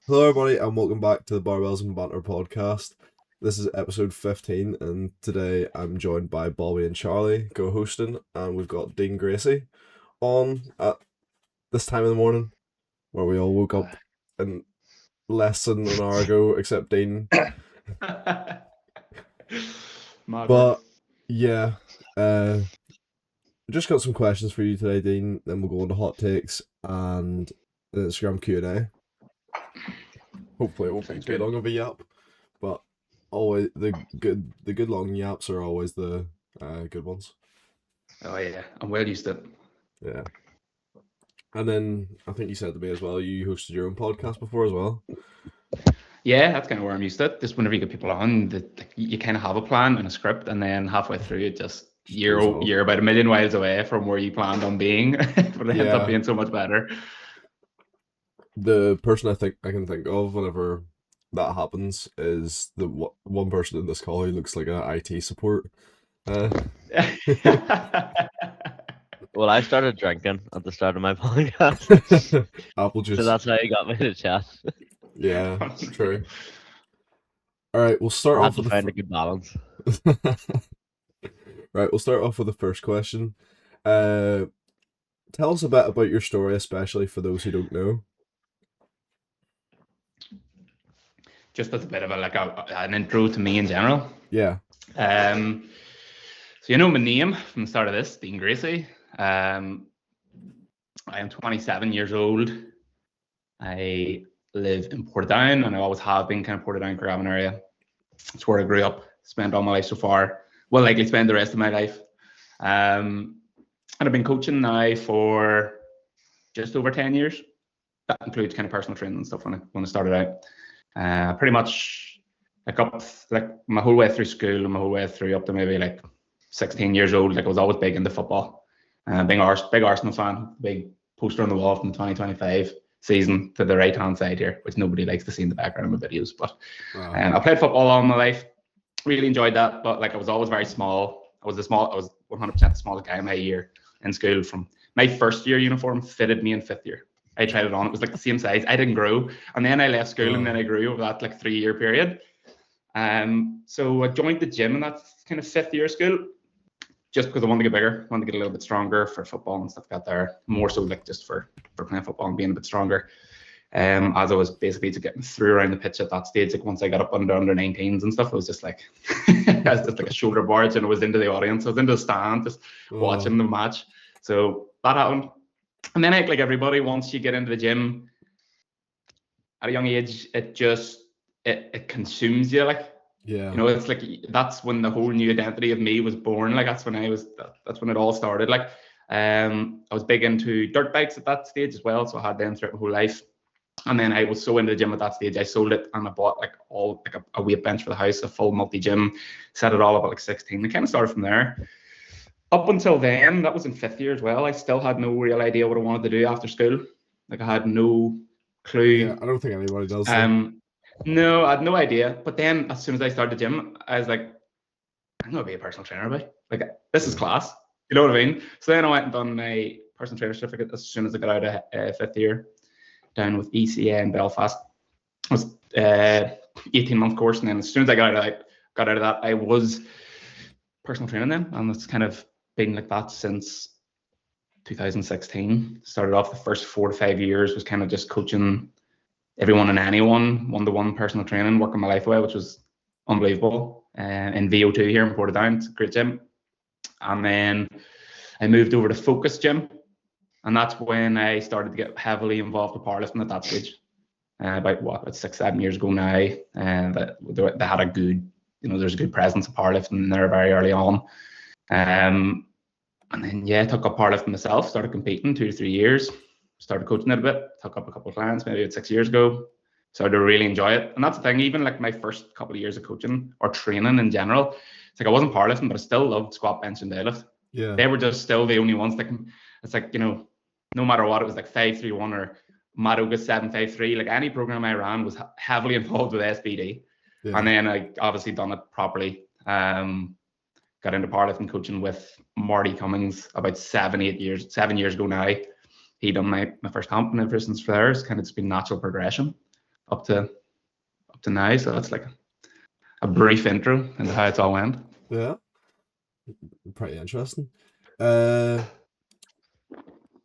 Hello, everybody, and welcome back to the Barbells and Banter podcast. This is episode 15, and today I'm joined by Bobby and Charlie co-hosting, and we've got Dean Gracey on at this time of the morning, where we all woke up in less than an hour ago, except Dean. Mad work. But yeah, just got some questions for you today, Dean. Then we'll go on to hot takes and the Instagram Q&A. Hopefully, it won't be Sounds too good. long of a yap. But always the good long yaps are always the good ones. Oh yeah, I'm well used to it. Yeah. And then I think you said to me as well, you hosted your own podcast before as well. Yeah, that's kind of where I'm used to it. Just whenever you get people on, you kind of have a plan and a script, and then halfway through it, just Just goes off. you're about a million miles away from where you planned on being, but it ends up Yeah. being so much better. The person I can think of whenever that happens is the one person in this call who looks like a IT support. Uh, Well, I started drinking at the start of my podcast, Apple so juice. that's how you got me to chat. Yeah, true. All right, we'll start I had off to with find a good balance. Right, we'll start off with the first question. Uh, Tell us a bit about your story, especially for those who don't know. Just as a bit of an intro to me in general. Yeah. So you know my name from the start of this, Dean Gracey. I am 27 years old. I live in Portadown, and I always have been kind of Portadown, Craven area. It's where I grew up, spent all my life so far. Well, likely spend the rest of my life. And I've been coaching now for just over 10 years. That includes kind of personal training and stuff when I started out. Pretty much like my whole way through school and my whole way through up to maybe like 16 years old. Like I was always big into football. Big Arsenal fan, big poster on the wall from the 2025 season to the right hand side here, which nobody likes to see in the background of my videos. But Wow. I played football all my life, really enjoyed that. But like I was always very small. I was 100% the smallest guy in my year in school. From my first year uniform fitted me in fifth year. I tried it on. It was like the same size. I didn't grow, and then I left school, and then I grew over that like 3 year period. So I joined the gym in that kind of fifth year of school, just because I wanted to get bigger, wanted to get a little bit stronger for football and stuff like that there. More so like just for playing football and being a bit stronger. As I was basically getting through around the pitch at that stage, like once I got up under 19s and stuff, it was just like I was just like a shoulder barge, and I was into the audience. I was into the stand, just watching the match. So that happened. And then like everybody, once you get into the gym at a young age, it consumes you. Like, Yeah. you know, it's like that's when the whole new identity of me was born. Like that's when it all started. Like I was big into dirt bikes at that stage as well, so I had them throughout my whole life. And then I was so into the gym at that stage, I sold it and I bought like a weight bench for the house, a full multi gym, set it all up at like 16. It kind of started from there. Up until then, that was in fifth year as well. I still had no real idea what I wanted to do after school. Like I had no clue. Yeah, I don't think anybody does. No, I had no idea. But then as soon as I started the gym, I was like, I'm gonna be a personal trainer, boy. Like this is class. You know what I mean? So then I went and done my personal trainer certificate as soon as I got out of fifth year, down with ECA in Belfast. It was 18-month course, and then as soon as I got out of that, I was personal training then, and it's kind of been like that since 2016. Started off the first 4 to 5 years was kind of just coaching everyone and anyone, one-to-one personal training, working my life away, which was unbelievable. In VO2 here in Portadown, it's a great gym. And then I moved over to Focus Gym, and that's when I started to get heavily involved with powerlifting at that stage. About 6-7 years ago now, and they had a good, there's a good presence of powerlifting there very early on. And then I took up powerlifting myself, started competing 2 to 3 years, started coaching it a bit, took up a couple of clients maybe about 6 years ago, started to really enjoy it. And that's the thing, even like my first couple of years of coaching or training in general, it's like I wasn't powerlifting, but I still loved squat, bench, and deadlift. Yeah. They were just still the only ones that it's like, no matter what, it was like 5-3-1 or Madoga 7-5-3, like any program I ran was heavily involved with SBD. Yeah. And then I obviously done it properly. Got into powerlifting coaching with Marty Cummings about 7 years ago now. He done my first comp, and ever since there, it's kind of just been natural progression up to now. So that's like a brief intro into how it's all went. Yeah, pretty interesting. Uh,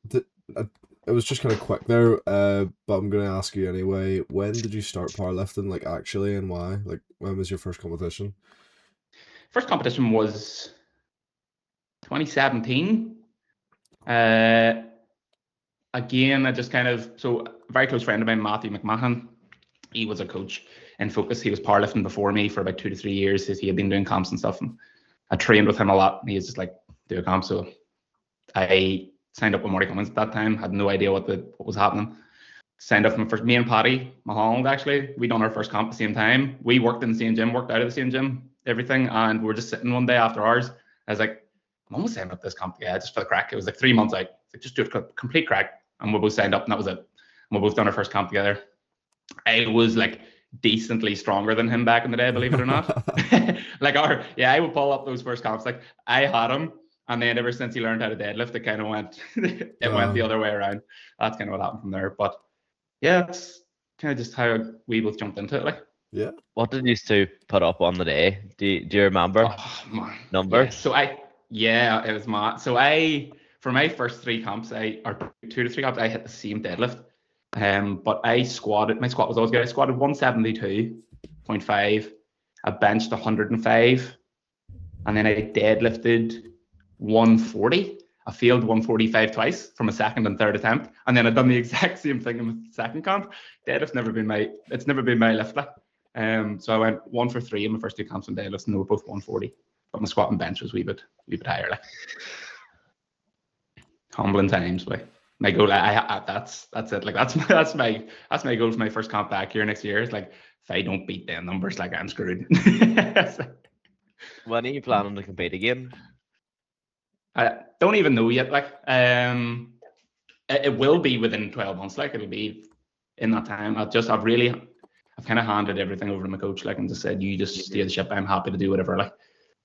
th- uh, it was just kind of quick there. But I'm gonna ask you anyway. When did you start powerlifting, like actually, and why? Like, when was your first competition? First competition was 2017. Uh, Again, I just kind of, so a very close friend of mine, Matthew McMahon, he was a coach in Focus. He was powerlifting before me for about 2 to 3 years. He had been doing comps and stuff, and I trained with him a lot. And he was just like, do a comp. So I signed up with Marty Cummins at that time. Had no idea what was happening. Signed up for my first. Me and Paddy Mulholland, actually, we done our first comp at the same time. We worked in the same gym, worked out of the same gym, everything, and we were just sitting one day after ours. I was like, I'm almost signed up this comp. Yeah, just for the crack. It was like 3 months out. Like, just do a complete crack, and we both signed up, and that was it. And we both done our first comp together. I was like decently stronger than him back in the day, believe it or not. I would pull up those first comps. Like, I had him, and then ever since he learned how to deadlift, it kind of went went the other way around. That's kind of what happened from there. But yeah, that's kind of just how we both jumped into it. Like, Yeah. What did you two put up on the day? Do you remember man, numbers? Yeah, it was mad. So for my first 3 comps, or 2 to 3 comps, I hit the same deadlift. But my squat was always good. I squatted 172.5. I benched 105, and then I deadlifted 140. I failed 145 twice from a second and third attempt, and then I'd done the exact same thing in the second comp. Deadlift's never been my lift. Like, so I went 1 for 3 in my first 2 comps on deadlifts, and they were both 140. But my squat and bench was a wee bit higher. Like, humbling times, like. My goal, that's it. Like, that's my goal for my first comp back here next year. It's like, if I don't beat them numbers, like, I'm screwed. When are you planning to compete again? I don't even know yet. Like, it will be within 12 months. Like, it'll be in that time. I've kind of handed everything over to my coach, like, and just said, you just steer the ship. I'm happy to do whatever. Like,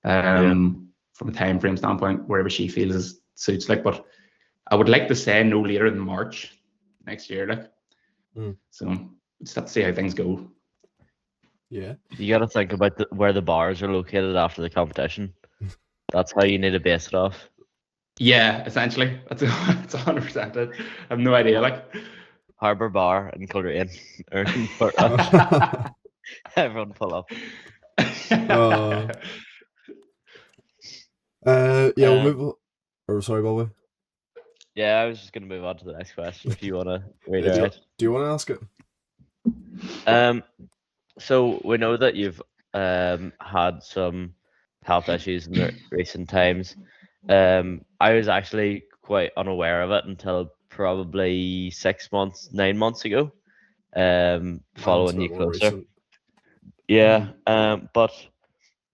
from a time frame standpoint, wherever she feels suits. Like, but I would like to say no later than March next year. Like, so just have to see how things go. Yeah. You got to think about where the bars are located after the competition. That's how you need to base it off. Yeah, essentially, that's 100% it. I have no idea. Like, Harbour Bar in Kilrain. Everyone pull up. We'll move on. Or sorry, Bobby. Yeah, I was just gonna move on to the next question if you wanna read do, it. Do you want to ask it? So we know that you've had some health issues in the recent times. I was actually quite unaware of it until probably 9 months ago. Following you closer. Recent. Yeah. But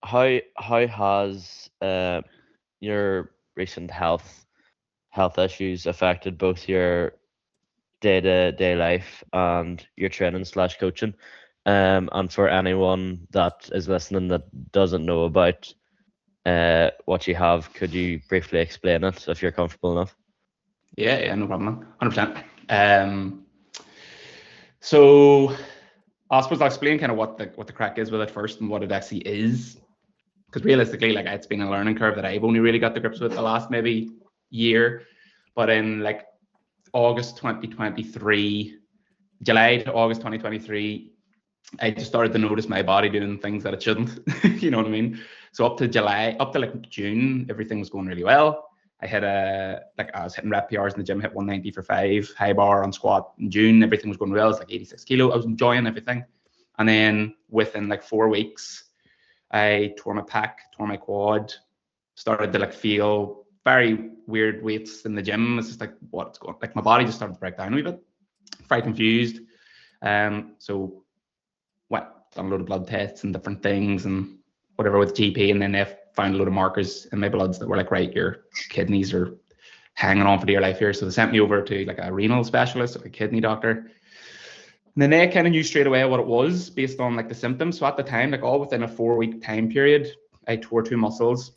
how has your recent health issues affected both your day-to-day life and your training / coaching? And for anyone that is listening that doesn't know about what you have, could you briefly explain it if you're comfortable enough? Yeah, no problem, 100%. So I suppose I'll explain kind of what the crack is with it first and what it actually is. Because realistically, like, it's been a learning curve that I've only really got to grips with the last maybe year. But in like August 2023, July to August 2023, I just started to notice my body doing things that it shouldn't. You know what I mean? So up to like June, everything was going really well. I was hitting rep PRs in the gym, hit 190 for 5, high bar on squat. In June, everything was going well. It's like 86 kilo. I was enjoying everything. And then within like 4 weeks, I tore my pec, tore my quad, started to like feel very weird weights in the gym. It's just like, what's going on? Like, my body just started to break down a wee bit. Very confused. So done a load of blood tests and different things and whatever with GP, and then they found a load of markers in my bloods that were like, right, your kidneys are hanging on for dear life here. So they sent me over to like a renal specialist, like a kidney doctor. And then they kind of knew straight away what it was based on like the symptoms. So at the time, like all within a 4-week time period, I tore 2 muscles.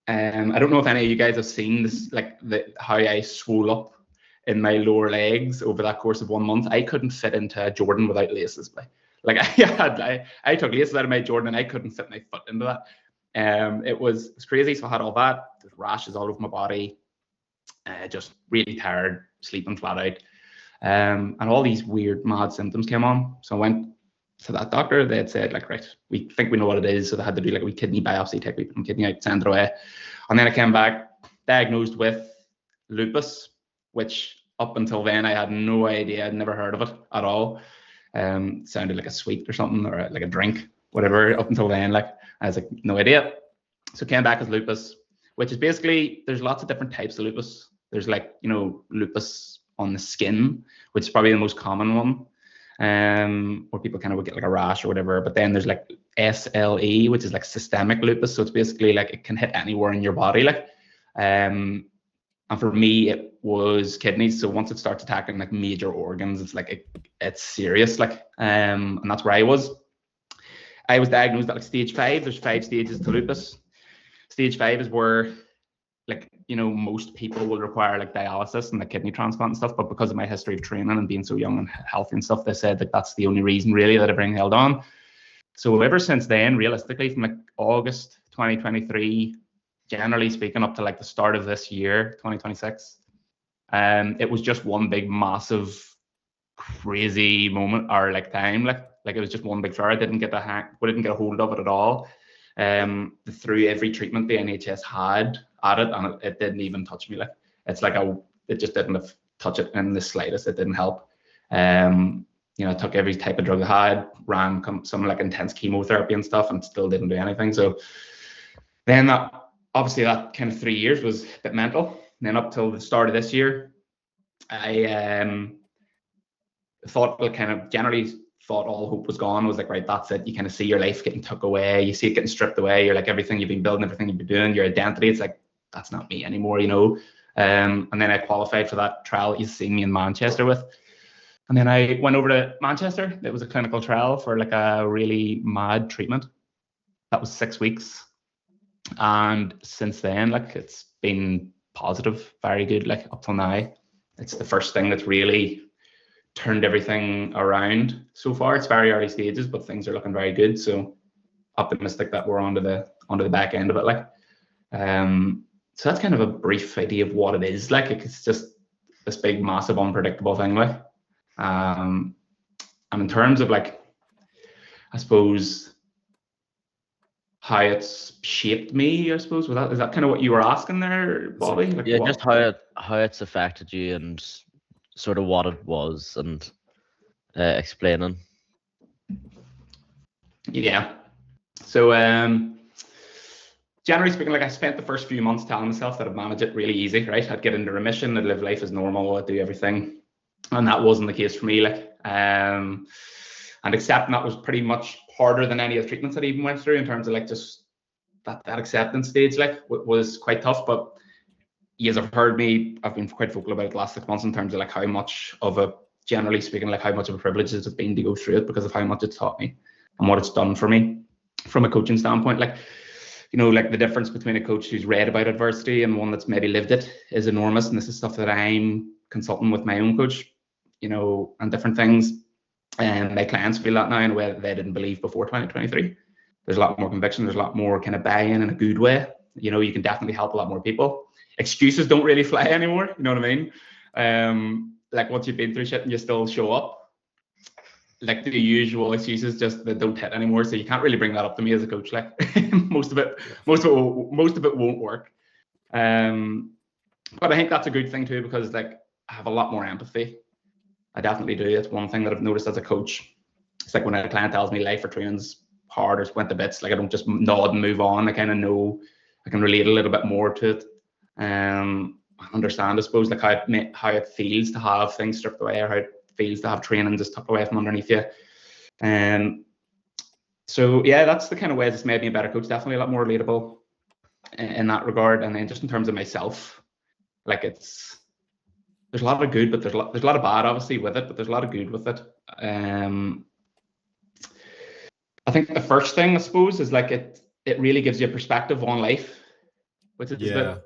I don't know if any of you guys have seen this, like how I swole up in my lower legs over that course of 1 month. I couldn't fit into a Jordan without laces. Like I took laces out of my Jordan and I couldn't fit my foot into that. It was crazy. So I had all that. There's rashes all over my body. Just really tired, sleeping flat out. And all these weird, mad symptoms came on. So I went to that doctor. They had said, like, right, we think we know what it is. So they had to do like a wee kidney biopsy, take my kidney out, send it away. And then I came back diagnosed with lupus, which up until then I had no idea. I'd never heard of it at all. Sounded like a sweet or something, or like a drink, whatever. Up until then, like, I was like, no idea. So came back as lupus, which is basically, there's lots of different types of lupus. There's like, lupus on the skin, which is probably the most common one, where people kind of would get like a rash or whatever. But then there's like SLE, which is like systemic lupus. So it's basically like it can hit anywhere in your body. Like, and for me, it was kidneys. So once it starts attacking like major organs, it's like it's serious. Like, and that's where I was. I was diagnosed at like stage 5. There's 5 stages to lupus. Stage 5 is where, like, most people will require like dialysis and like kidney transplant and stuff. But because of my history of training and being so young and healthy and stuff, they said that that's the only reason really that everything held on. So ever since then, realistically, from like August 2023, generally speaking, up to like the start of this year, 2026, it was just one big, massive, crazy moment or like time. Like it was just one big flare. I didn't get a hold of it at all. Through every treatment the NHS had at it, and it didn't even touch me. Like, it's like it just didn't touch it in the slightest. It didn't help. I took every type of drug I had, ran some like intense chemotherapy and stuff, and still didn't do anything. So then obviously that kind of 3 years was a bit mental. And then up till the start of this year, I generally thought all hope was gone. I was like, right, that's it. You kind of see your life getting took away. You see it getting stripped away. You're like, everything you've been building, everything you've been doing, your identity, it's like, that's not me anymore, And then I qualified for that trial you've seen me in Manchester with. And then I went over to Manchester. It was a clinical trial for like a really mad treatment. That was 6 weeks. And since then, like, it's been positive, very good, like up till now. It's the first thing that's really turned everything around so far. It's very early stages, but things are looking very good. So optimistic that we're onto the back end of it. Like, so that's kind of a brief idea of what it is. Like, it's just this big, massive, unpredictable thing. Like, and in terms of like, I suppose how it's shaped me, I suppose, is that kind of what you were asking there, Bobby? Like, Yeah, just how it's affected you and sort of what it was, and explaining. Yeah. So generally speaking, like, I spent the first few months telling myself that I'd manage it really easy, right? I'd get into remission, I'd live life as normal, I'd do everything. And that wasn't the case for me. Like, and accepting that was pretty much harder than any of the treatments that I even went through, in terms of like just that acceptance stage, like, was quite tough. But yes, I've heard me, I've been quite vocal about it the last 6 months in terms of like how much of a, generally speaking, like how much of a privilege it's been to go through it, because of how much it's taught me and what it's done for me from a coaching standpoint. Like, like the difference between a coach who's read about adversity and one that's maybe lived it is enormous. And this is stuff that I'm consulting with my own coach, and different things. And my clients feel that now in a way that they didn't believe before 2023. There's a lot more conviction. There's a lot more kind of buy-in in a good way. You can definitely help a lot more people. Excuses don't really fly anymore. You know what I mean? Like, once you've been through shit and you still show up, like, the usual excuses just, they don't hit anymore. So you can't really bring that up to me as a coach. Like, most of it won't work. But I think that's a good thing too, because like, I have a lot more empathy. I definitely do. It's one thing that I've noticed as a coach. It's like when a client tells me life or training's hard or went to bits, like, I don't just nod and move on. I kind of know, I can relate a little bit more to it. Understand, I suppose, like how it feels to have things stripped away, or how it feels to have training just tucked away from underneath you. So yeah, that's the kind of ways it's made me a better coach. Definitely a lot more relatable in that regard. And then just in terms of myself, like, there's a lot of good, but there's a lot of bad, obviously, with it, but there's a lot of good with it. I think the first thing, I suppose, is like it really gives you a perspective on life, which is that,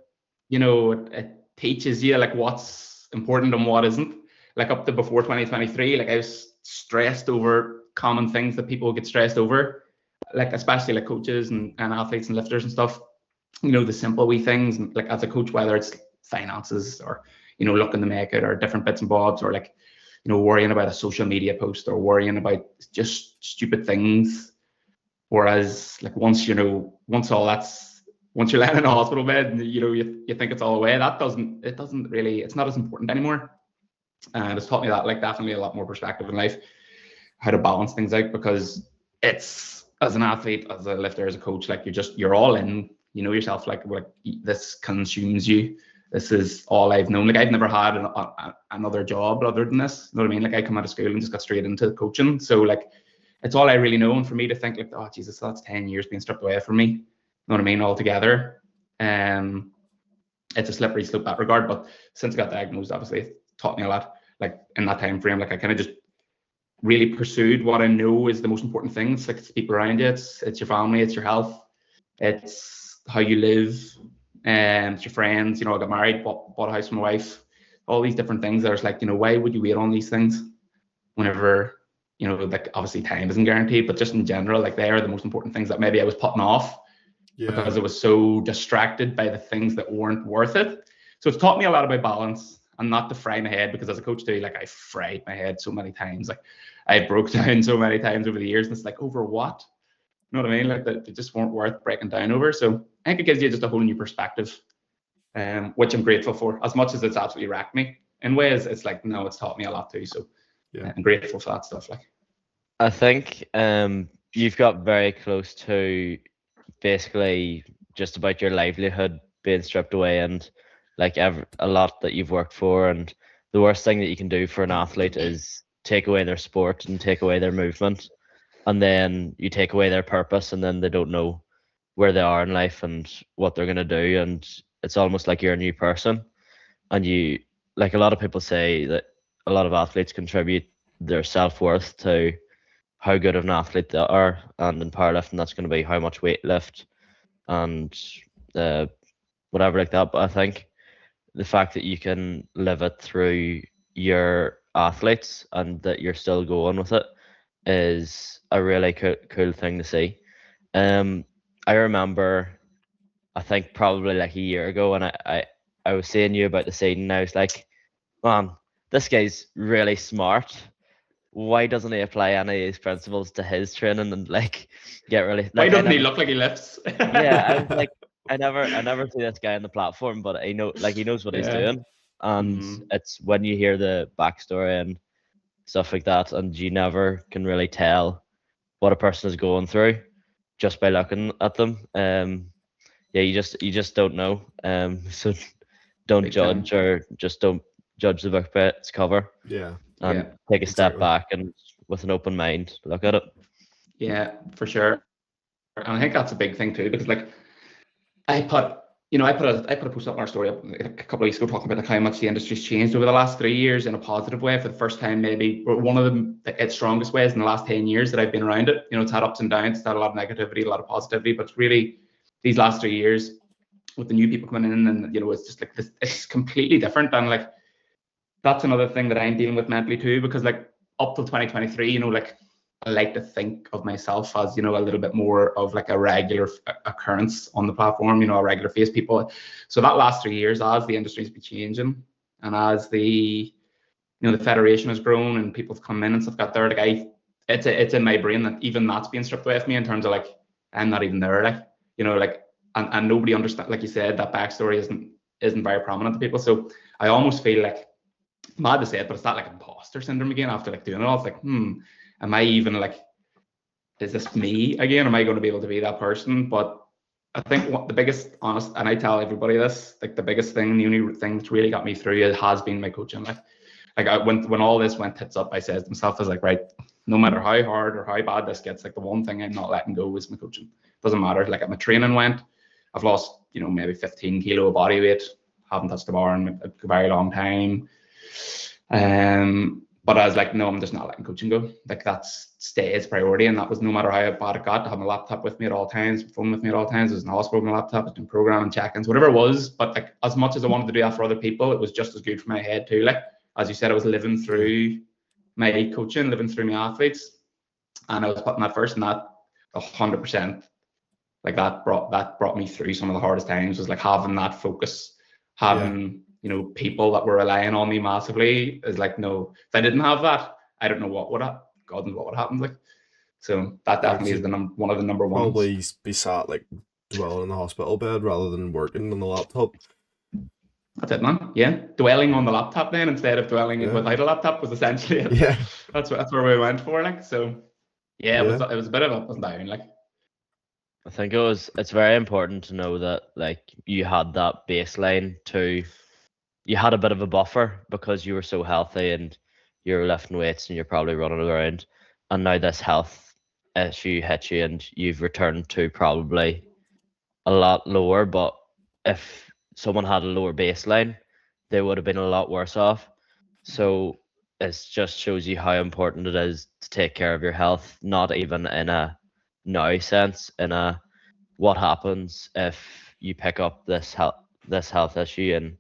it teaches you like what's important and what isn't. Like, up to before 2023, like, I was stressed over common things that people get stressed over, like especially like coaches and athletes and lifters and stuff. You know, the simple wee things, like as a coach, whether it's finances or, you know, looking to make it or different bits and bobs, or like, you know, worrying about a social media post or worrying about just stupid things. Whereas like once you're laying in a hospital bed and you know you think it's all away, it's not as important anymore. And it's taught me that, like, definitely a lot more perspective in life, how to balance things out, because it's, as an athlete, as a lifter, as a coach, like you're all in, you know yourself, like this consumes you. This is all I've known. Like I've never had another job other than this. You know what I mean? Like I come out of school and just got straight into coaching. So like it's all I really know. And for me to think like, oh Jesus, that's 10 years being stripped away from me. You know what I mean? Altogether. It's a slippery slope that regard. But since I got diagnosed, obviously it taught me a lot. Like in that time frame, like I kind of just really pursued what I know is the most important things. Like it's people around you, it's your family, it's your health, it's how you live, and it's your friends. You know, I got married, bought a house for my wife, all these different things. There's like, you know, why would you wait on these things whenever, you know, like obviously time isn't guaranteed, but just in general, like they are the most important things that maybe I was putting off because I was so distracted by the things that weren't worth it. So it's taught me a lot about balance and not to fry my head, because as a coach too, like I fried my head so many times. Like I broke down so many times over the years, and it's like, over what? You know what I mean? Like they just weren't worth breaking down over. So I think it gives you just a whole new perspective, which I'm grateful for. As much as it's absolutely wrecked me in ways, it's like, no, it's taught me a lot too. So yeah, I'm grateful for that stuff. Like I think you've got very close to basically just about your livelihood being stripped away, and like a lot that you've worked for. And the worst thing that you can do for an athlete is take away their sport and take away their movement, and then you take away their purpose, and then they don't know where they are in life and what they're going to do. And it's almost like you're a new person. And you, like a lot of people say that a lot of athletes contribute their self-worth to how good of an athlete they are. And in powerlifting, that's going to be how much weight lift and whatever like that. But I think the fact that you can live it through your athletes and that you're still going with it is a really cool thing to see. I remember, I think probably like a year ago, when I was saying you about the scene, and I was like, man, this guy's really smart. Why doesn't he apply any of these principles to his training and like get really? Like, why doesn't he look like he lifts? Yeah, I was like, I never see this guy on the platform, but I know, like, he knows what he's doing. And it's when you hear the backstory and stuff like that, and you never can really tell what a person is going through just by looking at them. Yeah, you just don't know. So don't Big judge, time. or just don't judge the book by its cover. Yeah. And take a step exactly. back and with an open mind look at it. Yeah, for sure. And I think that's a big thing too, because like I put a post up on our story a couple of weeks ago talking about like how much the industry's changed over the last 3 years in a positive way for the first time, maybe, or one of its strongest ways in the last 10 years that I've been around it. You know, it's had ups and downs, it's had a lot of negativity, a lot of positivity, but it's really these last 3 years with the new people coming in, and you know, it's just like this, it's completely different. And like that's another thing that I'm dealing with mentally too, because like up till 2023, you know, like I like to think of myself as, you know, a little bit more of like a regular occurrence on the platform, you know, a regular face people. So that last 3 years, as the industry's been changing, and as the, you know, the federation has grown and people have come in and stuff got there, like it's in my brain that even that's being stripped away from me, in terms of like, I'm not even there, like, you know, like, and nobody understands, like you said, that backstory isn't very prominent to people. So I almost feel like, mad to say it, but it's that like imposter syndrome again after like doing it all. It's like, am I even like, is this me again? Am I going to be able to be that person? But I think what the biggest honest, and I tell everybody this, like the biggest thing, the only thing that's really got me through it has been my coaching. When all this went tits up, I said to myself, I was like, right, no matter how hard or how bad this gets, like the one thing I'm not letting go is my coaching. Doesn't matter. Like at my training went, I've lost, you know, maybe 15 kilo of body weight, haven't touched the bar in a very long time. But I was like, no, I'm just not letting coaching go. Like that stays priority, and that was no matter how bad it got. To have my laptop with me at all times, phone with me at all times. I was in the hospital with my laptop, I was doing programming, check-ins, whatever it was. But like, as much as I wanted to do that for other people, it was just as good for my head too. Like as you said, I was living through my coaching, living through my athletes, and I was putting that first, and that 100%, like that brought me through some of the hardest times. Was like having that focus, having people that were relying on me massively. Is like, no, if I didn't have that, I don't know what would have, God knows what would happen. Like, so that definitely is one of the number ones. Probably be sat like dwelling in the hospital bed rather than working on the laptop. That's it, man. Yeah, dwelling on the laptop then instead of dwelling without a laptop was essentially it. Yeah, that's where we went for. Like, so yeah, it was a bit of up and down. Like, I think it's very important to know that like you had that baseline you had a bit of a buffer because you were so healthy and you're lifting weights and you're probably running around, and now this health issue hits you and you've returned to probably a lot lower. But if someone had a lower baseline, they would have been a lot worse off. So it just shows you how important it is to take care of your health, not even in a now sense, in a what happens if you pick up this health issue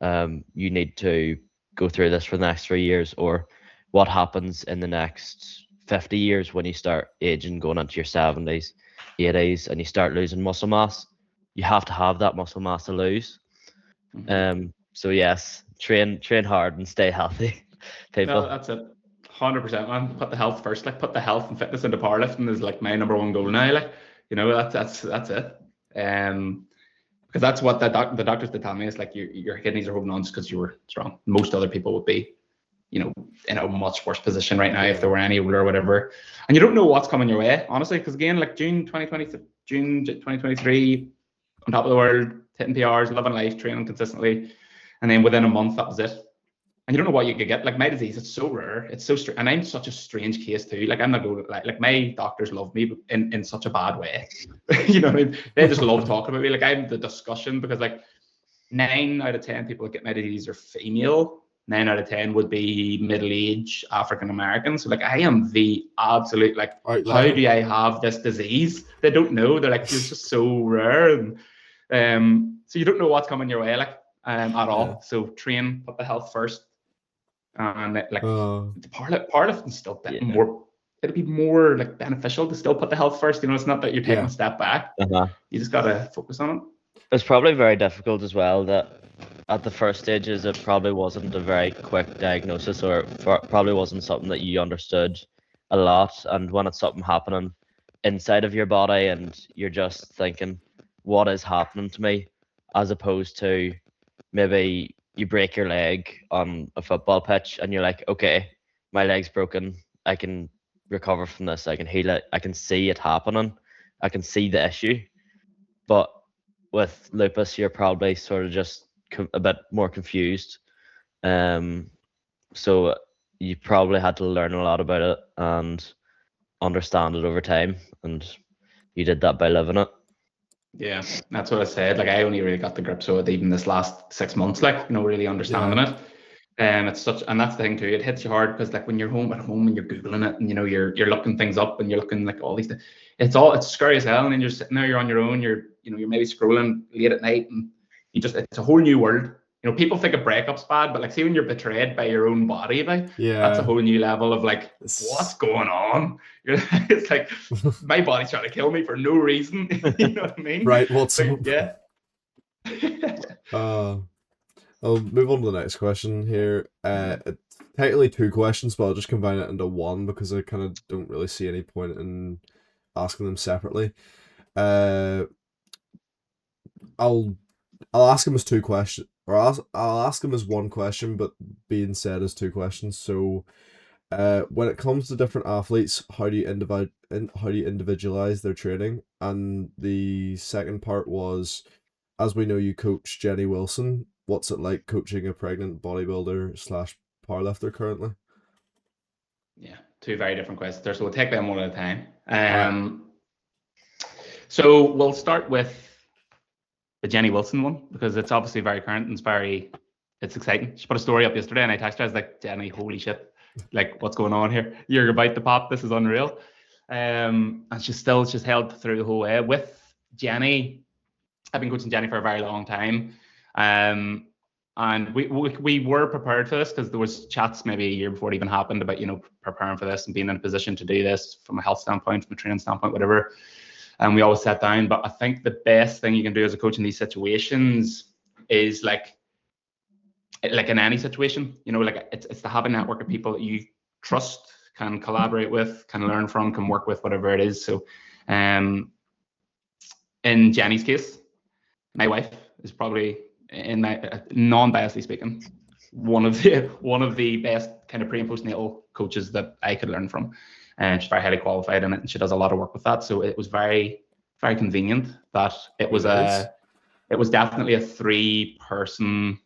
and you need to go through this for the next 3 years, or what happens in the next 50 years when you start aging, going into your 70s, 80s, and you start losing muscle mass. You have to have that muscle mass to lose. So yes, train hard and stay healthy, people. no, that's it. 100%, man. Put the health first. Like, put the health and fitness into powerlifting is like my number one goal now. Like, that's it. Because that's what the doctors did tell me. It's like your kidneys are holding on just because you were strong. Most other people would be, in a much worse position right now if they were any older or whatever. And you don't know what's coming your way, honestly. Because again, like June 2023, on top of the world, hitting PRs, living life, training consistently, and then within a month that was it. And you don't know what you could get. Like, my disease, it's so rare, it's so and I'm such a strange case too. Like, I'm not going like my doctors love me in such a bad way. You know what I mean? They just love talking about me. Like, I'm the discussion because like 9 out of 10 people that get my disease are female. 9 out of 10 would be middle-aged African American. So like, I am the absolute like, how do I have this disease? They don't know. They're like, it's just so rare. And so you don't know what's coming your way, like, at all. So train, put the health first. And like powerlifting still a bit more. It'll be more like beneficial to still put the health first. It's not that you're taking a step back. You just gotta focus on it. It's probably very difficult as well that at the first stages it probably wasn't a very quick diagnosis, or probably wasn't something that you understood a lot. And when it's something happening inside of your body and you're just thinking, what is happening to me, as opposed to maybe you break your leg on a football pitch and you're like, okay, my leg's broken, I can recover from this, I can heal it, I can see it happening, I can see the issue. But with lupus, you're probably sort of just a bit more confused. So you probably had to learn a lot about it and understand it over time, and you did that by living it. Yeah, that's what I said. Like, I only really got the grips with it even this last 6 months, like, really understanding it. It's such, and that's the thing too, it hits you hard because like when you're home and you're Googling it and you're looking things up and you're looking like all these things, it's scary as hell. And then you're sitting there, you're on your own, you're maybe scrolling late at night and it's a whole new world. People think a breakup's bad, but like, see when you're betrayed by your own body, like, that's a whole new level of like, what's going on? It's like, my body's trying to kill me for no reason. You know what I mean? Right, what's like, yeah. I'll move on to the next question here. It's technically 2 questions, but I'll just combine it into one because I kind of don't really see any point in asking them separately. I'll ask them as 2 questions, or I'll ask them as 1 question, but being said as 2 questions. So, when it comes to different athletes, how do you individualize their training? And the second part was, as we know, you coach Jenny Wilson. What's it like coaching a pregnant bodybuilder / powerlifter currently? Yeah, 2 very different questions there, so we'll take them one at a time. So we'll start with the Jenny Wilson one because it's obviously very current and it's exciting. She put a story up yesterday and I texted her. I was like, Jenny, holy shit, like, what's going on here? You're about to pop. This is unreal. And she's held through the whole way. With Jenny, I've been coaching Jenny for a very long time. And And we were prepared for this because there was chats maybe a year before it even happened about, preparing for this and being in a position to do this from a health standpoint, from a training standpoint, whatever. And we always sat down. But I think the best thing you can do as a coach in these situations is like in any situation, like it's to have a network of people that you trust, can collaborate with, can learn from, can work with, whatever it is. So in Jenny's case, my wife is probably, in my non-biasly speaking, one of the best kind of pre and postnatal coaches that I could learn from. And she's very highly qualified in it, and she does a lot of work with that. So it was very, very convenient that it was definitely a 3-person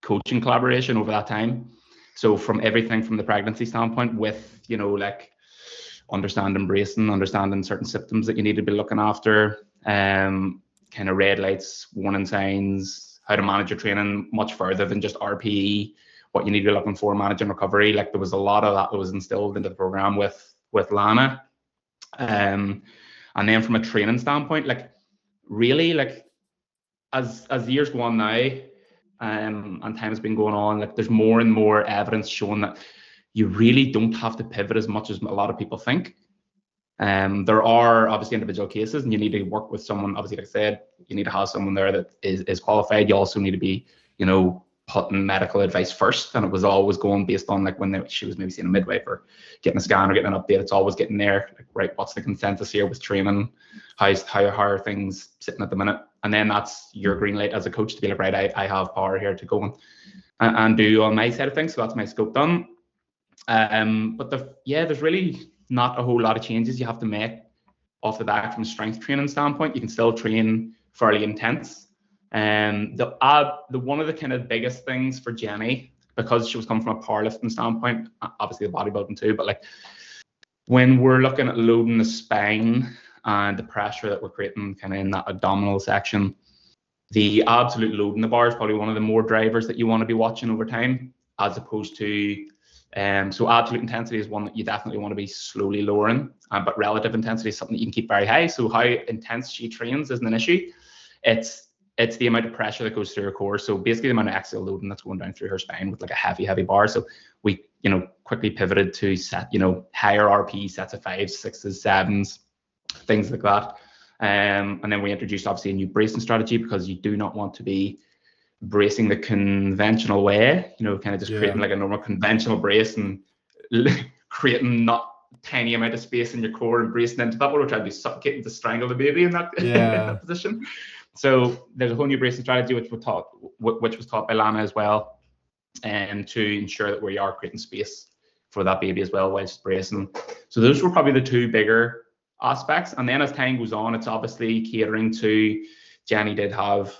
coaching collaboration over that time. So from everything from the pregnancy standpoint, with like understanding bracing, understanding certain symptoms that you need to be looking after, kind of red lights, warning signs, how to manage your training much further than just RPE, what you need to be looking for, managing recovery. Like there was a lot of that was instilled into the program with Lana. And then from a training standpoint, like really, like as years go on now, and time has been going on, like there's more and more evidence showing that you really don't have to pivot as much as a lot of people think. There are obviously individual cases, and you need to work with someone. Obviously, like I said, you need to have someone there that is qualified. You also need to be, putting medical advice first. And it was always going based on like when she was maybe seeing a midwife or getting a scan or getting an update. It's always getting there, like, right, what's the consensus here with training? How are things sitting at the minute? And then that's your green light as a coach to be like, right, I have power here to go and do on my side of things. So that's my scope done. But there's really not a whole lot of changes you have to make off the back from a strength training standpoint. You can still train fairly intense. The one of the kind of biggest things for Jenny, because she was coming from a powerlifting standpoint, obviously the bodybuilding too, but like when we're looking at loading the spine and the pressure that we're creating kind of in that abdominal section, the absolute load in the bar is probably one of the more drivers that you want to be watching over time, as opposed to so absolute intensity is one that you definitely want to be slowly lowering, but relative intensity is something that you can keep very high. So how intense she trains isn't an issue. It's the amount of pressure that goes through her core. So basically the amount of axial loading that's going down through her spine with like a heavy bar. So we, quickly pivoted to set, higher RP sets of 5s, 6s, 7s, things like that. And then we introduced obviously a new bracing strategy, because you do not want to be bracing the conventional way, kind of just creating like a normal conventional brace and creating not tiny amount of space in your core and bracing into that. What we're trying to do, suffocating to strangle the baby in that, in that position. So there's a whole new bracing strategy which was taught by Lana as well, and to ensure that we are creating space for that baby as well whilst bracing. So those were probably the two bigger aspects. And then as time goes on, it's obviously catering to, Jenny did have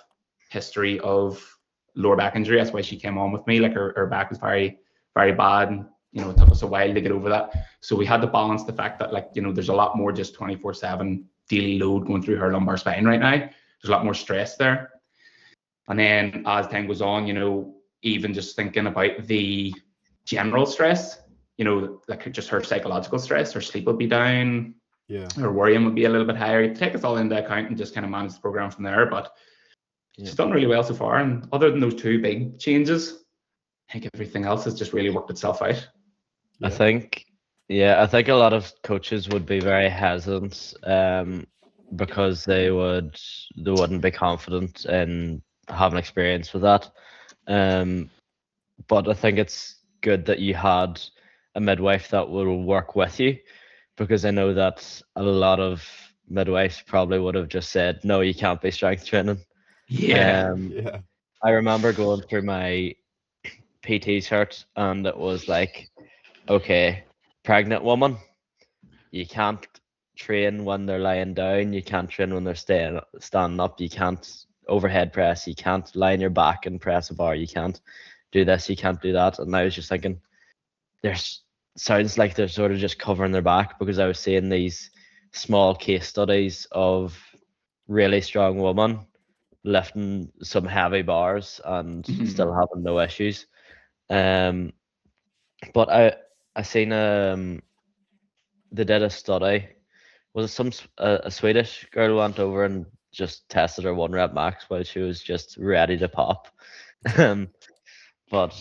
history of lower back injury. That's why she came on with me. Like her back was very, very bad, and it took us a while to get over that. So we had to balance the fact that, like, there's a lot more just 24/7 daily load going through her lumbar spine right now. There's a lot more stress there. And then as time goes on, even just thinking about the general stress, like just her psychological stress, her sleep would be down, her worrying would be a little bit higher. You take us all into account and just kind of manage the program from there. But she's done really well so far. And other than those two big changes, I think everything else has just really worked itself out. I think a lot of coaches would be very hesitant, because they wouldn't be confident in having experience with that. But I think it's good that you had a midwife that will work with you, because I know that a lot of midwives probably would have just said, no, you can't be strength training. I remember going through my PT chart, and it was like, okay, pregnant woman, you can't train when they're lying down, you can't train when they're standing up, you can't overhead press, you can't lie on your back and press a bar, you can't do this, you can't do that. And I was just thinking, sounds like they're sort of just covering their back, because I was seeing these small case studies of really strong women lifting some heavy bars and still having no issues. But I seen they did a study. Was it a Swedish girl went over and just tested her 1 rep max while she was just ready to pop, Um, but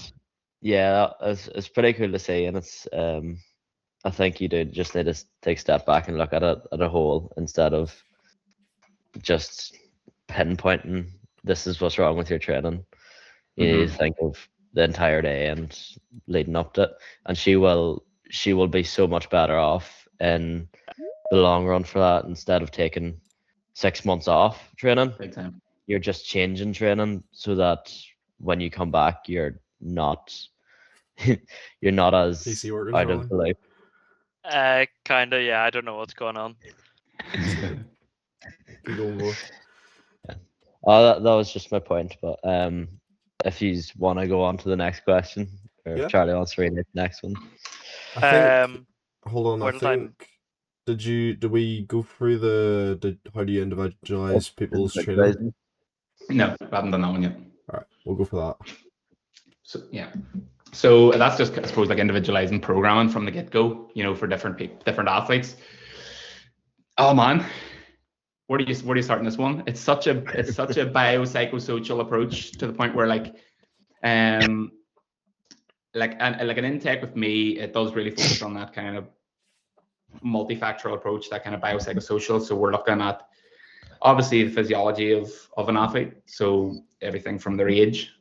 yeah, it's pretty cool to see, and it's I think you do just need to take a step back and look at it at a whole instead of just pinpointing this is what's wrong with your training. You need to think of the entire day and leading up to it, and she will be so much better off in the long run for that instead of taking 6 months off training. Big time. You're just changing training so that when you come back, you're not you're not as PC working, out of Charlie. the loop. Kinda, yeah. I don't know what's going on. Keep going, boy. That was just my point. But if you want to go on to the next question, or Yeah. if Charlie wants to read the next one. I think. Um, Hold on. I where did I- think. Did we go through how do you individualize people's training? No, I haven't done that one yet. All right, we'll go for that. So yeah, so that's just, I suppose, like individualizing programming from the get-go, for different athletes. Oh man, where do you start in this one? It's such a biopsychosocial approach to the point where like an intake with me, it does really focus on that kind of multifactorial approach, that kind of biopsychosocial. So we're looking at obviously the physiology of an athlete, so everything from their age,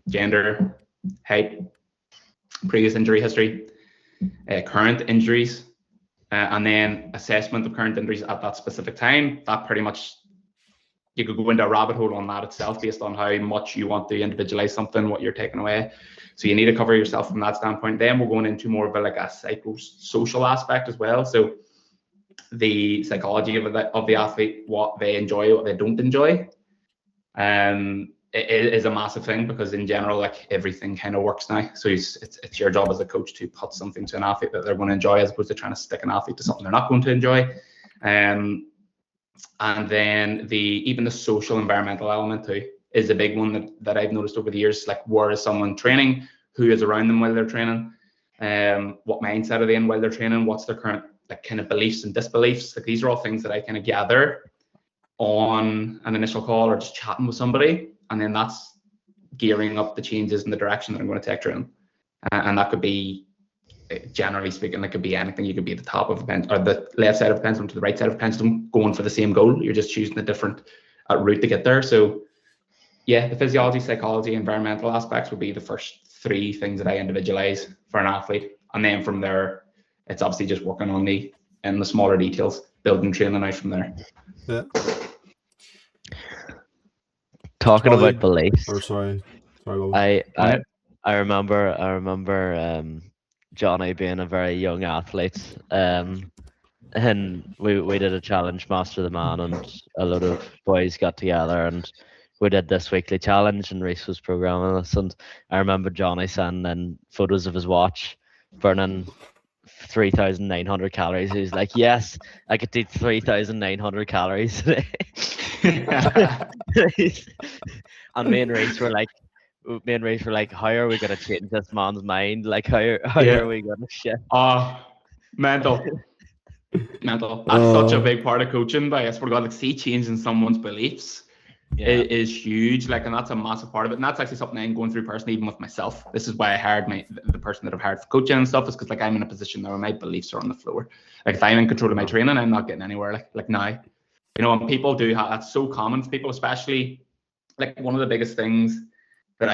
gender, height, previous injury history, current injuries, and then assessment of current injuries at that specific time. That pretty much, you could go into a rabbit hole on that itself based on how much you want to individualize something, what you're taking away. So you need to cover yourself from that standpoint. Then we're going into more of a psychosocial aspect as well. So the psychology of the athlete, what they enjoy, what they don't enjoy, it is a massive thing, because in general, like, everything kind of works now. So it's your job as a coach to put something to an athlete that they're going to enjoy, as opposed to trying to stick an athlete to something they're not going to enjoy. And then even the social environmental element too is a big one that I've noticed over the years. Like, where is someone training? Who is around them while they're training? What mindset are they in while they're training? What's their current kind of beliefs and disbeliefs? Like, these are all things that I kind of gather on an initial call or just chatting with somebody, and then that's gearing up the changes in the direction that I'm going to take training. And that could be, generally speaking, that could be anything. You could be at the top of the pendulum, or the left side of the pendulum to the right side of the pendulum, going for the same goal. You're just choosing a different route to get there. So yeah, the physiology, psychology, environmental aspects would be the first three things that I individualize for an athlete. And then from there, it's obviously just working on the smaller details, building training out from there. Yeah. Talking Charlie- about beliefs, Or sorry, Bob. I remember Johnny being a very young athlete, and we did a challenge, Master the Man, and a lot of boys got together and we did this weekly challenge, and Reese was programming us, and I remember Johnny sending in photos of his watch burning 3,900 calories. He was like, yes, I could eat 3,900 calories today. And me and Reese were like, how are we gonna change this man's mind? Like, how are we gonna shift? Mental. That's such a big part of coaching. But I swear to God, like, see, changing someone's beliefs is huge. Like, and that's a massive part of it. And that's actually something I'm going through personally, even with myself. This is why I hired the person that I've hired for coaching and stuff, is because, like, I'm in a position now where my beliefs are on the floor. Like, if I'm in control of my training, I'm not getting anywhere. Like now, and people do have, that's so common for people, especially, like, one of the biggest things that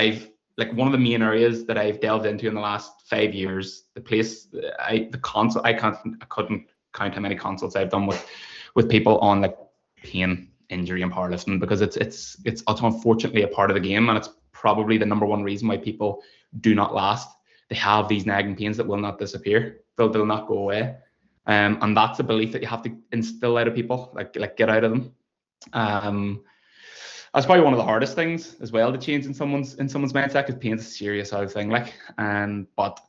one of the main areas that I've delved into in the last 5 years, I couldn't count how many consults I've done with people on, like, pain, injury, and powerlifting, because it's unfortunately a part of the game, and it's probably the number one reason why people do not last. They have these nagging pains that will not disappear. They'll not go away. And that's a belief that you have to instill out of people, like get out of them. That's probably one of the hardest things as well to change in someone's mindset, because pain's a serious other thing. Like, but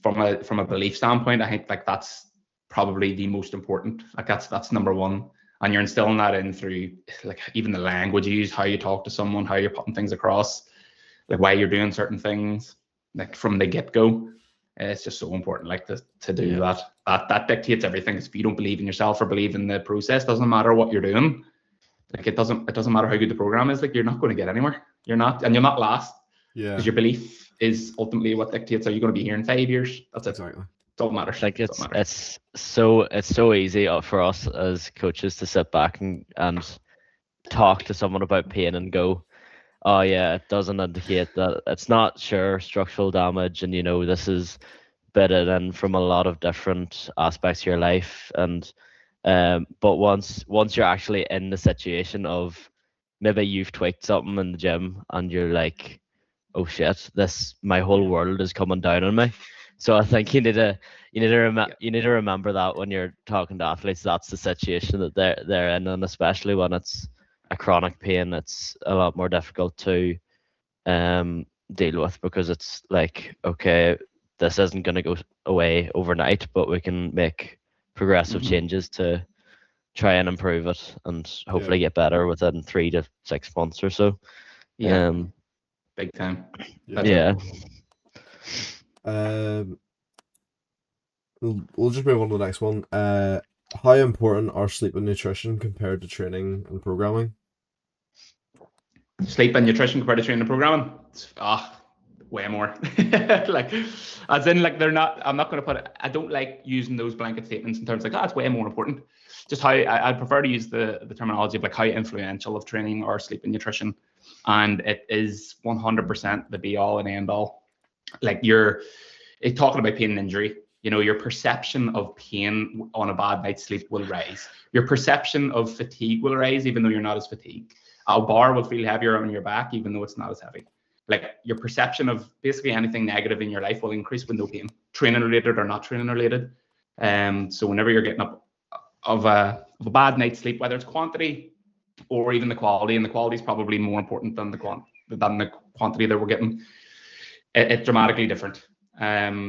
from a belief standpoint, I think, like, that's probably the most important. Like, that's number one. And you're instilling that in through, like, even the language you use, how you talk to someone, how you're putting things across, like, why you're doing certain things, like, from the get-go. It's just so important, like, to do that. That dictates everything. Because if you don't believe in yourself or believe in the process, doesn't matter what you're doing. Like, it doesn't matter how good the program is. Like, you're not going to get anywhere. You're not, and you'll not last Yeah. because your belief is ultimately what dictates, are you going to be here in 5 years? That's it. Exactly. Don't matter. I think Don't matter. it's so easy for us as coaches to sit back and talk to someone about pain and go, oh yeah, it doesn't indicate that it's not sure structural damage, and this is bitted in from a lot of different aspects of your life, and but once you're actually in the situation of maybe you've tweaked something in the gym and you're like, oh shit, my whole world is coming down on me. So I think you need to remember that when you're talking to athletes, that's the situation that they're in, and especially when it's a chronic pain, it's a lot more difficult to deal with, because it's like, okay, this isn't going to go away overnight, but we can make progressive changes to try and improve it and hopefully get better within 3 to 6 months or so. Yeah. Big time. Yeah. We'll just move on to the next one. How important are sleep and nutrition compared to training and programming? Sleep and nutrition compared to training and programming? Way more. Like, as in, like, they're not, I'm not going to put it, I don't like using those blanket statements in terms of, like, it's way more important. Just how I'd prefer to use the terminology of like how influential of training or sleep and nutrition. And it is 100% the be all and end all. Like, talking about pain and injury, your perception of pain on a bad night's sleep will rise. Your perception of fatigue will rise, even though you're not as fatigued. A bar will feel heavier on your back, even though it's not as heavy. Like, your perception of basically anything negative in your life will increase with no pain, training related or not training related. So whenever you're getting up of a bad night's sleep, whether it's quantity or even the quality, and the quality is probably more important than the quantity that we're getting, it's dramatically different.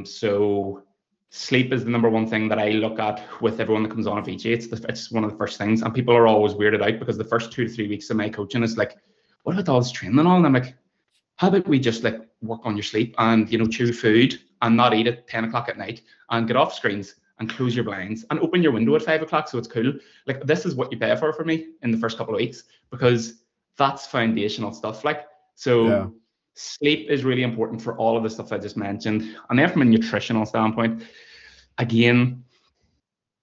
So sleep is the number one thing that I look at with everyone that comes on a VG. It's one of the first things, and people are always weirded out because the first 2 to 3 weeks of my coaching is like, what about all this training and all? And I'm like, how about we just like work on your sleep and chew food and not eat at 10 o'clock at night and get off screens and close your blinds and open your window at 5 o'clock so it's cool. Like, this is what you pay for me in the first couple of weeks, because that's foundational stuff. Like, so sleep is really important for all of the stuff I just mentioned. And then from a nutritional standpoint, again,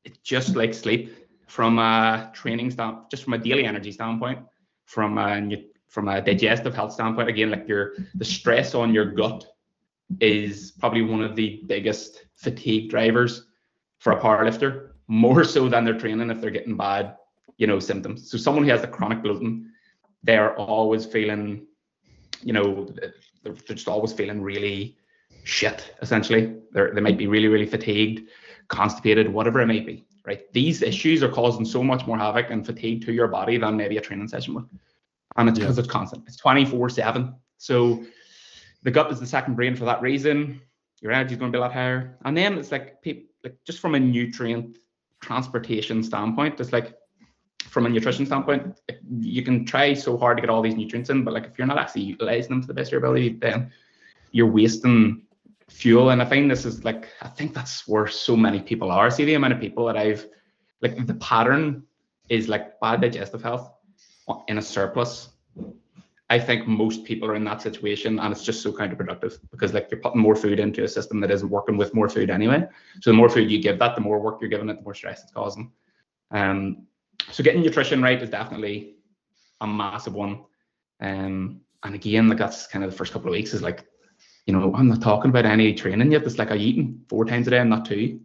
it's just like sleep from a training standpoint, just from a daily energy standpoint, from a digestive health standpoint. Again, like, the stress on your gut is probably one of the biggest fatigue drivers for a powerlifter, more so than their training if they're getting bad, symptoms. So someone who has the chronic bloating, they're always feeling, they're just always feeling really shit, essentially. They might be really, really fatigued, constipated, whatever it may be, right? These issues are causing so much more havoc and fatigue to your body than maybe a training session would. And it's because it's constant. It's 24/7. So the gut is the second brain for that reason. Your energy is going to be a lot higher. And then it's like, just from a nutrient transportation standpoint, it's like, from a nutrition standpoint, you can try so hard to get all these nutrients in, but like, if you're not actually utilizing them to the best of your ability, then you're wasting fuel. And I think that's where so many people are. See the amount of people that the pattern is like bad digestive health in a surplus. I think most people are in that situation, and it's just so counterproductive, because like, you're putting more food into a system that isn't working with more food anyway. So the more food you give that, the more work you're giving it, the more stress it's causing. So getting nutrition right is definitely a massive one. And again, like, that's kind of the first couple of weeks is like, I'm not talking about any training yet. It's like, I'm eating 4 times a day and not 2.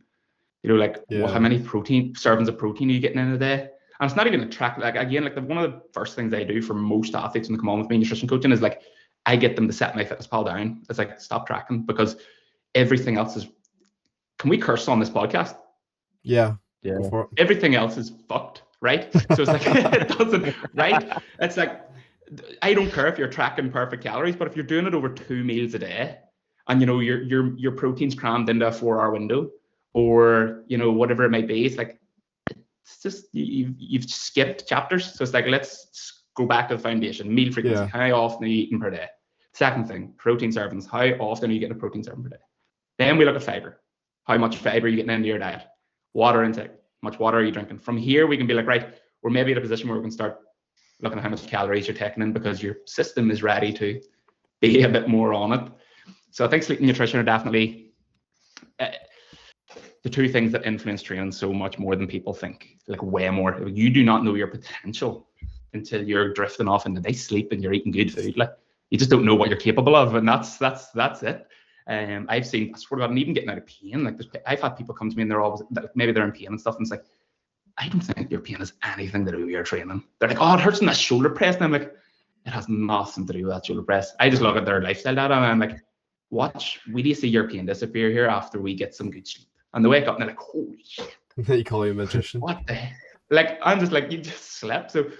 How many servings of protein are you getting in a day? And it's not even a track. Like, again, like, one of the first things I do for most athletes when they come on with me nutrition coaching is like, I get them to set MyFitnessPal down. It's like, stop tracking, because everything else is. Can we curse on this podcast? Yeah. Everything else is fucked, right? So it's like, it doesn't, right? It's like, I don't care if you're tracking perfect calories, but if you're doing it over 2 meals a day, and your protein's crammed into a 4-hour window, or whatever it might be, it's like, it's just, you've skipped chapters. So it's like, let's go back to the foundation. Meal frequency. How often are you eating per day? Second thing, protein servings. How often are you getting a protein serving per day? Then we look at fiber. How much fiber are you getting into your diet? Water intake. How much water are you drinking? From here, we can be like, right, we're maybe at a position where we can start looking at how much calories you're taking in because your system is ready to be a bit more on it. So I think sleep and nutrition are definitely the two things that influence training so much more than people think, like way more. You do not know your potential until you're drifting off into nice sleep and you're eating good food. Like you just don't know what you're capable of, and that's it. I've seen, I swear to God, and even getting out of pain. Like I've had people come to me and they're always, maybe they're in pain and stuff, and it's like, I don't think your pain has anything to do with your training. They're like, oh, it hurts in that shoulder press, and I'm like, it has nothing to do with that shoulder press. I just look at their lifestyle data and I'm like, watch, we do see your pain disappear here after we get some good sleep. And they wake up and they're like, holy shit. You call you a magician. What the heck? Like, I'm just like, you just slept. So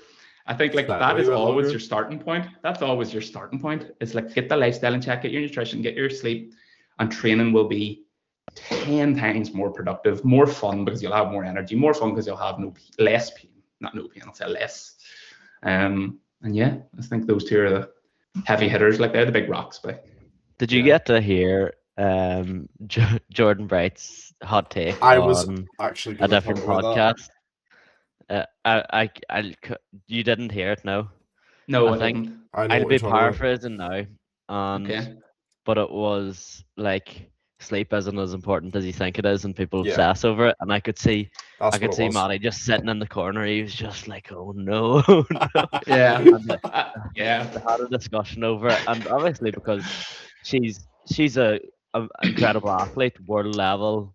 I think like that is always your starting point. That's always your starting point. It's like, get the lifestyle in check, get your nutrition, get your sleep, and training will be 10 times more productive, more fun because you'll have more energy, more fun because you'll have less pain. Not no pain, I'll say less. And yeah, I think those two are the heavy hitters. Like they're the big rocks. But Did you get to hear Jordan Bright's hot take I was on actually a going to different talk about that. You didn't hear it, no? no, I think didn't. I know I'll what be you're talking about. paraphrasing now, and Okay. but it was like sleep isn't as important as you think it is, and people Yeah. obsess over it. And I could see That's what it was. Matty just sitting in the corner. He was just like, "Oh no, no." Yeah. And Yeah. they had a discussion over it, and obviously because she's a incredible athlete, world level,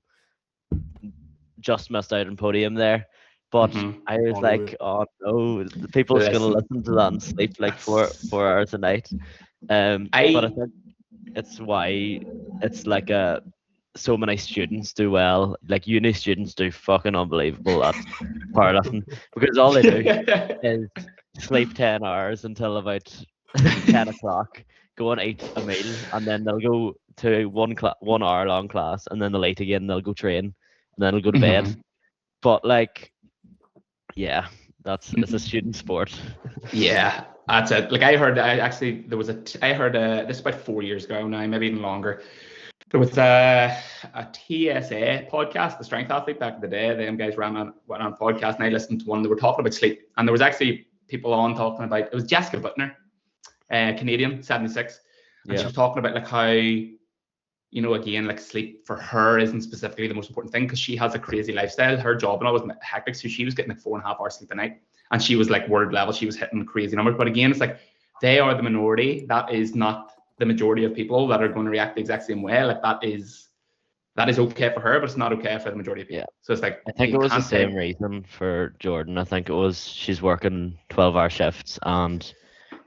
just missed out on podium there. But I was Body like, weight. oh no, the people just gonna listen to that and sleep like 4 hours a night. But I think it's why it's like so many students do well. Like uni students do fucking unbelievable at powerlifting because all they do is sleep 10 hours until about 10 o'clock, go and eat a meal, and then they'll go to 1 hour long class, and then they'll eat again, they'll go train, and then they'll go to bed. But like, yeah, it's a student sport. Yeah, that's it. Like I heard this about 4 years ago now, maybe even longer. There was a TSA podcast, the Strength Athlete, back in the day. Them guys went on a podcast, and I listened to one. They were talking about sleep, and there was actually people on talking about. It was Jessica Butner, Canadian, 76, and she was talking about like how, again, like sleep for her isn't specifically the most important thing because she has a crazy lifestyle. Her job and all was hectic, so she was getting like 4.5 hours sleep a night, and she was like world level. She was hitting crazy numbers. But again, it's like they are the minority. That is not the majority of people that are going to react the exact same way. Like that is okay for her, but it's not okay for the majority of people. Yeah. So it's like I think it was the same reason for Jordan. I think it was she's working 12-hour shifts and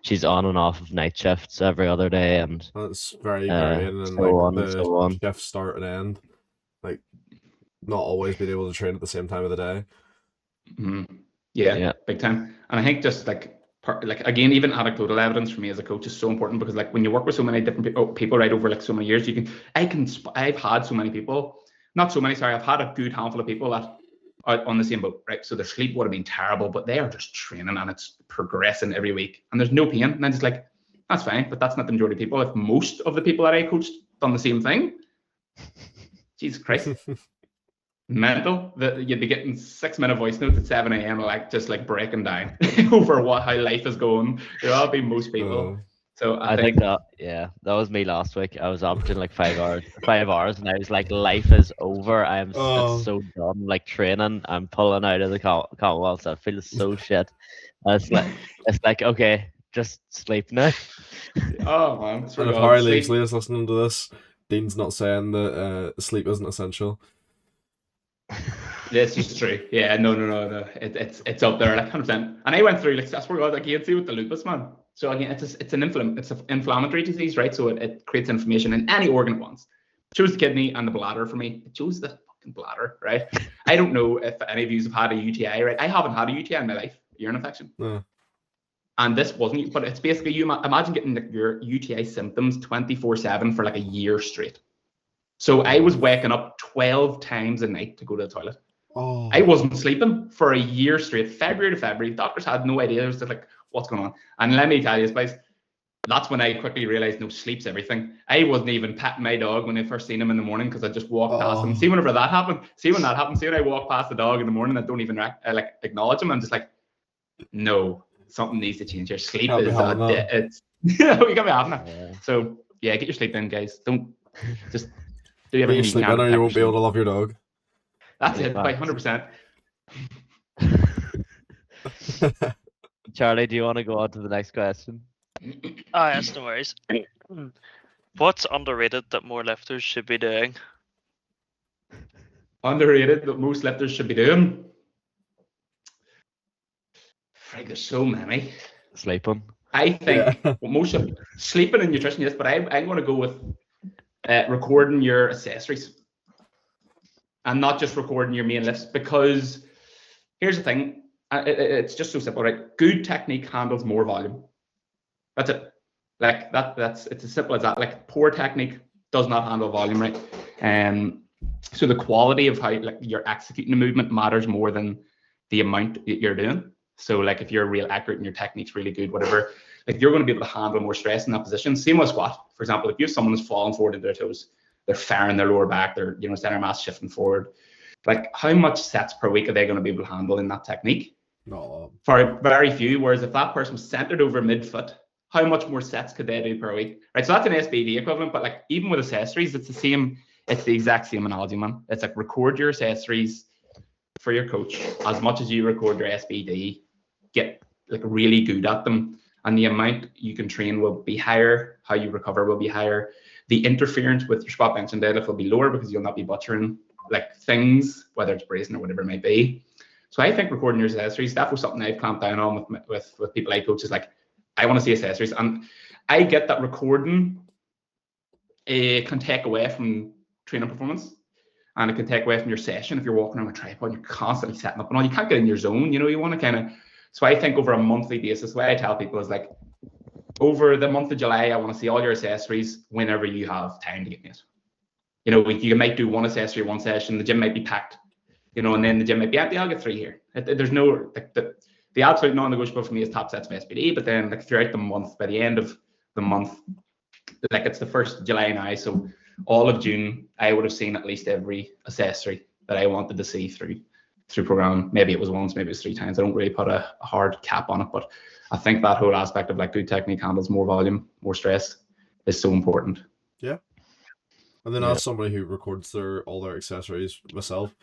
she's on and off of night shifts every other day, and that's very varying, and so on and so on. Shifts start and end, like not always being able to train at the same time of the day. Yeah, big time. And I think just like again, even anecdotal evidence for me as a coach is so important because like when you work with so many different people right over like so many years, I've had so many people, not so many, sorry, I've had a good handful of people that are on the same boat, right? So their sleep would have been terrible, but they are just training and it's progressing every week and there's no pain. And then it's like, that's fine, but that's not the majority of people. If most of the people that I coached done the same thing, Jesus Christ. Mental that you'd be getting 6-minute voice notes at 7 a.m. like just like breaking down over how life is going. That'll be most people. So I think that was me last week. I was up to like 5 hours, and I was like, life is over. It's so done. Like training, I'm pulling out of the Commonwealth. I feel so shit. It's like okay, just sleep now. Oh man, and if Harry Leavesley is listening to this, Dean's not saying that sleep isn't essential. This is true. Yeah, no. It's up there like 100%. And I went through like that's where I was like, you see with the lupus, man. So again, it's an inflammatory disease, right? So it creates inflammation in any organ at once. It chose the kidney and the bladder for me. It chose the fucking bladder, right? I don't know if any of you have had a UTI, right? I haven't had a UTI in my life, urine infection. No. And this wasn't, but it's basically you imagine getting like your UTI symptoms 24/7 for like a year straight. So I was waking up 12 times a night to go to the toilet. I wasn't sleeping for a year straight, February to February. Doctors had no idea. It was just like, what's going on? And let me tell you, guys, that's when I quickly realized no, sleep's everything. I wasn't even petting my dog when I first seen him in the morning because I just walked past him. See, whenever that happened, when I walk past the dog in the morning, I don't even like acknowledge him. I'm just like, no, something needs to change. Your sleep Can't be is having that. it's you can't be having it. Yeah. So yeah, get your sleep in, guys. Don't just do Get your everything you sleep can in, to or you protect won't be able to yourself. love your dog. That's Big it, by facts. 100%. Charlie, do you want to go on to the next question? Oh, yes, no worries. What's underrated that more lifters should be doing? Underrated that most lifters should be doing. Frig, there's so many. Sleeping. I think Yeah. most of sleeping and nutrition, yes, but I'm going to go with recording your accessories and not just recording your main lifts, because here's the thing, it's just so simple, right? Good technique handles more volume. That's it. Like that's it's as simple as that. Like poor technique does not handle volume, right? So the quality of how like you're executing the movement matters more than the amount that you're doing. So like if you're real accurate and your technique's really good, whatever, like you're going to be able to handle more stress in that position. Same with squat. For example, if you have someone who's falling forward into their toes, they're firing their lower back, they're center mass shifting forward. Like how much sets per week are they going to be able to handle in that technique? No. For very few. Whereas if that person was centered over midfoot, how much more sets could they do per week? Right. So that's an SBD equivalent, but like even with accessories, it's the same. It's the exact same analogy, man. It's like record your accessories for your coach as much as you record your SBD. Get like really good at them, and the amount you can train will be higher. How you recover will be higher. The interference with your squat, bench, and deadlift will be lower because you'll not be butchering like things, whether it's bracing or whatever it might be. So I think recording your accessories, that was something I've clamped down on with people I coach, is like, I want to see accessories. And I get that recording can take away from training performance, and it can take away from your session. If you're walking around with a tripod, you're constantly setting up and all, you can't get in your zone. You want to kind of, so I think over a monthly basis, the way I tell people is like, over the month of July, I want to see all your accessories whenever you have time to get it. You might do one accessory, one session, the gym might be packed, and then the gym might be empty. I'll get 3 here. There's no, like, the absolute non-negotiable for me is top sets of SBD, but then like throughout the month, by the end of the month, like it's the 1st of July now, so all of June, I would have seen at least every accessory that I wanted to see through program. Maybe it was once, maybe it was 3 times. I don't really put a hard cap on it, but I think that whole aspect of like good technique handles more volume, more stress is so important. Yeah. And then as somebody who records all their accessories myself,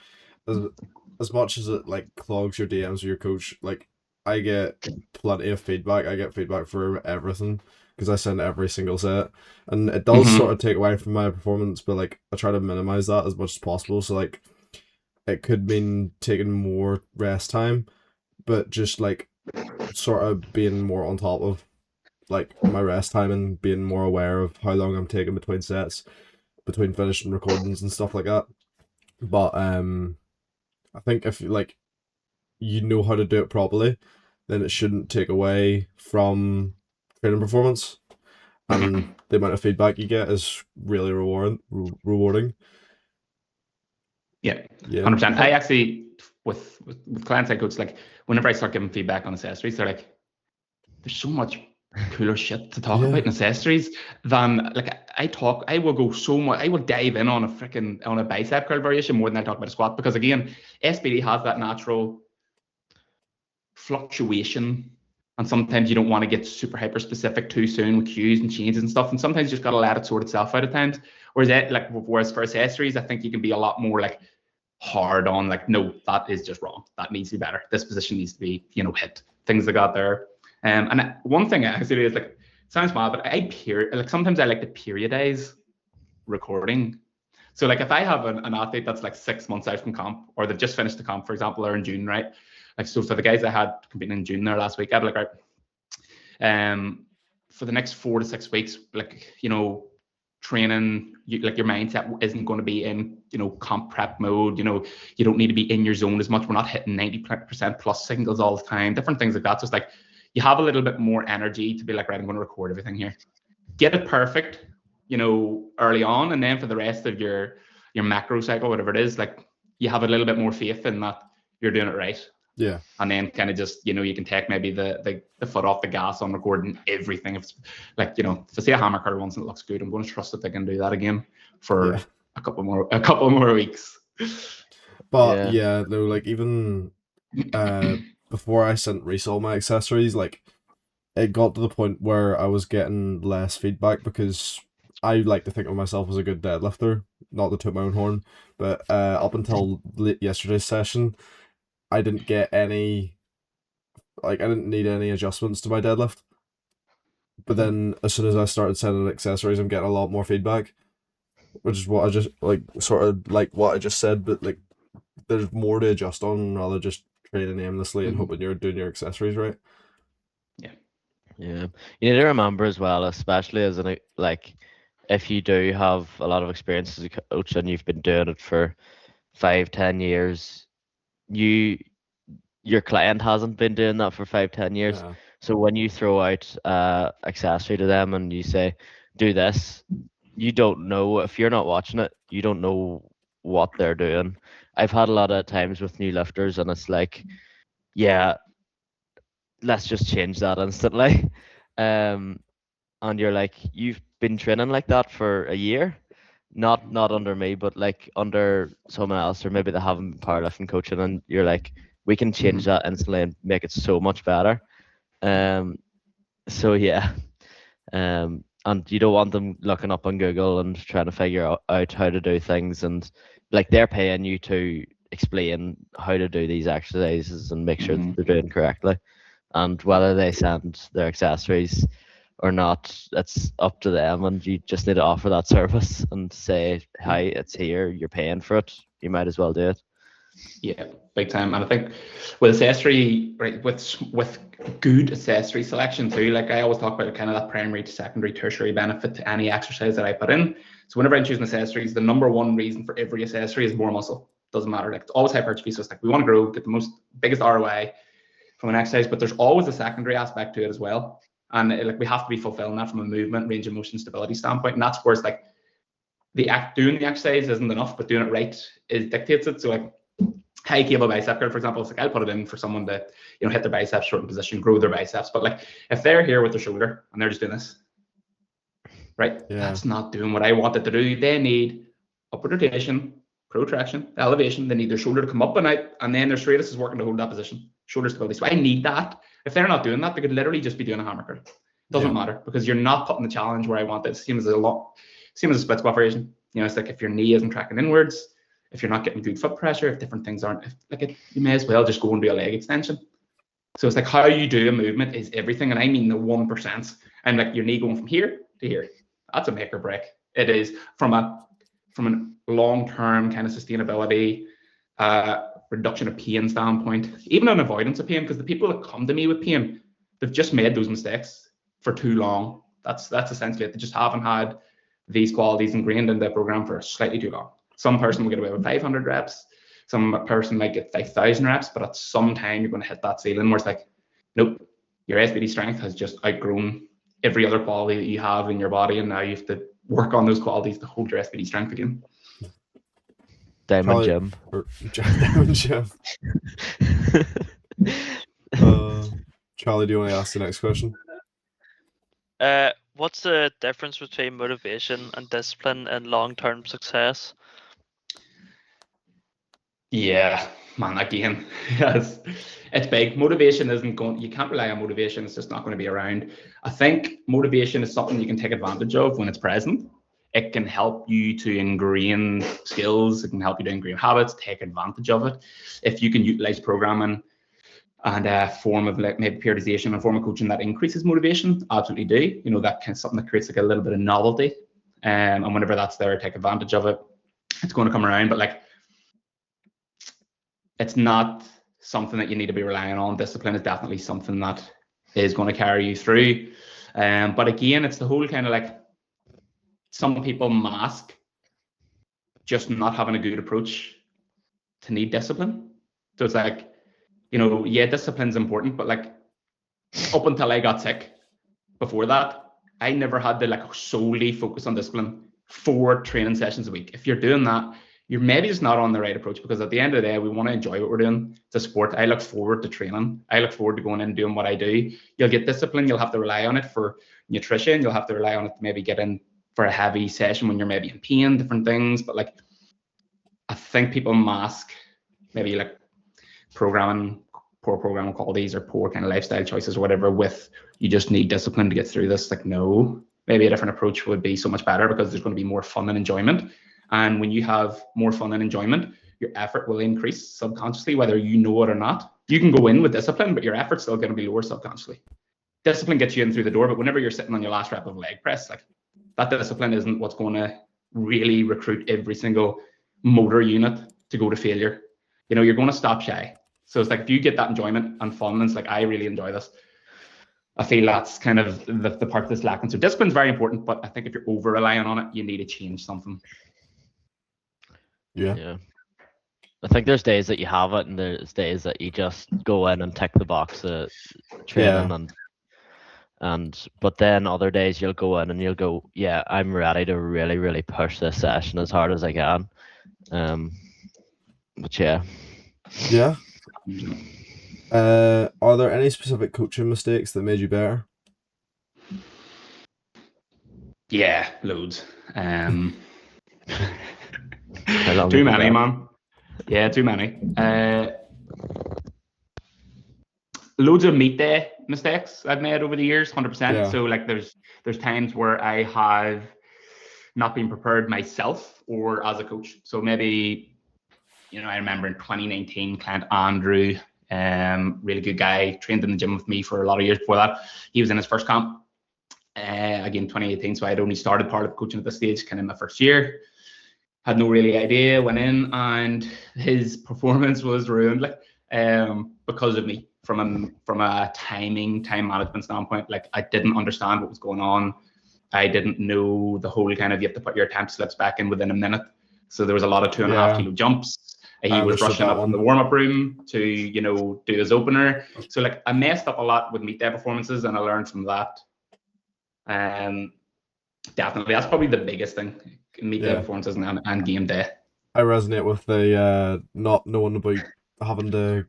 as much as it like clogs your DMs with your coach, like I get plenty of feedback. I get feedback for everything because I send every single set, and it does sort of take away from my performance, but like I try to minimize that as much as possible. So like it could mean taking more rest time, but just like sort of being more on top of like my rest time and being more aware of how long I'm taking between sets, between finishing recordings and stuff like that. But I think if like you know how to do it properly, then it shouldn't take away from training performance, and the amount of feedback you get is really rewarding. Yeah, Yeah. 100%. I actually, with clients I coach, like whenever I start giving feedback on accessories, they're like, there's so much cooler shit to talk about in accessories than like I will go so much, I will dive in on a bicep curl variation more than I talk about a squat, because again, SBD has that natural fluctuation, and sometimes you don't want to get super hyper specific too soon with cues and changes and stuff, and sometimes you just got to let it sort itself out at times. Whereas for accessories, I think you can be a lot more like hard on, like, no, that is just wrong, that needs to be better, this position needs to be hit, things like that there. And one thing I actually is like, sounds mad, but sometimes I like to periodize recording. So like if I have an athlete that's like 6 months out from comp, or they've just finished the comp, for example, or in June, right? Like, so for the guys I had competing in June there last week, I'd be like, right, for the next 4 to 6 weeks, like, training, like your mindset isn't going to be in, comp prep mode. You don't need to be in your zone as much. We're not hitting 90% plus singles all the time, different things like that. So it's like, you have a little bit more energy to be like, right, I'm going to record everything here. Get it perfect, early on. And then for the rest of your macro cycle, whatever it is, like you have a little bit more faith in that you're doing it right. Yeah. And then kind of just, you can take maybe the foot off the gas on recording everything. If it's like, if I see a hammer curl once and it looks good, I'm going to trust that they can do that again for a couple more weeks. But no, like even before I sent Reese all my accessories, like it got to the point where I was getting less feedback because I like to think of myself as a good deadlifter, not to toot my own horn, but up until yesterday's session, I didn't get any, I didn't need any adjustments to my deadlift. But then as soon as I started sending accessories, I'm getting a lot more feedback, which is what I just like, sort of like what I just said, but like there's more to adjust on rather just training aimlessly and hoping you're doing your accessories right. Yeah. Yeah, you need to remember as well, especially as an like, if you do have a lot of experience as a coach and you've been doing it for 5, 10 years, your client hasn't been doing that for 5, 10 years. Yeah. So when you throw out accessory to them and you say, do this, you don't know, if you're not watching it, you don't know what they're doing. I've had a lot of times with new lifters and it's like, yeah, let's just change that instantly. Um, and you're like, you've been training like that for a year, not under me, but like under someone else, or maybe they haven't been powerlifting coaching, and you're like, we can change that instantly and make it so much better. So yeah, and you don't want them looking up on Google and trying to figure out how to do things, and like they're paying you to explain how to do these exercises and make sure that they're doing correctly. And whether they send their accessories or not, it's up to them, and you just need to offer that service and say, hi, it's here, you're paying for it, you might as well do it. Yeah, big time. And I think with accessory, right, with good accessory selection too, like I always talk about kind of that primary to secondary, tertiary benefit to any exercise that I put in. So whenever I'm choosing accessories, the number one reason for every accessory is more muscle. Doesn't matter. Like it's always hypertrophy. So it's like we want to grow, get the biggest ROI from an exercise, but there's always a secondary aspect to it as well. And like we have to be fulfilling that from a movement, range of motion, stability standpoint. And that's where it's like doing the exercise isn't enough, but doing it right dictates it. So like high cable bicep curl, for example, it's like I'll put it in for someone that hit their biceps, shorten position, grow their biceps. But like if they're here with their shoulder and they're just doing this, right? Yeah. That's not doing what I want it to do. They need upward rotation, protraction, elevation. They need their shoulder to come up and out, and then their serratus is working to hold that position, shoulder stability. So I need that. If they're not doing that, they could literally just be doing a hammer curl. Doesn't matter because you're not putting the challenge where I want it. Same as a split squat variation. It's like if your knee isn't tracking inwards, if you're not getting good foot pressure, if different things aren't, you may as well just go and do a leg extension. So it's like how you do a movement is everything, and I mean the 1%. And like your knee going from here to here, that's a make or break. It is from a long-term kind of sustainability, reduction of pain standpoint, even an avoidance of pain, because the people that come to me with pain, they've just made those mistakes for too long. That's essentially it. They just haven't had these qualities ingrained in their program for slightly too long. Some person will get away with 500 reps. Some person might get 5,000 reps, but at some time you're going to hit that ceiling where it's like, nope, your SBD strength has just outgrown every other quality that you have in your body, and now you have to work on those qualities to hold your SBD strength again. Diamond Gym. Diamond Gym. Charlie, do you want to ask the next question? What's the difference between motivation and discipline and long-term success? Yeah, man, again, yes, it's big. Motivation isn't going, you can't rely on motivation. It's just not going to be around. I think motivation is something you can take advantage of when it's present. It can help you to ingrain skills. It can help you to ingrain habits, take advantage of it. If you can utilize programming and a form of like maybe periodization and a form of coaching that increases motivation, absolutely do. That kind of something that creates like a little bit of novelty. And whenever that's there, take advantage of it. It's going to come around, but like, it's not something that you need to be relying on. Discipline is definitely something that is going to carry you through. But again, it's the whole kind of like some people mask just not having a good approach to need discipline. So it's like, yeah, discipline's important, but like up until I got sick, before that, I never had to like solely focus on discipline 4 training sessions a week. If you're doing that, you're maybe just not on the right approach, because at the end of the day, we want to enjoy what we're doing. It's a sport. I look forward to training. I look forward to going in and doing what I do. You'll get discipline. You'll have to rely on it for nutrition. You'll have to rely on it to maybe get in for a heavy session when you're maybe in pain, different things. But like, I think people mask maybe like programming poor programming qualities or poor kind of lifestyle choices or whatever with you just need discipline to get through this. Like, no, maybe a different approach would be so much better because there's going to be more fun and enjoyment. And when you have more fun and enjoyment, your effort will increase subconsciously, whether you know it or not. You can go in with discipline, but your effort's still going to be lower subconsciously. Discipline gets you in through the door, but whenever you're sitting on your last rep of leg press, like that discipline isn't what's going to really recruit every single motor unit to go to failure. You know, you're going to stop shy. So it's like if you get that enjoyment and fun, and it's like, I really enjoy this. I feel that's kind of the part that's lacking. So discipline's very important, but I think if you're over relying on it, you need to change something. Yeah. I think there's days that you have it, and there's days that you just go in and tick the box of training, but then other days you'll go in and you'll go, yeah, I'm ready to really, really push this session as hard as I can. But yeah. Yeah. Are there any specific coaching mistakes that made you better? Yeah, loads. How long Too have you many, got? man. Yeah, too many. Loads of meet day mistakes I've made over the years, 100%. Yeah. So like there's times where I have not been prepared myself or as a coach. So maybe, you know, I remember in 2019, client Andrew, really good guy, trained in the gym with me for a lot of years before that. He was in his first camp, again, 2018. So I'd only started part of coaching at this stage, kind of my first year. Had no really idea, went in, and his performance was ruined, like, because of me. From a time management standpoint, like I didn't understand what was going on. I didn't know the whole kind of you have to put your attempt slips back in within a minute. So there was a lot of 2.5 kilo jumps. He was rushing up from the warm-up room to, you know, do his opener. So like I messed up a lot with meet day performances, and I learned from that. Definitely, that's probably the biggest thing. Meet day performances and game day. I resonate with the not knowing about having to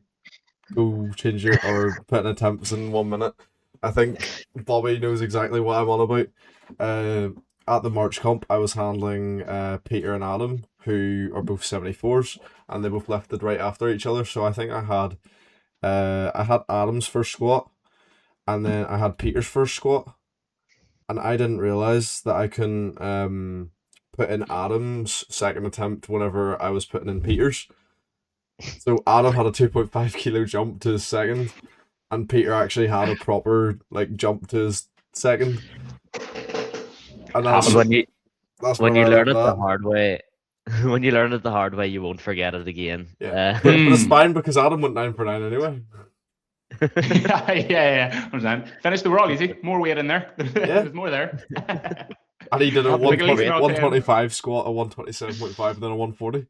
go change your or put in attempts in 1 minute. I think Bobby knows exactly what I'm on about. At the March comp, I was handling Peter and Adam, who are both 74s, and they both lifted right after each other. So I think I had Adam's first squat, and then I had Peter's first squat, and I didn't realize that I can put in Adam's second attempt whenever I was putting in Peter's. So Adam had a 2.5 kilo jump to his second, and Peter actually had a proper like jump to his second. And that's when you learn it that. the hard way. When you learn it the hard way, you won't forget it again. Yeah, but it's fine because Adam went 9 for 9 anyway. yeah. Finished the world easy. More weight in there. There's more there. And he did a 125 squat, a 127.5, then a 140.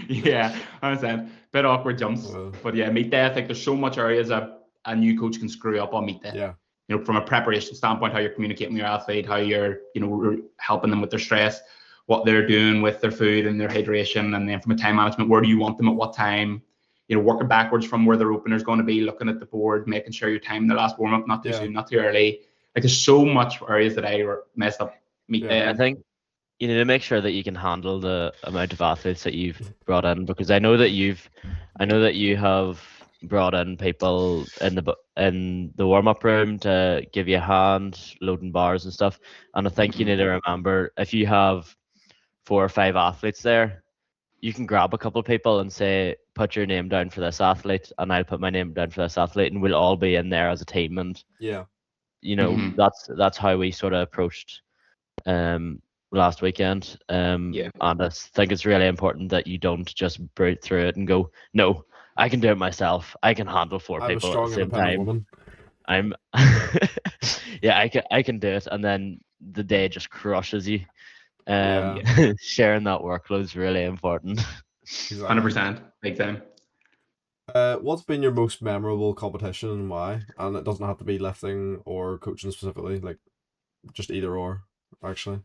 Yeah, I understand. Bit awkward jumps, but yeah, meet day. I think there's so much areas a new coach can screw up on meet day. Yeah. You know, from a preparation standpoint, how you're communicating with your athlete, how you're, you know, helping them with their stress, what they're doing with their food and their hydration, and then from a time management, where do you want them at what time? You know, working backwards from where their opener is going to be, looking at the board, making sure you're timing the last warm up, not too soon, not too early. Like there's so much areas that I messed up meet day. I think you need to make sure that you can handle the amount of athletes that you've brought in, because I know that you have brought in people in the warm-up room to give you a hand loading bars and stuff, and I think you need to remember, if you have 4 or 5 athletes there, you can grab a couple of people and say, put your name down for this athlete, and I'll put my name down for this athlete, and we'll all be in there as a team. And you know, that's how we sort of approached last weekend. And I think it's really important that you don't just brute through it and go, no, I can do it myself. I can handle 4 people at the same time. Woman. I'm I can do it, and then the day just crushes you. Sharing that workload is really important. 100%, big time. What's been your most memorable competition and why? And it doesn't have to be lifting or coaching specifically, like just either or, actually.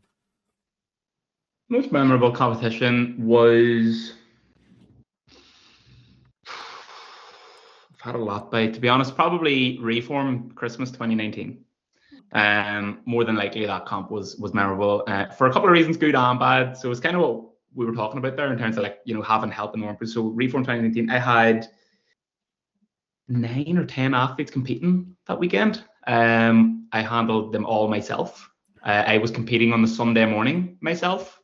Most memorable competition was, I've had a lot, but to be honest, probably Reform Christmas 2019. More than likely that comp was memorable for a couple of reasons, good and bad. So it's kind of what we were talking about there in terms of, like, you know, having help in the warm. So Reform 2019, I had 9 or 10 athletes competing that weekend. I handled them all myself. I was competing on the Sunday morning myself.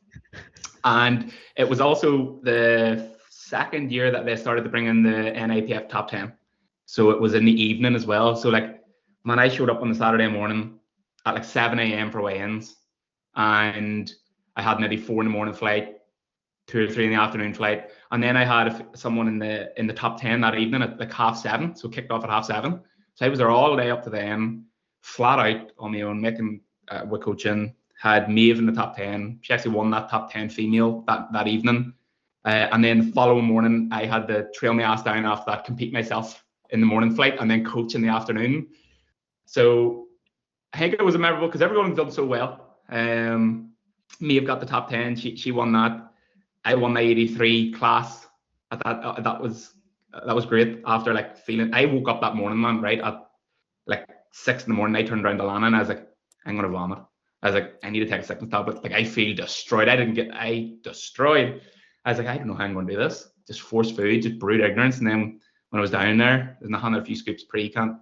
And it was also the second year that they started to bring in the NIPF top 10. So it was in the evening as well. So like, man, I showed up on the Saturday morning at like 7 a.m. for weigh-ins, and I had maybe 4 in the morning flight, 2 or 3 in the afternoon flight, and then I had someone in the top 10 that evening at like 7:30. So kicked off at 7:30. So I was there all day up to then, flat out on my own, making with coaching. Had Maeve in the top 10. She actually won that top 10 female that evening. And then the following morning, I had to trail my ass down after that, compete myself in the morning flight, and then coach in the afternoon. So I think it was memorable because everyone done so well. Maeve got the top 10. She won that. I won my 83 class. That was great. After like feeling, I woke up that morning, man, right at like 6 in the morning. I turned around to Lana and I was like, I'm gonna vomit. I was like, I need to take a sickness tablet. Like I feel destroyed. I destroyed. I was like, I don't know how I'm gonna do this. Just force food, just brute ignorance. And then when I was down there, there's nothing a few scoops pre can't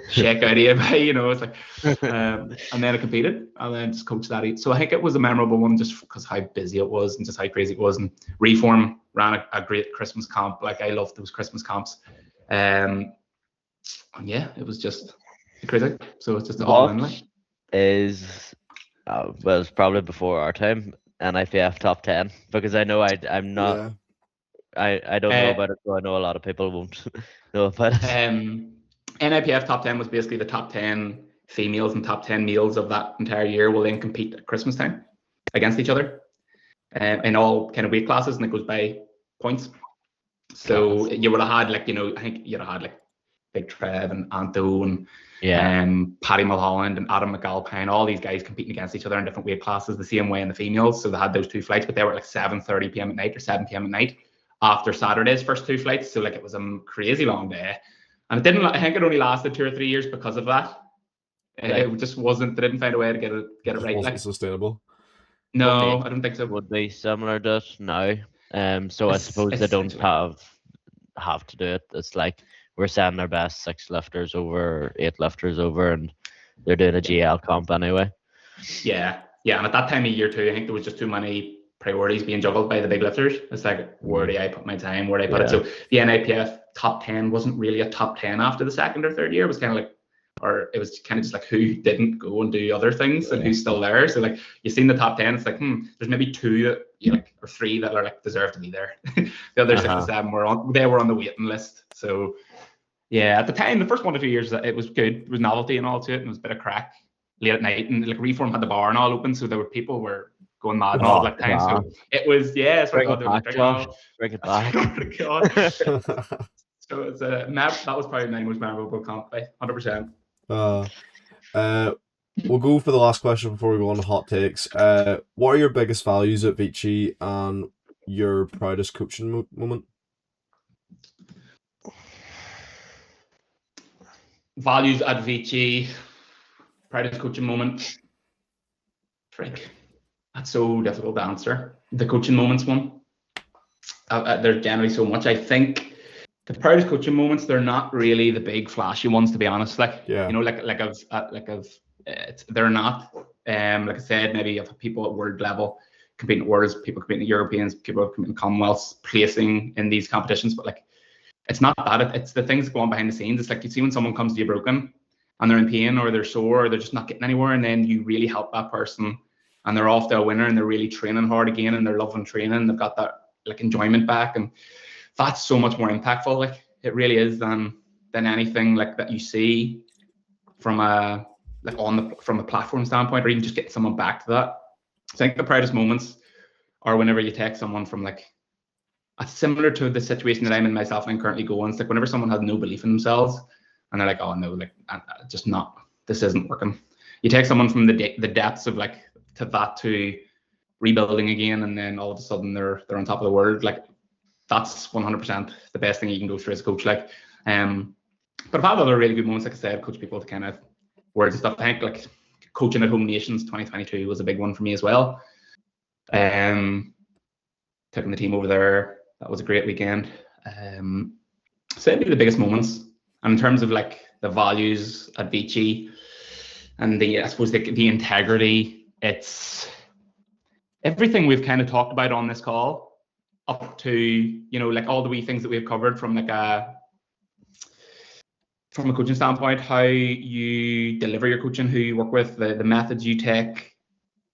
shake out of you by, it's like, and then I competed and then just coached that. So I think it was a memorable one just because how busy it was and just how crazy it was. And Reform ran a great Christmas camp. Like I loved those Christmas camps. And yeah, it was just crazy. So it's just all in like. Is well, it's probably before our time, NIPF top 10, because I know I'm not. Yeah. I don't know about it, so I know a lot of people won't know about it. NIPF top 10 was basically the top 10 females and top 10 males of that entire year will then compete at Christmas time against each other in all kind of weight classes, and it goes by points. So you would have had like, I think you'd have had like Big Trev and Anto and Paddy Mulholland and Adam McAlpine, all these guys competing against each other in different weight classes the same way in the females. So they had those two flights, but they were like 7:30 p.m. at night or 7 p.m. at night after Saturday's first two flights. So like it was a crazy long day. And I think it only lasted 2 or 3 years because of that. It just wasn't, they didn't find a way to get it right. Wasn't like sustainable. No, I don't think so. Would be similar to it now. So I suppose they don't have to do it. It's like we're sending our best 6 lifters over, 8 lifters over, and they're doing a GL comp anyway. Yeah. And at that time of year too, I think there was just too many priorities being juggled by the big lifters. It's like, where do I put my time? Where do I put it? So the NIPF top 10 wasn't really a top 10 after the second or third year. It was kind of like, or it was kind of just like who didn't go and do other things and who's still there. So like you've seen the top 10, it's like, there's maybe 2 that you like, or 3 that are like deserve to be there. The other 6 or 7 were on the waiting list. So yeah, at the time, the first 1 to 2 years, it was good. There was novelty and all to it, and it was a bit of crack late at night, and like Reform had the bar and all open, so there were people were going mad and all that time. So it was, Bring it back, Josh. Bring it back. So it's that was probably my most memorable comp, 100%. We'll go for the last question before we go on to hot takes. What are your biggest values at Vici and your proudest coaching moment? Values at Vici, proudest coaching moment. Frick, that's so difficult to answer. The coaching moments one. There's generally so much. I think the proudest coaching moments, they're not really the big flashy ones, to be honest. They're not. Like I said, maybe if people at world level competing at Worlds, people competing at Europeans, people competing at Commonwealths, placing in these competitions, but like it's not that. It's the things that go on behind the scenes. It's like you see when someone comes to you broken and they're in pain or they're sore or they're just not getting anywhere, and then you really help that person and they're off to a winner and they're really training hard again and they're loving training. They've got that like enjoyment back, and that's so much more impactful. Like it really is than anything like that you see from from a platform standpoint, or even just getting someone back to that. I think the proudest moments are whenever you take someone from like similar to the situation that I'm in myself and I'm currently going. It's like whenever someone has no belief in themselves and they're like, oh no, like just not, this isn't working. You take someone from the depths of like to that to rebuilding again, and then all of a sudden they're on top of the world. Like that's 100% the best thing you can go through as a coach. Like, but I've had other really good moments. Like I said, coach people to kind of words and stuff. I think like coaching at Home Nations 2022 was a big one for me as well. Taking the team over there, that was a great weekend. So it'd be the biggest moments. And in terms of like the values at Vici and the, I suppose, the integrity, it's everything we've kind of talked about on this call, up to, you know, like all the wee things that we've covered from like from a coaching standpoint, how you deliver your coaching, who you work with, the methods you take,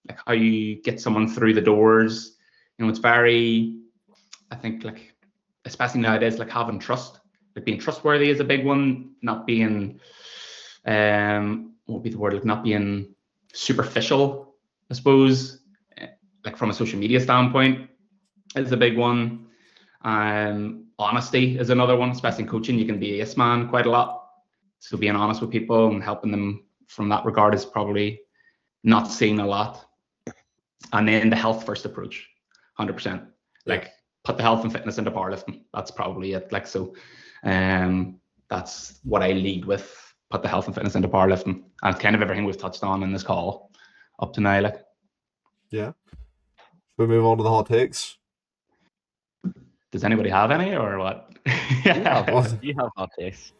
like how you get someone through the doors. You know, it's very, I think, like, especially nowadays, like having trust, like being trustworthy is a big one. Not being, what would be the word? Like not being superficial, I suppose. Like from a social media standpoint, is a big one. Honesty is another one, especially in coaching. You can be a yes man quite a lot. So being honest with people and helping them from that regard is probably not seen a lot. And then the health first approach, 100%. Like put the health and fitness into powerlifting. That's probably it. Like, so that's what I lead with. Put the health and fitness into powerlifting. And it's kind of everything we've touched on in this call up to now. Like, Yeah. Should we move on to the hot takes? does anybody have any or what? You have hot takes.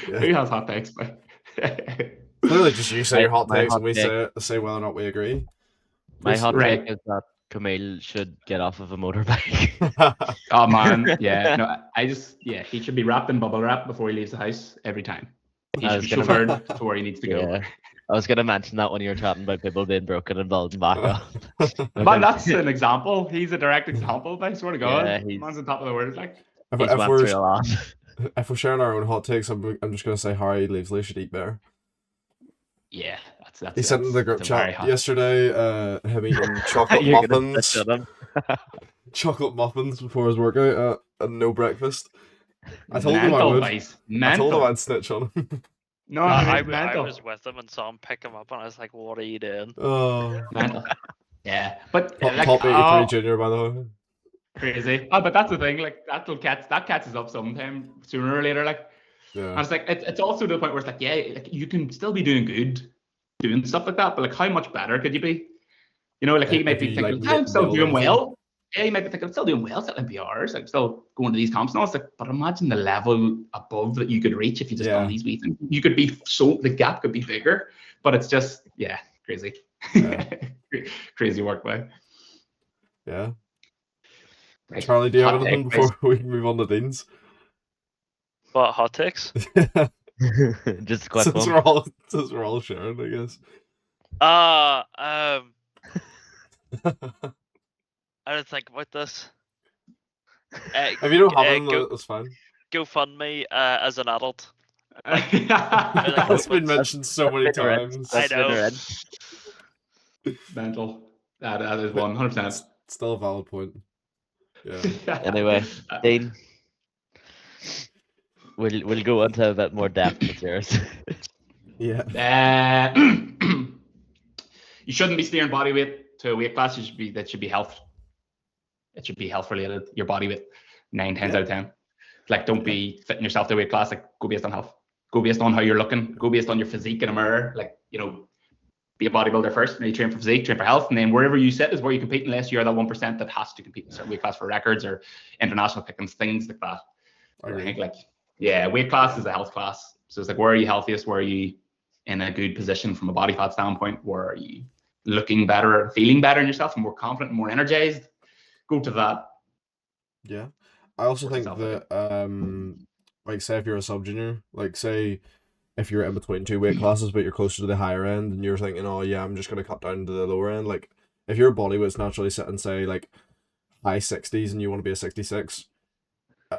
Yeah. Who has hot takes? Clearly, just you say your hot My takes hot and we take. say whether or not we agree. My hot Right. take is that Camille should get off of a motorbike. Oh man, yeah. No, I just, yeah, he should be wrapped in bubble wrap before he leaves the house every time. He I should was be gonna chauffeured to where he needs to go. Yeah. I was gonna mention that when you were chatting about people being broken and building back up. Man, that's an example. He's a direct example, I swear to God. Yeah, Man's on top of the world. Like, He's went through a lot. If we're sharing our own hot takes, I'm just gonna say Harry Leavesley should eat better. yeah, that's He sent in the group chat yesterday, him eating chocolate muffins, chocolate muffins before his workout, and no breakfast. I told him I would. I told him I'd snitch on him. No, I was with him and saw him pick him up, and I was like, "What are you doing?" Oh, mental. Yeah, but top, like, top 83 junior, by the way. Crazy. Oh, but that's the thing. Like that catches up sometime sooner or later. Like, Yeah. and it's like it's also to the point where it's like, yeah, like you can still be doing good, doing stuff like that, but like how much better could you be? You know, like he might be thinking, like, I'm still nailed doing everything. well. Yeah, he might be thinking, I'm still doing well, still NPRs, like still going to these comps and all. It's like, but imagine the level above that you could reach if you just done these wee things. You could be the gap could be bigger, but it's just, yeah, crazy. Yeah. Crazy work, by. Yeah. Right. Charlie, do you have Hot anything take, before we move on to Dean's? What hot takes? Just a quick since one. we're all sharing, I guess. I didn't think about this. If you don't have them, that's fine. GoFundMe as an adult. That's been mentioned so many times. I know. Mental. That is 100%. Still a valid point. Yeah. Anyway, Dean, we'll go into a bit more depth with yours. Yeah. You shouldn't be steering body weight to a weight class. That should be health. It should be health related. Your body weight, 9 times out of 10. Like, don't be fitting yourself to a weight class. Like, go based on health. Go based on how you're looking. Go based on your physique in a mirror. Like, you know, be a bodybuilder first. And you train for physique, train for health, and then wherever you sit is where you compete. Unless you're that 1% that has to compete in a certain weight class for records or international pickings, things like that. I think, like, yeah, weight class is a health class. So it's like, where are you healthiest? Where are you in a good position from a body fat standpoint? Where are you looking better, feeling better in yourself, and more confident, and more energized? Go to that. Yeah. I also think that, like, say if you're a sub junior, like, say if you're in between two weight classes, but you're closer to the higher end, and you're thinking, oh yeah, I'm just gonna cut down to the lower end. Like, if your body weight's naturally sitting, say, like high 60s, and you want to be a 66,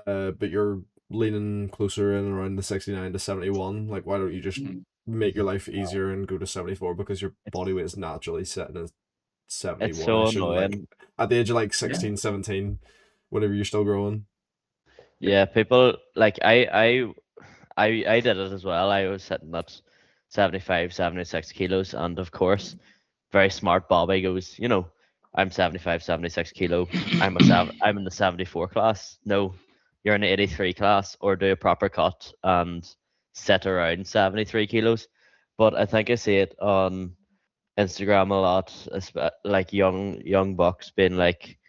but you're leaning closer in around the 69 to 71, like, why don't you just make your life easier and go to 74, because your body weight is naturally sitting at 71. It's so annoying. Like, at the age of like 16, 17, whenever you're still growing. Yeah, people like I did it as well. I was sitting at 75, 76 kilos, and of course, very smart Bobby goes, you know, I'm 75, 76 kilo. I'm in the 74 class. No, you're in the 83 class, or do a proper cut and sit around 73 kilos. But I think I see it on Instagram a lot, like young bucks being like,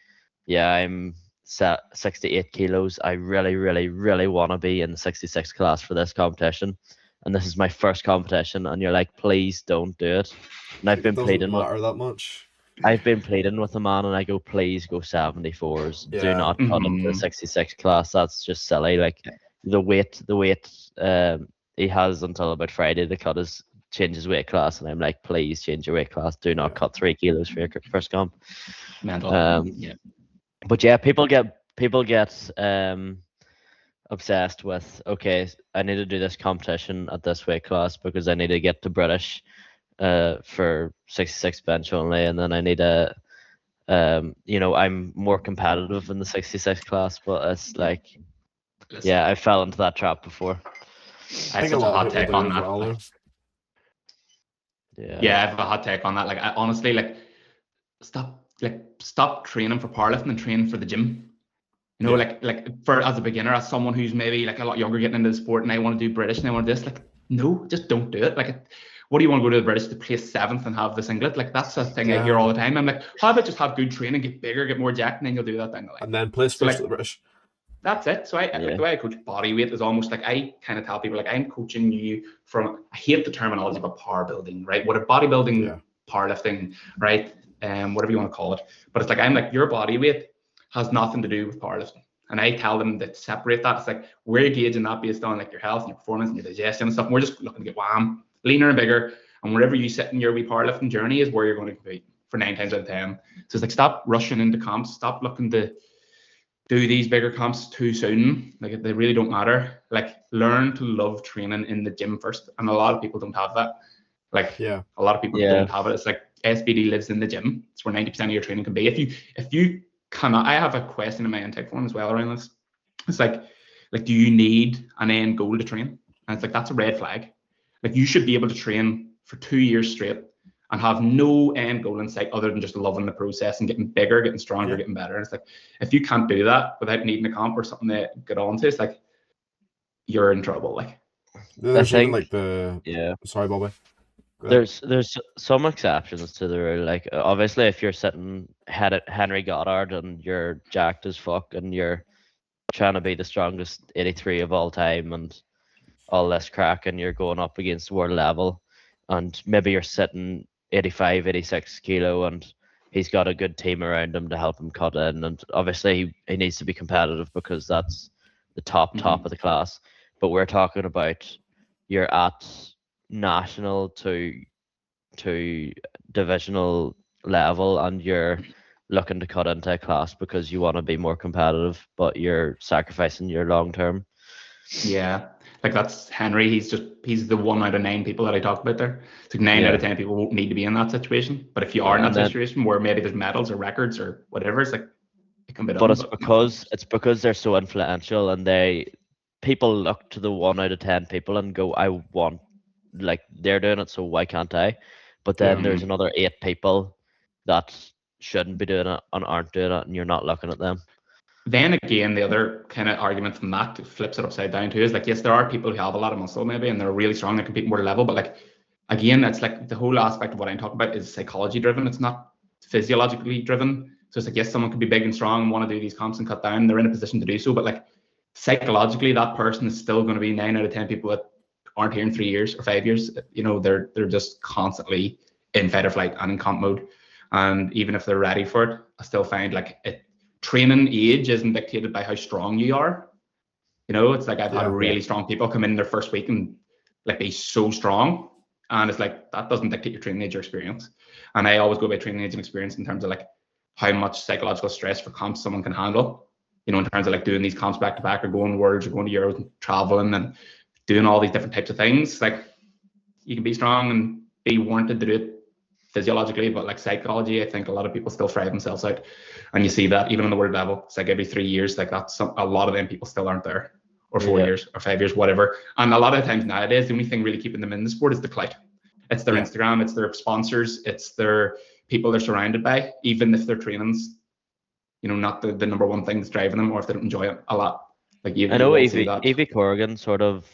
yeah, I'm 68 kilos. I really, really, really want to be in the 66 class for this competition, and this is my first competition. And you're like, please don't do it. And It doesn't matter that much. I've been pleading with the man, and I go, please go 74s. Do Yeah. not cut into the Mhm. 66 class. That's just silly. Like the weight, he has until about Friday to cut his change his weight class, and I'm like, please change your weight class. Do not Yeah. cut 3 kilos for your first comp. Mental. Yeah. But yeah, people get obsessed with, okay, I need to do this competition at this weight class because I need to get to British for 66 bench only, and then I need to I'm more competitive in the 66 class, but it's like, Listen, yeah, I fell into that trap before. I I have think a such a lot of hot people take do on as that. well. Like, Yeah. yeah, I have a hot take on that. Like, I honestly like stop training for powerlifting and train for the gym. You know, Yeah. like for as a beginner, as someone who's maybe like a lot younger getting into the sport, and I want to do British and I want to do this. Like, no, just don't do it. Like, what do you want to go to the British to place 7th and have the singlet? Like, that's a thing I hear all Yeah. the time. I'm like, how about just have good training, get bigger, get more jacked, and then you'll do that down the line. And then place So first like, at the British. that's it. So I like Yeah. the way I coach body weight is almost like I kind of tell people like I'm coaching you from, I hate the terminology about power building, right? What a bodybuilding, Yeah. powerlifting, right? Whatever you want to call it. But it's like I'm like your body weight has nothing to do with powerlifting. And I tell them that separate that. It's like we're gauging that based on like your health and your performance and your digestion and stuff. And we're just looking to get wham, leaner and bigger. And wherever you sit in your wee powerlifting journey is where you're going to compete for 9 times out of 10. So it's like stop rushing into comps, stop looking to do these bigger comps too soon. Like they really don't matter. Like learn to love training in the gym first. And a lot of people don't have that. Like Yeah. a lot of people Yeah. don't have it. It's like SBD lives in the gym. It's where 90% of your training can be. If you cannot, I have a question in my intake form as well around this. It's like do you need an end goal to train? And it's like that's a red flag. Like you should be able to train for 2 years straight and have no end goal in sight other than just loving the process and getting bigger, getting stronger, Yeah. getting better. And it's like if you can't do that without needing a comp or something to get on to, it's like you're in trouble. Like There's even think- like the. Yeah. Sorry, Bobby. Go ahead. There's some exceptions to the rule. Like obviously, if you're sitting head at Henry Goddard and you're jacked as fuck and you're trying to be the strongest 83 of all time and all this crack, and you're going up against world level, and maybe you're sitting 85, 86 kilo, and he's got a good team around him to help him cut in, and obviously he needs to be competitive because that's the top of the class. But we're talking about you're at national to divisional level, and you're looking to cut into a class because you want to be more competitive, but you're sacrificing your long term. yeah, like that's Henry. He's the 1 out of 9 people that I talked about there. It's like 9 out of 10 people won't need to be in that situation. But if you are in And that then, situation where maybe there's medals or records or whatever, it's like it can be done. but it's not because they're so influential, and people look to the 1 out of 10 people and go, I want, like they're doing it, so why can't I? But then Yeah. there's another 8 people that shouldn't be doing it and aren't doing it, and you're not looking at them. Then again, the other kind of argument from that flips it upside down too is like, yes, there are people who have a lot of muscle maybe and they're really strong, they compete more level, but like again, it's like the whole aspect of what I'm talking about is psychology driven. It's not physiologically driven. So it's like, yes, someone could be big and strong and want to do these comps and cut down. They're in a position to do so, but like psychologically, that person is still going to be 9 out of 10 people that aren't here in 3 years or 5 years. You know, they're just constantly in fight or flight and in comp mode. And even if they're ready for it, I still find like training age isn't dictated by how strong you are. You know, it's like I've had really strong people come in their first week and like be so strong. And it's like that doesn't dictate your training age or experience. And I always go by training age and experience in terms of like how much psychological stress for comps someone can handle. You know, in terms of like doing these comps back to back or going worlds or going to Euros and traveling and doing all these different types of things. Like you can be strong and be warranted to do it physiologically, but like psychology, I think a lot of people still fry themselves out. And you see that even on the world level, it's like every 3 years, like that's a lot of them people still aren't there, or 4 years or 5 years, whatever. And a lot of times nowadays, the only thing really keeping them in the sport is the clout. It's their Instagram, it's their sponsors, it's their people they're surrounded by, even if their training's, you know, not the number one thing that's driving them, or if they don't enjoy it a lot. Like I know Evie Corrigan sort of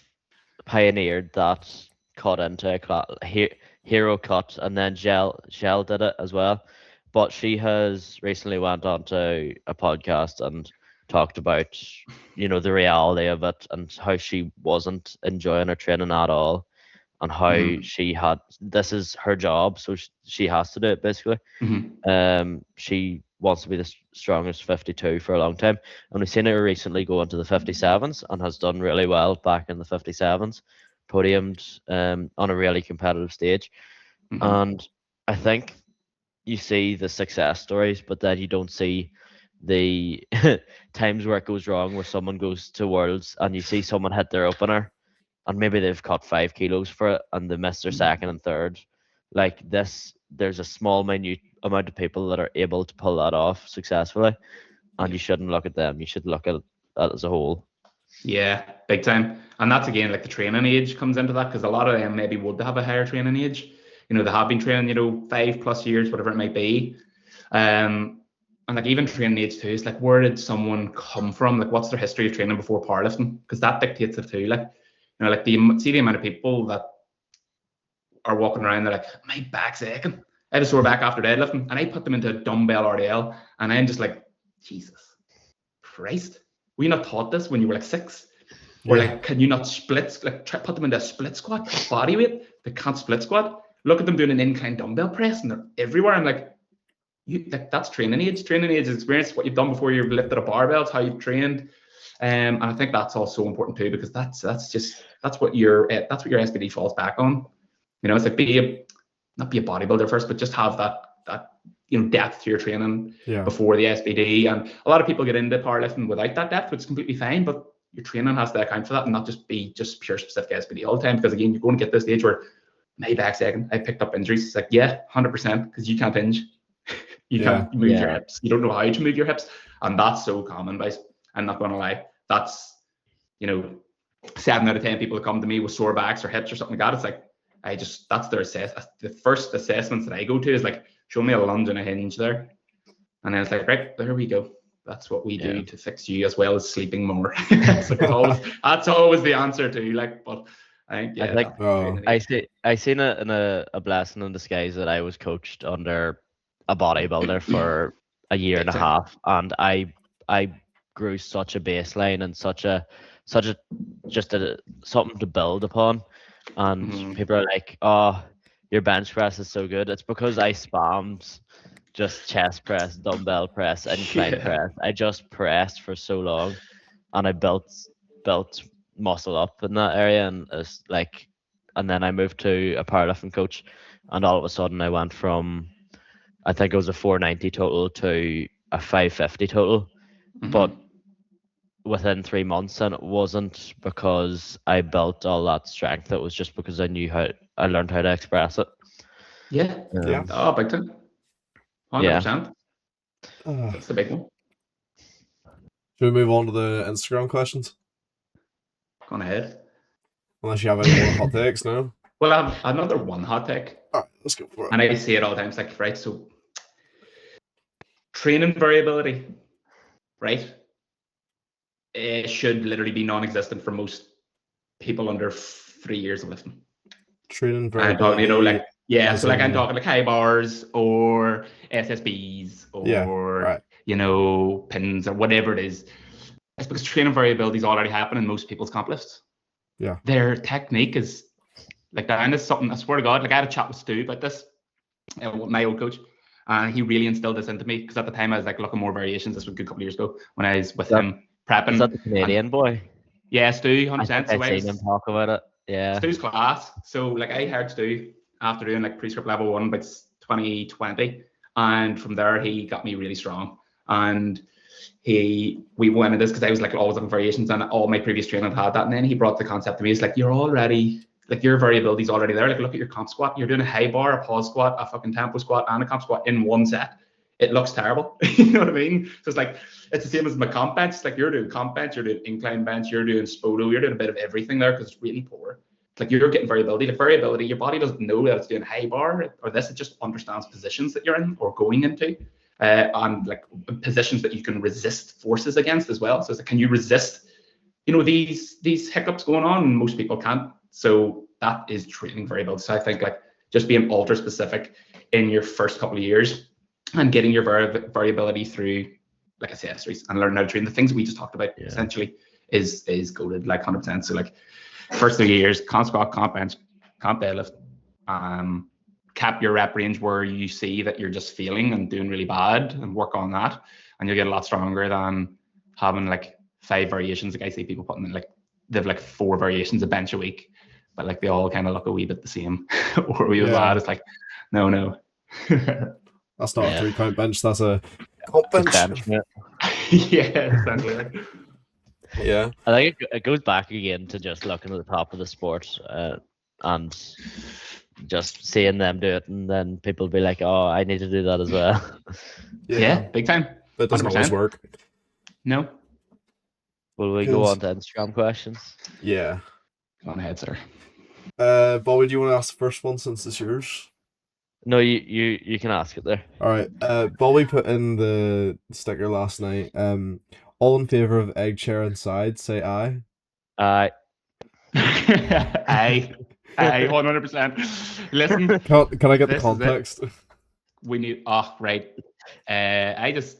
pioneered that cut into a hero cut, and then Shell did it as well. But she has recently went on to a podcast and talked about, the reality of it and how she wasn't enjoying her training at all, and how Mhm. this is her job, so she has to do it basically. She wants to be the strongest 52 for a long time, and we've seen her recently go into the 57s and has done really well back in the 57s, podiumed on a really competitive stage. Mhm. And I think you see the success stories, but then you don't see the times where it goes wrong, where someone goes to Worlds and you see someone hit their opener and maybe they've cut 5 kilos for it and they miss their second and third. Like this, there's a small, minute amount of people that are able to pull that off successfully, and Yeah. you shouldn't look at them. You should look at it as a whole. Yeah, big time. And that's again like the training age comes into that, because a lot of them maybe would have a higher training age. They have been training, 5+ years, whatever it might be. And like even training age too, is like, where did someone come from? Like, what's their history of training before powerlifting? Because that dictates it too. Like, like see the amount of people that are walking around, they're like, my back's aching. I had a sore back after deadlifting, and I put them into a dumbbell RDL, and I'm just like, Jesus Christ, were you not taught this when you were like 6? Or Yeah. like, can you not put them into a split squat, body weight? They can't split squat. Look at them doing an incline dumbbell press, and they're everywhere. I'm like, that's training age. Training age is experience. What you've done before you've lifted a barbell, it's how you've trained. And I think that's also important too, because that's what your SBD falls back on. It's like not be a bodybuilder first, but just have that depth to your training Yeah. before the SBD. And a lot of people get into powerlifting without that depth, which is completely fine, but your training has to account for that and not just be just pure specific SBD all the time. Because again, you're going to get to the stage where my back's aching, I picked up injuries. It's like, yeah, 100%, because you can't hinge. You Yeah. can't move your Yeah. hips. You don't know how to move your hips. And that's so common, guys. I'm not going to lie. That's, 7 out of 10 people that come to me with sore backs or hips or something like that. It's like, that's the first assessments that I go to is like, show me a lunge and a hinge there. And then it's like, right, there we go. That's what we do to fix you, as well as sleeping more. It's like, that's always the answer to like, but I think, yeah, I think that's the training age. I seen it in a blessing in disguise that I was coached under a bodybuilder for a year and Big a time. half, and I grew such a baseline and such a just something to build upon. And people are like, "Oh, your bench press is so good." It's because I spammed just chest press, dumbbell press, incline Yeah. press. I just pressed for so long, and I built muscle up in that area, and it's like, and then I moved to a powerlifting coach, and all of a sudden I went from, I think it was a 490 total to a 550 total, but within 3 months, and it wasn't because I built all that strength. It was just because I learned how to express it. Yeah. Yeah. Oh, big time. Yeah. 100%. Uh, That's the big one. should we move on to the Instagram questions? Go on ahead. Unless you have any more hot takes now. Well, I have another one hot take, Alright, let's go for it. and I say it all the time. It's like, right, so training variability, right? It should literally be non-existent for most people under 3 years of lifting. Training I'm talking, variability. so like I'm talking like high bars or SSBs Yeah, or, right. pins or whatever it is. It's because training variability is already happening in most people's comp lifts. Yeah. Their technique is like that. And it's something, I swear to God, like I had a chat with Stu about this, my old coach, and he really instilled this into me, because at the time I was like looking more variations. This was a good couple of years ago when I was with him prepping. Is that the Canadian boy? Yeah, Stu, I 100%. think So I've seen him talk about it. Yeah. Stu's class. So like I hired Stu after doing like pre-script level 1 by 2020, and from there he got me really strong. And we went into this because I was like always looking variations, and all my previous training had that. And then he brought the concept to me. It's like, you're already, like, your variability is already there. Like, look at your comp squat. You're doing a high bar, a pause squat, a fucking tempo squat, and a comp squat in one set. It looks terrible. You know what I mean? So it's like, it's the same as my comp bench. It's like, you're doing comp bench, you're doing incline bench, you're doing Spodo, you're doing a bit of everything there because it's really poor. It's like you're getting variability. The variability, your body doesn't know that it's doing high bar or this. It just understands positions that you're in or going into. And like positions that you can resist forces against as well. So it's like, can you resist, these hiccups going on? And most people can't. So that is training variability. So I think like just being ultra specific in your first couple of years and getting your variability through like accessories and learn how to train. The things we just talked about Yeah. essentially is goated like 100%. So like first 3 years, can't squat, can't bench, can't deadlift. Cap your rep range where you see that you're just failing and doing really bad, and work on that, and you'll get a lot stronger than having like 5 variations. Like I see people putting in like they have like 4 variations of bench a week, but like they all kind of look a wee bit the same. Or we was lad, it's like no. That's not Yeah. a 3-count bench. That's a comp bench. Bench, yeah. Yeah, essentially. Yeah. I think it goes back again to just looking at the top of the sport and just seeing them do it, and then people be like, "Oh, I need to do that as well." Yeah, big time. But it doesn't always 100%. work. No. Will we go on to Instagram questions? Yeah. Go on ahead, sir. Bobby, do you want to ask the first one since it's yours? No, you can ask it there. All right. Bobby put in the sticker last night. All in favor of egg chair inside, say aye. Aye. Aye, 100%. Listen, Can I get the This is it. context? we need. Oh, right. I just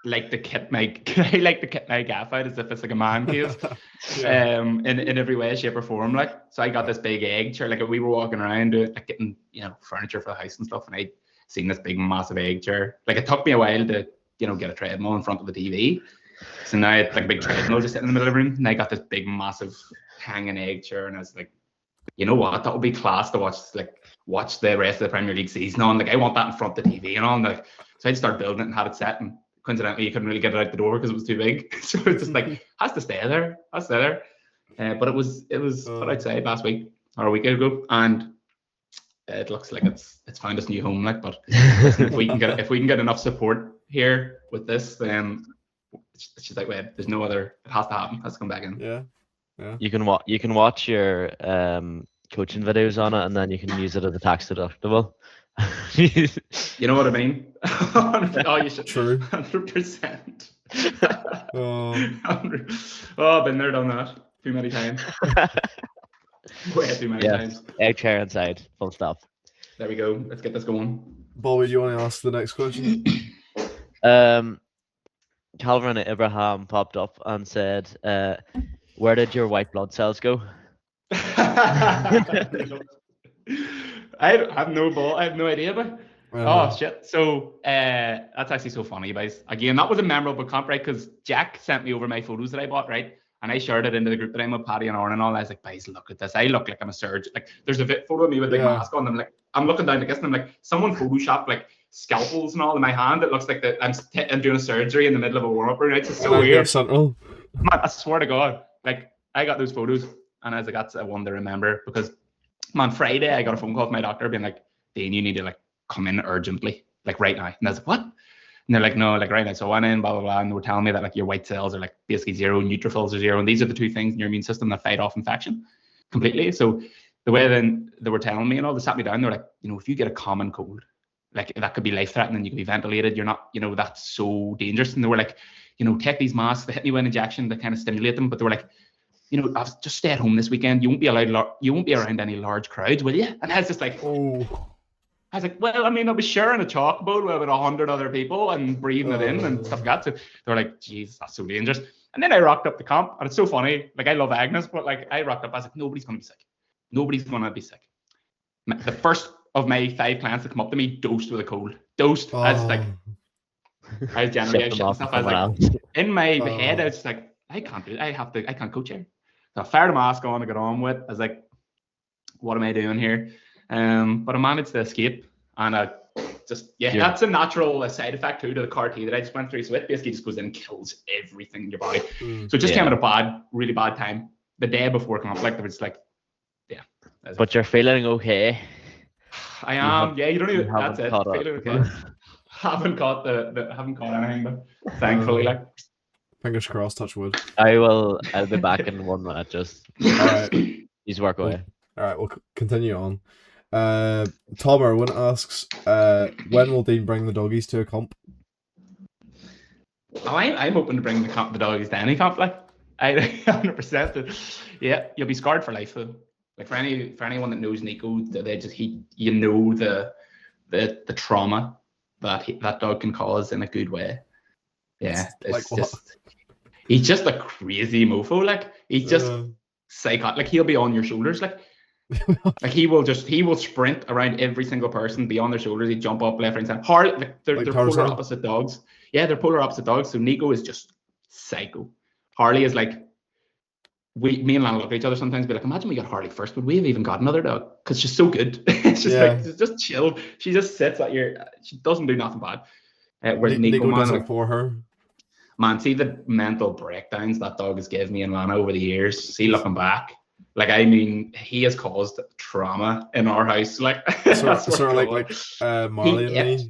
like to kit my gaff out as if it's like a man cave. Yeah. In every way, shape, or form. Like, so I got this big egg chair. Like, we were walking around like getting furniture for the house and stuff, and I seen this big massive egg chair. Like, it took me a while to get a treadmill in front of the TV. So now it's like a big treadmill just sitting in the middle of the room, and I got this big massive hanging egg chair, and I was like, you know what, that would be class to watch the rest of the Premier League season on. Like, I want that in front of the TV and all. And like, so I'd start building it and had it set, and coincidentally you couldn't really get it out the door because it was too big. So it's just like has to stay there. But it was what I'd say last week or a week ago, and it looks like it's found its new home. Like, but if we can get enough support here with this, then it's just like, wait, there's no other. It has to happen. It has to come back in. Yeah. You can watch your coaching videos on it, and then you can use it as a tax deductible. You know what I mean? Oh, you should. True. 100%. Oh. I've been there, done that too many times. Way too many times. Egg chair inside. Full stop. There we go. Let's get this going. Bobby, do you want to ask the next question? Calvin Abraham popped up and said, "Where did your white blood cells go?" I have no ball. I have no idea, but oh shit. So that's actually so funny, guys. Again, that was a memorable comp, right? Because Jack sent me over my photos that I bought, right? And I shared it into the group that I'm with, Paddy and Aaron and all. And I was like, guys, look at this. I look like I'm a surgeon. Like, there's a photo of me with a big mask on. And I'm looking down like this, and I'm like, someone photoshopped like scalpels and all in my hand. It looks like that I'm doing a surgery in the middle of a warm up room. It's just so weird. Man, I swear to God, like I got those photos, and I was like, that's a one to remember, because on Friday I got a phone call from my doctor being like, Dean, you need to like come in urgently, like right now. And I was like, what? And they're like, no, like right now. So I went in, blah, blah, blah. And they were telling me that like your white cells are like basically zero, neutrophils are zero. And these are the two things in your immune system that fight off infection completely. So the way then they were telling me and all, they sat me down, they're like, if you get a common cold, like that could be life threatening, you could be ventilated. You're not, that's so dangerous. And they were like, take these masks. They hit me with an injection to kind of stimulate them. But they were like, I've just stay at home this weekend. You won't be around any large crowds, will you? And I was just like, I was like, well, I mean, I was sharing a chalkboard with about 100 other people and breathing it in and stuff like that. So they were like, geez, that's so dangerous. And then I rocked up the comp, and it's so funny. Like, I love Agnes, but like I rocked up. I was like, nobody's going to be sick. Nobody's going to be sick. The first of my 5 clients that come up to me dosed with a cold. Dosed. I was like, I was generally shit and stuff. I was like, in my head, I was just like, I can't do it. I can't coach here. So I fired a mask on to get on with. I was like, what am I doing here? But I managed to escape, and I just that's a natural side effect too to the CAR T that I just went through. So it basically just goes in and kills everything in your body. So it just came at a really bad time. The day before conflict, it was like, But you're feeling okay. I am. You don't even. That's it. Haven't caught anything, but thankfully, like. Fingers crossed. Touch wood. I'll be back in 1 minute. Just all right. He's work away. All right, we'll continue on. Tom Irwin asks, when will Dean bring the doggies to a comp? Oh, I'm hoping to bring the doggies to any comp. Like, I 100%. Yeah, you'll be scarred for life though. Like for anyone that knows Nico, the trauma that that dog can cause in a good way. Yeah, Like it's what? just he's just a crazy mofo. Like he's just Uh, psychotic. Like he'll be on your shoulders. Like he will sprint around every single person, be on their shoulders. He'd jump up left, right, center. Harley, like like they're polar Tarzan. opposite dogs. Yeah, they're polar opposite dogs. So Nico is just psycho. Harley is like me and Lana look at each other sometimes, be like, imagine we got Harley first. Would we have even got another dog? Because she's so good. It's just like Yeah. it's just chill. She just sits at your. She doesn't do nothing bad. Whereas Nico, Nico does man, it like for her. man, see the mental breakdowns that dog has given me and Lana over the years. See, looking back, like I mean, he has caused trauma in our house. Like Sort that's sort of what like Marley he and ate.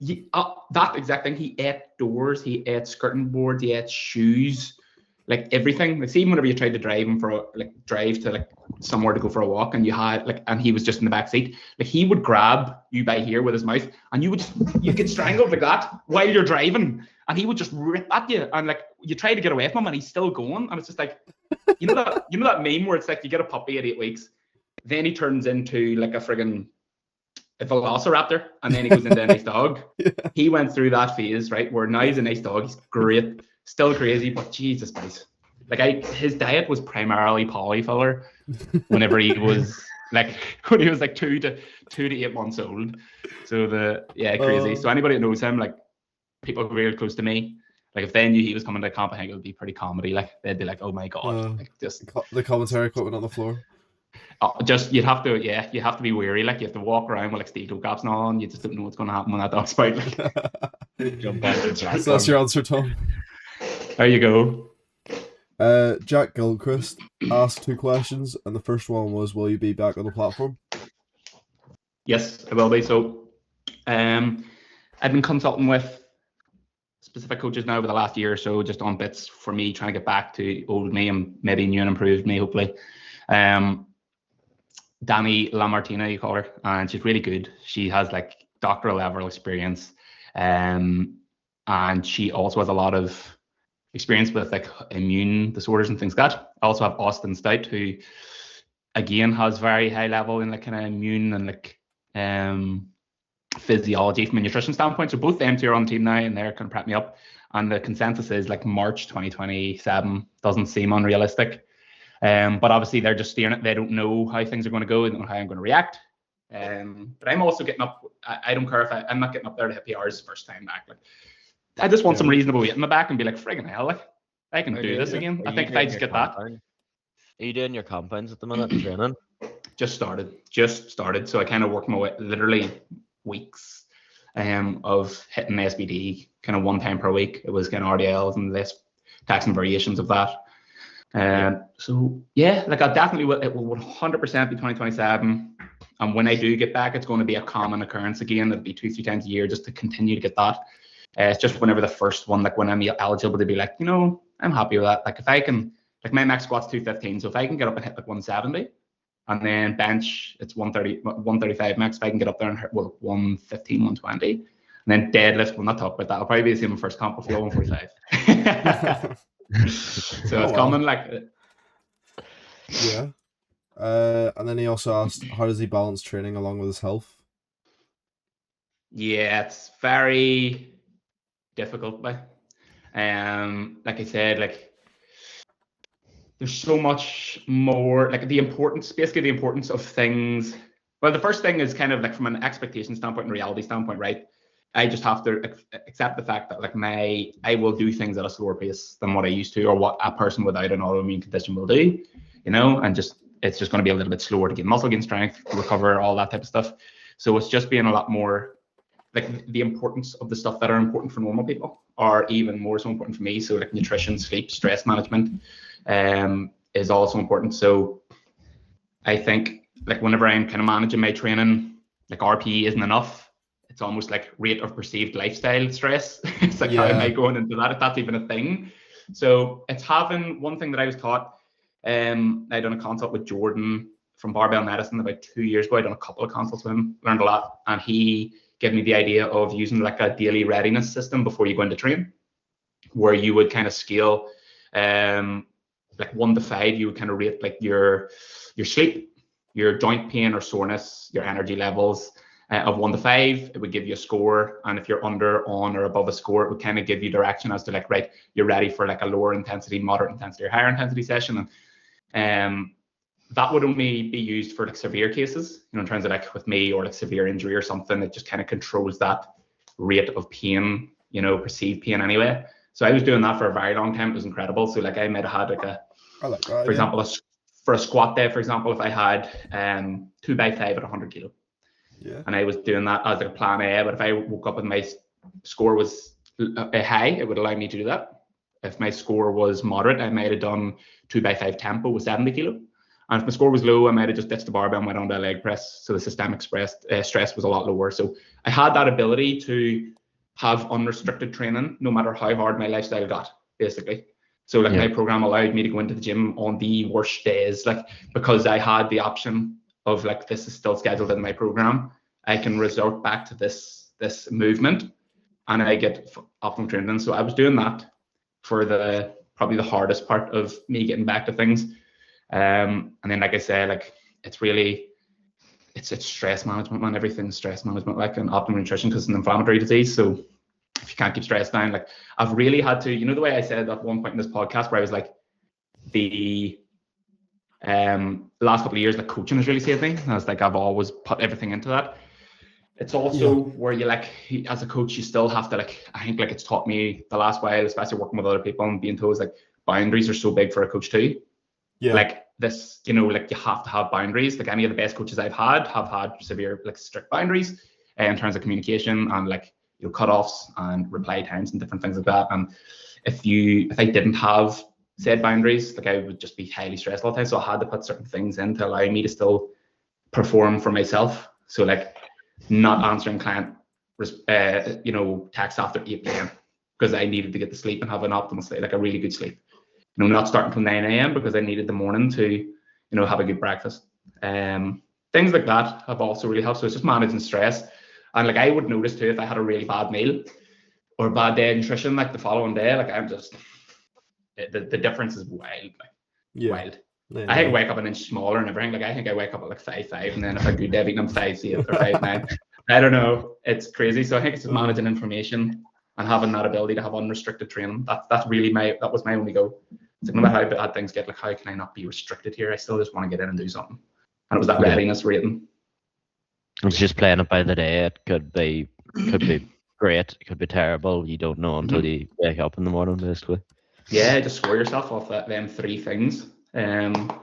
me. That exact thing. He ate doors. He ate skirting boards. He ate shoes. Like everything. Like see, whenever you tried to drive him drive to like somewhere to go for a walk, and you had and he was just in the back seat. Like he would grab you by here with his mouth, and you get strangled like that while you're driving, and he would just rip at you, and like you try to get away from him, and he's still going, and it's just like you know that meme where it's like you get a puppy at 8 weeks, then he turns into like a friggin' a velociraptor, and then he goes into a nice dog. Yeah. He went through that phase, right, where now he's a nice dog. He's great, still crazy, but Jesus Christ. Like his diet was primarily polyfiller whenever he was like 2 to 8 months old. So crazy. So anybody that knows him, like people really close to me, like if they knew he was coming to camp, I think it would be pretty comedy. Like they'd be like, "Oh my god!" Like just the commentary equipment on the floor. just you have to be wary. Like you have to walk around with like steel toe caps and all on. You just don't know what's going to happen when that dog's out. Like, Jump on the So that's your answer, Tom. there you go. Jack Gilchrist asked 2 questions, and the first one was, "Will you be back on the platform?" Yes, I will be. So, I've been consulting with specific coaches now over the last year or so, just on bits for me trying to get back to old me and maybe new and improved me, hopefully. Danny Lamartina, you call her, and she's really good. She has like doctoral level experience, and she also has a lot of experience with like immune disorders and things like that. I also have Austin Stout, who again has very high level in like kind of immune and like physiology from a nutrition standpoint. So both them two are on the team now, and they're kind of prep me up. And the consensus is like March 2027 doesn't seem unrealistic. But obviously they're just steering it. They don't know how things are going to go. They don't know how I'm going to react. But I'm also getting up. I don't care if I'm not getting up there to hit PRs first time back. Like I just want some reasonable weight in my back and be like, friggin' hell, like I can do this again. I think if I just get that. Are you doing your compounds at the minute training? Just started. So I kind of worked my way, literally weeks of hitting SBD kind of 1 time per week. It was kind of RDLs and less tax and variations of that. So yeah, like I definitely will. It will 100% be 2027. And when I do get back, it's going to be a common occurrence again. It'll be 2-3 times a year just to continue to get that. It's just whenever the first one, like when I'm eligible to be like, I'm happy with that. Like if I can, like my max squat's 215. So if I can get up and hit like 170, and then bench, it's 130, 135 max. If I can get up there and hit 115, 120. And then deadlift, we'll not talk about that. I'll probably be the same in first comp, I'll feel 145. So it's common, like. Yeah. And then he also asked, how does he balance training along with his health? Yeah, it's very difficult. Like I said, like there's so much more, like the importance of things. Well, the first thing is kind of like from an expectation standpoint and reality standpoint, right? I just have to accept the fact that like I will do things at a slower pace than what I used to, or what a person without an autoimmune condition will do, and it's just going to be a little bit slower to gain muscle, gain strength, recover, all that type of stuff. So it's just being a lot more like the importance of the stuff that are important for normal people are even more so important for me. So like nutrition, sleep, stress management is also important. So I think like whenever I'm kind of managing my training, like RPE isn't enough. It's almost like rate of perceived lifestyle stress. It's like, how am I going into that, if that's even a thing? So it's having one thing that I was taught. I done a consult with Jordan from Barbell Medicine about 2 years ago. I done a couple of consults with him, learned a lot, and he gave me the idea of using like a daily readiness system before you go into train, where you would kind of scale like 1 to 5. You would kind of rate like your sleep, your joint pain or soreness, your energy levels, of 1 to 5, it would give you a score, and if you're under, on, or above a score, it would kind of give you direction as to like, right, you're ready for like a lower intensity, moderate intensity, or higher intensity session. And that would only be used for like severe cases, you know, in terms of like with me, or like severe injury or something. It just kind of controls that rate of pain, you know, perceived pain anyway. So I was doing that for a very long time. It was incredible. So like I might have had like I like that. for example, for a squat day, for example, if I had 2 by 5 at 100 kilo, and I was doing that as like a plan A, but if I woke up and my score was high, it would allow me to do that. If my score was moderate, I might have done 2 by 5 tempo with 70 kilo. And if my score was low, I might have just ditched the barbell and went on to a leg press. So the systemic stress was a lot lower. So I had that ability to have unrestricted training, no matter how hard my lifestyle got, basically. So like my program allowed me to go into the gym on the worst days, like because I had the option of like, this is still scheduled in my program. I can resort back to this movement, and I get optimal training. So I was doing that for probably the hardest part of me getting back to things. And then, like I said, like it's stress management, man. Everything's stress management, like, and optimal nutrition, because it's an inflammatory disease. So if you can't keep stress down, like I've really had to, you know, the way I said at one point in this podcast where I was like, the last couple of years, like coaching has really saved me. And I was like, I've always put everything into that. It's also where you like, as a coach, you still have to like, I think like it's taught me the last while, especially working with other people and being told like boundaries are so big for a coach too. Yeah. Like this, you know, like you have to have boundaries. Like any of the best coaches I've had have had severe, like strict boundaries in terms of communication and like, you know, cutoffs and reply times and different things like that. And if I didn't have said boundaries, like I would just be highly stressed all the time. So I had to put certain things in to allow me to still perform for myself. So like not answering client, you know, texts after 8 p.m. because I needed to get to sleep and have an optimal sleep, like a really good sleep. You know, not starting till 9 a.m. because I needed the morning to, you know, have a good breakfast. Things like that have also really helped. So it's just managing stress. And like I would notice too, if I had a really bad meal or a bad day of nutrition, like the following day, like I'm just, the difference is wild. Like, wild. I think I wake up an inch smaller and everything. Like I think I wake up at like 5'5", and then if I do day, I'm 5'8" or 5'9". I don't know. It's crazy. So I think it's just managing information and having that ability to have unrestricted training. That was my only goal. It's like, no matter how bad things get, like how can I not be restricted here? I still just want to get in and do something. And it was that readiness rating. It's just playing it by the day. It could be great. It could be terrible. You don't know until you wake up in the morning, basically. Yeah, just score yourself off them 3 things. And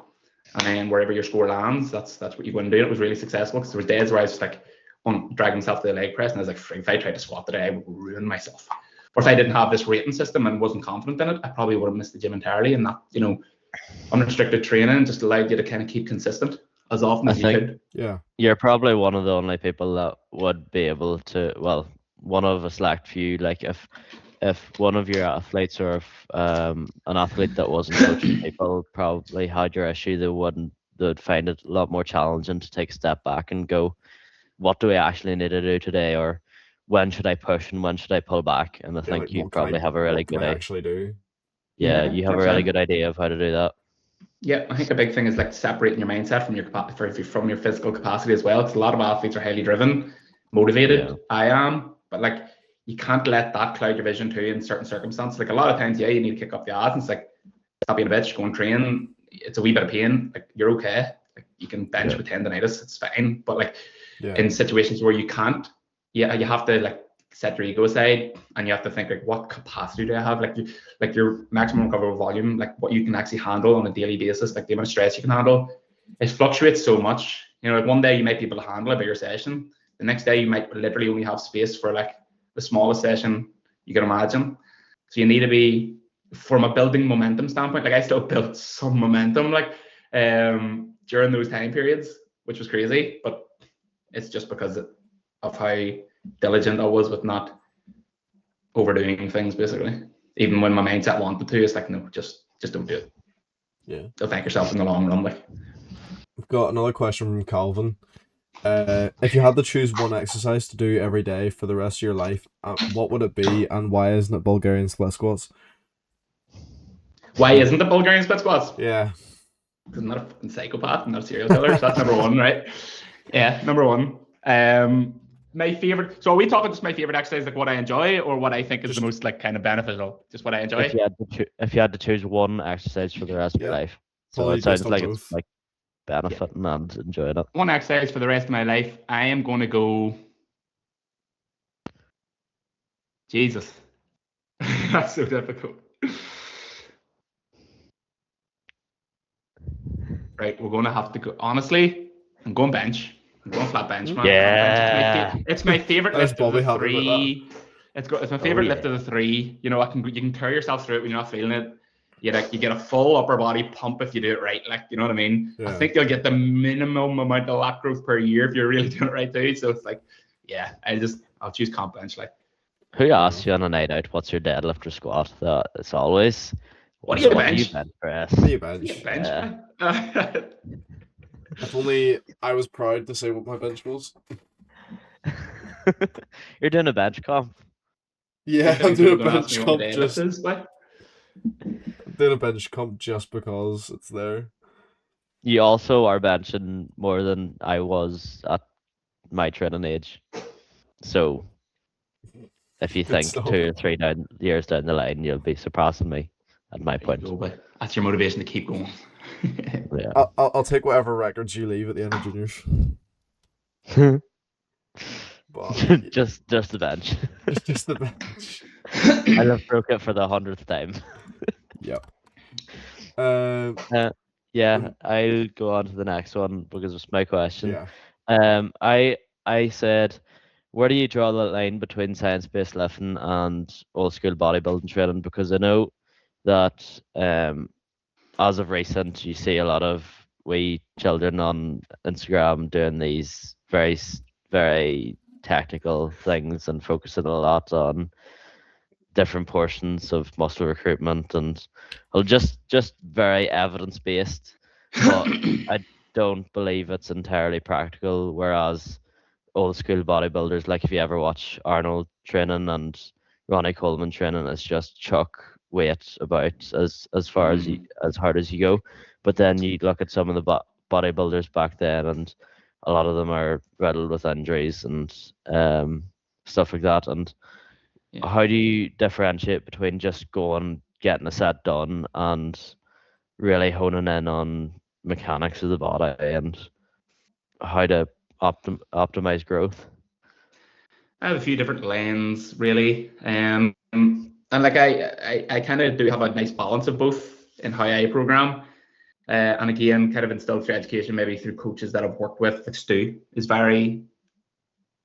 then wherever your score lands, that's what you go and do. It was really successful because there was days where I was just like dragging myself to the leg press, and I was like, if I tried to squat today, I would ruin myself. Or if I didn't have this rating system and wasn't confident in it, I probably would have missed the gym entirely. And that, you know, unrestricted training just allowed you to kind of keep consistent as often as you could. Yeah, you're probably one of the only people that would be able to. Well, one of a select few. Like if one of your athletes or if an athlete that wasn't coaching people probably had your issue, they'd find it a lot more challenging to take a step back and go, what do I actually need to do today, or when should I push and when should I pull back? And I think like, you probably have a really good idea. Actually do. Yeah, you have a really good idea of how to do that. Yeah, I think a big thing is like separating your mindset from your physical capacity as well. Because a lot of athletes are highly driven, motivated. Yeah. I am, but like you can't let that cloud your vision too in certain circumstances. Like a lot of times, yeah, you need to kick up the ass. And it's like, stop being a bitch, go and train. It's a wee bit of pain. Like you're okay. Like you can bench with tendonitis. It's fine. But like in situations where you can't, you have to like set your ego aside and you have to think like, what capacity do I have? Like your maximum recoverable volume, like what you can actually handle on a daily basis, like the amount of stress you can handle, it fluctuates so much. You know, like one day you might be able to handle a bigger session. The next day you might literally only have space for like the smallest session you can imagine. So you need to be, from a building momentum standpoint, like I still built some momentum like during those time periods, which was crazy, but it's just because of how diligent I was with not overdoing things, basically. Even when my mindset wanted to, it's like, no, just don't do it. Yeah. You'll thank yourself in the long run. Like, we've got another question from Calvin. If you had to choose one exercise to do every day for the rest of your life, what would it be, and why isn't it Bulgarian split squats? Why isn't it Bulgarian split squats? Yeah. Because I'm not a fucking psychopath, I'm not a serial killer, so that's number one, right? Yeah, number one. My favorite. So are we talking just my favorite exercise, like what I enjoy, or what I think is the Just- most like kind of beneficial? Just what I enjoy. If you had to choose one exercise for the rest of your Yeah, life, so probably it based sounds on like it's both. like benefiting and enjoying it. One exercise for the rest of my life. I am going to go. Jesus, that's so difficult. Right, we're going to have to go. Honestly, I'm going bench. I'm going flat bench, man. I'm going bench. Yeah. It's my favorite There's lift of Bobby the happy about that. three. It's my Oh favorite lift yeah. of the three. You know, you can carry yourself through it when you're not feeling it. You get a full upper body pump if you do it right. Like, you know what I mean? I Yeah. think you'll get the minimum amount of lat growth per year if you're really doing it right too. So it's like, yeah, I'll choose comp bench. Like, Who Fair asks enough. you on a night out what's your deadlift or squat? It's always what do what, you what do you bench? bench press? What do you What do you bench? bench? Yeah. If only I was proud to say what my bench was. You're doing a bench comp. Yeah, People I'm doing a don't ask bench me what my comp deadlift just is, but I'm doing a bench comp just because it's there. You also are benching more than I was at my training age. So if you Good think stuff. 2 or 3 years down the line, you'll be surpassing me at my there you point. go, but that's your motivation to keep going. Yeah. I'll take whatever records you leave at the end of juniors. But just the bench. just the bench. I'll have broke it for the 100th time. Yep. Um. Uh, yeah, and- I'll go on to the next one because it's my question. yeah. I said, where do you draw the line between science-based lifting and old school bodybuilding training? Because I know that as of recent, you see a lot of wee children on Instagram doing these very technical things and focusing a lot on different portions of muscle recruitment and well, just very evidence based, but I don't believe it's entirely practical. Whereas old school bodybuilders, like if you ever watch Arnold training and Ronnie Coleman training, it's just chuck weight about as far as you as hard as you go. But then you look at some of the bodybuilders back then, and a lot of them are riddled with injuries and stuff like that. And Yeah. how do you differentiate between just going getting a set done and really honing in on mechanics of the body and how to optimize growth? I have a few different lanes, really. And like I kind of do have a nice balance of both in how I program. And again, kind of instilled through education, maybe through coaches that I've worked with. Like Stu is very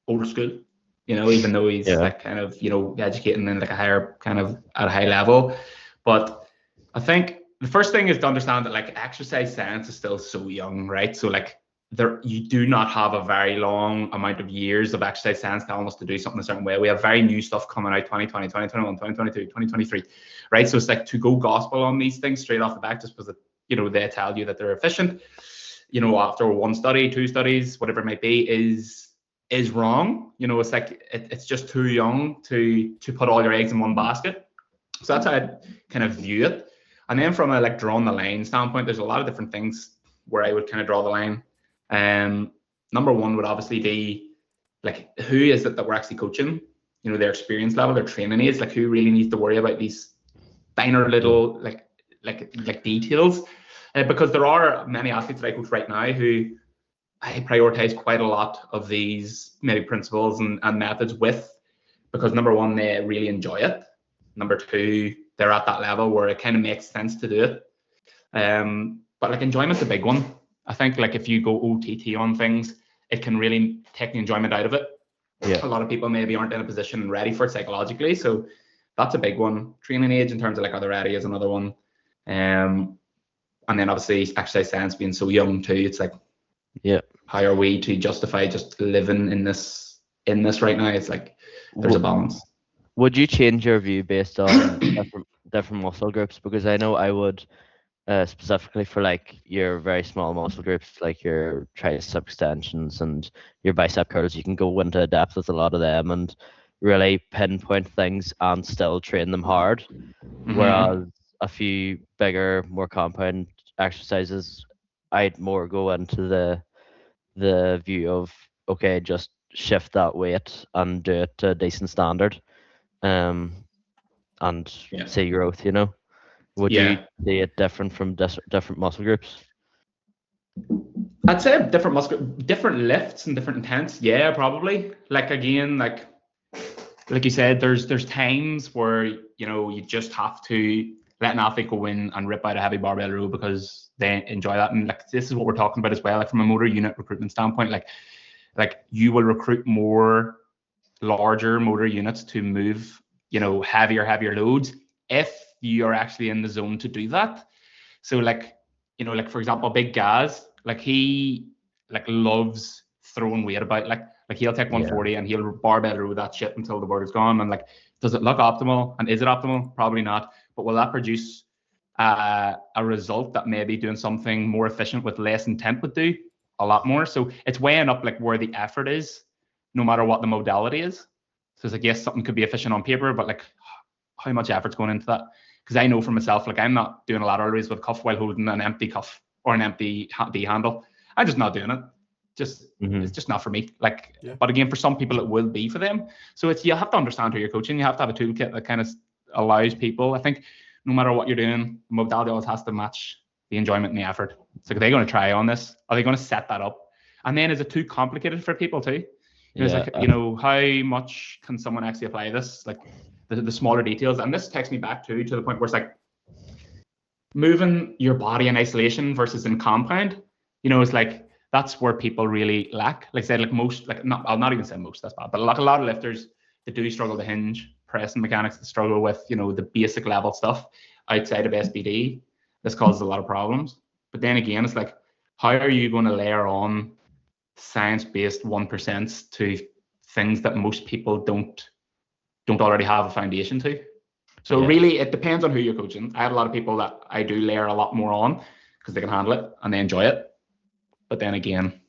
old school, you know, even though he's Yeah. like kind of, you know, educating in like a higher kind of at a high level. But I think the first thing is to understand that like exercise science is still so young, right? So like there you do not have a very long amount of years of exercise science telling us to do something a certain way. We have very new stuff coming out 2020, 2021, 2022, 2023, right? So it's like to go gospel on these things straight off the back just because, you know, they tell you that they're efficient, you know, after one study, two studies, whatever it might be, is wrong. You know, it's like it's just too young to put all your eggs in one basket. So that's how I kind of view it. And then from a like drawing the line standpoint, there's a lot of different things where I would kind of draw the line. Number one would obviously be like who is it that we're actually coaching? You know, their experience level, their training age, like who really needs to worry about these finer little like details. Because there are many athletes that I coach right now who I prioritize quite a lot of these maybe principles and methods with, because number one, they really enjoy it. Number two, they're at that level where it kind of makes sense to do it. But like enjoyment's a big one. I think like if you go OTT on things, it can really take the enjoyment out of it. Yeah. A lot of people maybe aren't in a position ready for it psychologically. So that's a big one. Training age in terms of like other areas, another one. And then obviously exercise science being so young too, it's like, Yeah. how are we to justify just living in this right now? It's like there's a balance. Would you change your view based on different muscle groups? Because I know I would, specifically for like your very small muscle groups, like your tricep extensions and your bicep curls. You can go into depth with a lot of them and really pinpoint things and still train them hard. Whereas a few bigger, more compound exercises, I'd more go into the view of okay, just shift that weight and do it to a decent standard, and Yeah. see growth. You know, would Yeah. you see it different from different muscle groups? I'd say different lifts and different intents. Yeah, probably. Like again, like you said, there's times where you just have to let an athlete go in and rip out a heavy barbell row because they enjoy that. And like this is what we're talking about as well. Like from a motor unit recruitment standpoint, like you will recruit more larger motor units to move, heavier loads if you are actually in the zone to do that. So like, for example, Big Gaz, like he loves throwing weight about. Like he'll take 140 and he'll barbell row that shit until the word is gone. And like, does it look optimal? And is it optimal? Probably not. But will that produce a result that maybe doing something more efficient with less intent would do? A lot more. So it's weighing up like where the effort is, no matter what the modality is. So it's like, yes, something could be efficient on paper, but like how much effort's going into that? Because I know for myself, like I'm not doing a lateral raise with cuff while holding an empty cuff or an empty D handle. I'm just not doing it. It's just not for me. Like, but again, for some people it will be for them. So you have to understand who you're coaching. You have to have a toolkit that kind of allows people. I think no matter what you're doing, the modality always has to match the enjoyment and the effort. So are they going to try on this? Are they going to set that up? And then is it too complicated for people too? It's like, how much can someone actually apply this? Like the smaller details. And this takes me back to the point where it's like moving your body in isolation versus in compound, it's like, that's where people really lack. Like I said, like most, like not, I'll not even say most, that's bad, but like a lot of lifters that do struggle to hinge, pressing mechanics, that struggle with, the basic level stuff outside of SBD. This causes a lot of problems. But then again, it's like, how are you going to layer on science-based 1% to things that most people don't already have a foundation to? So really, it depends on who you're coaching. I have a lot of people that I do layer a lot more on because they can handle it and they enjoy it. But then again,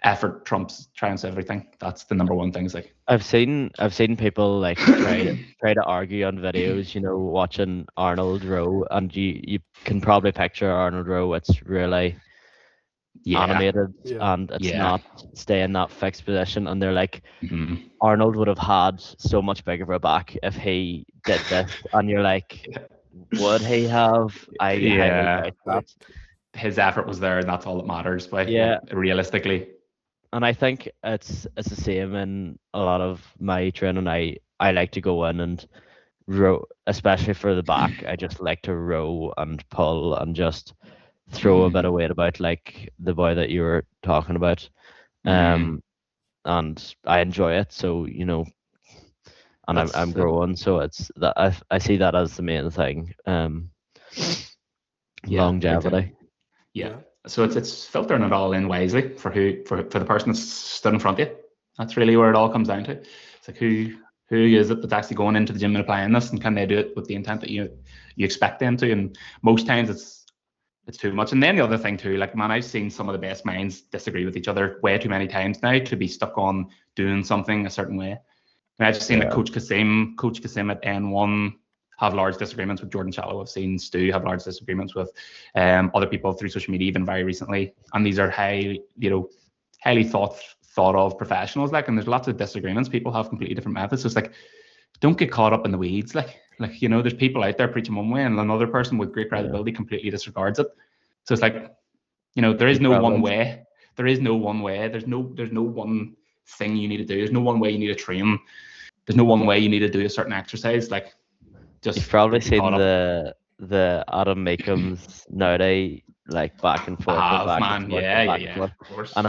effort triumphs everything. That's the number one thing. Is like I've seen people like try to argue on videos, watching Arnold row, and you can probably picture Arnold row. It's really animated and it's not staying in that fixed position. And they're like, Arnold would have had so much bigger of a back if he did this. And you're like, would he have? I highly doubt that. His effort was there, and that's all that matters. But realistically. And I think it's the same in a lot of my training. I like to go in and row, especially for the back. I just like to row and pull and just throw a bit of weight about, like the boy that you were talking about. And I enjoy it. So, and I'm growing. So it's that I see that as the main thing. Longevity. Yeah. So it's filtering it all in wisely for the person that's stood in front of you. That's really where it all comes down to. It's like who is it that's actually going into the gym and applying this, and can they do it with the intent that you expect them to? And most times it's too much. And then the other thing too, like, man, I've seen some of the best minds disagree with each other way too many times now to be stuck on doing something a certain way. And I've seen like Coach Kasim at N1 have large disagreements with Jordan Shallow. I've seen Stu have large disagreements with other people through social media, even very recently. And these are highly thought of professionals. Like, and there's lots of disagreements. People have completely different methods. So it's like, don't get caught up in the weeds. Like there's people out there preaching one way, and another person with great credibility completely disregards it. So it's like, there is no one way. There is no one way. There's no one thing you need to do. There's no one way you need to train. There's no one way you need to do a certain exercise. Like, just you've probably seen the Adam Makeham's nowadays, like back and forth, of course. And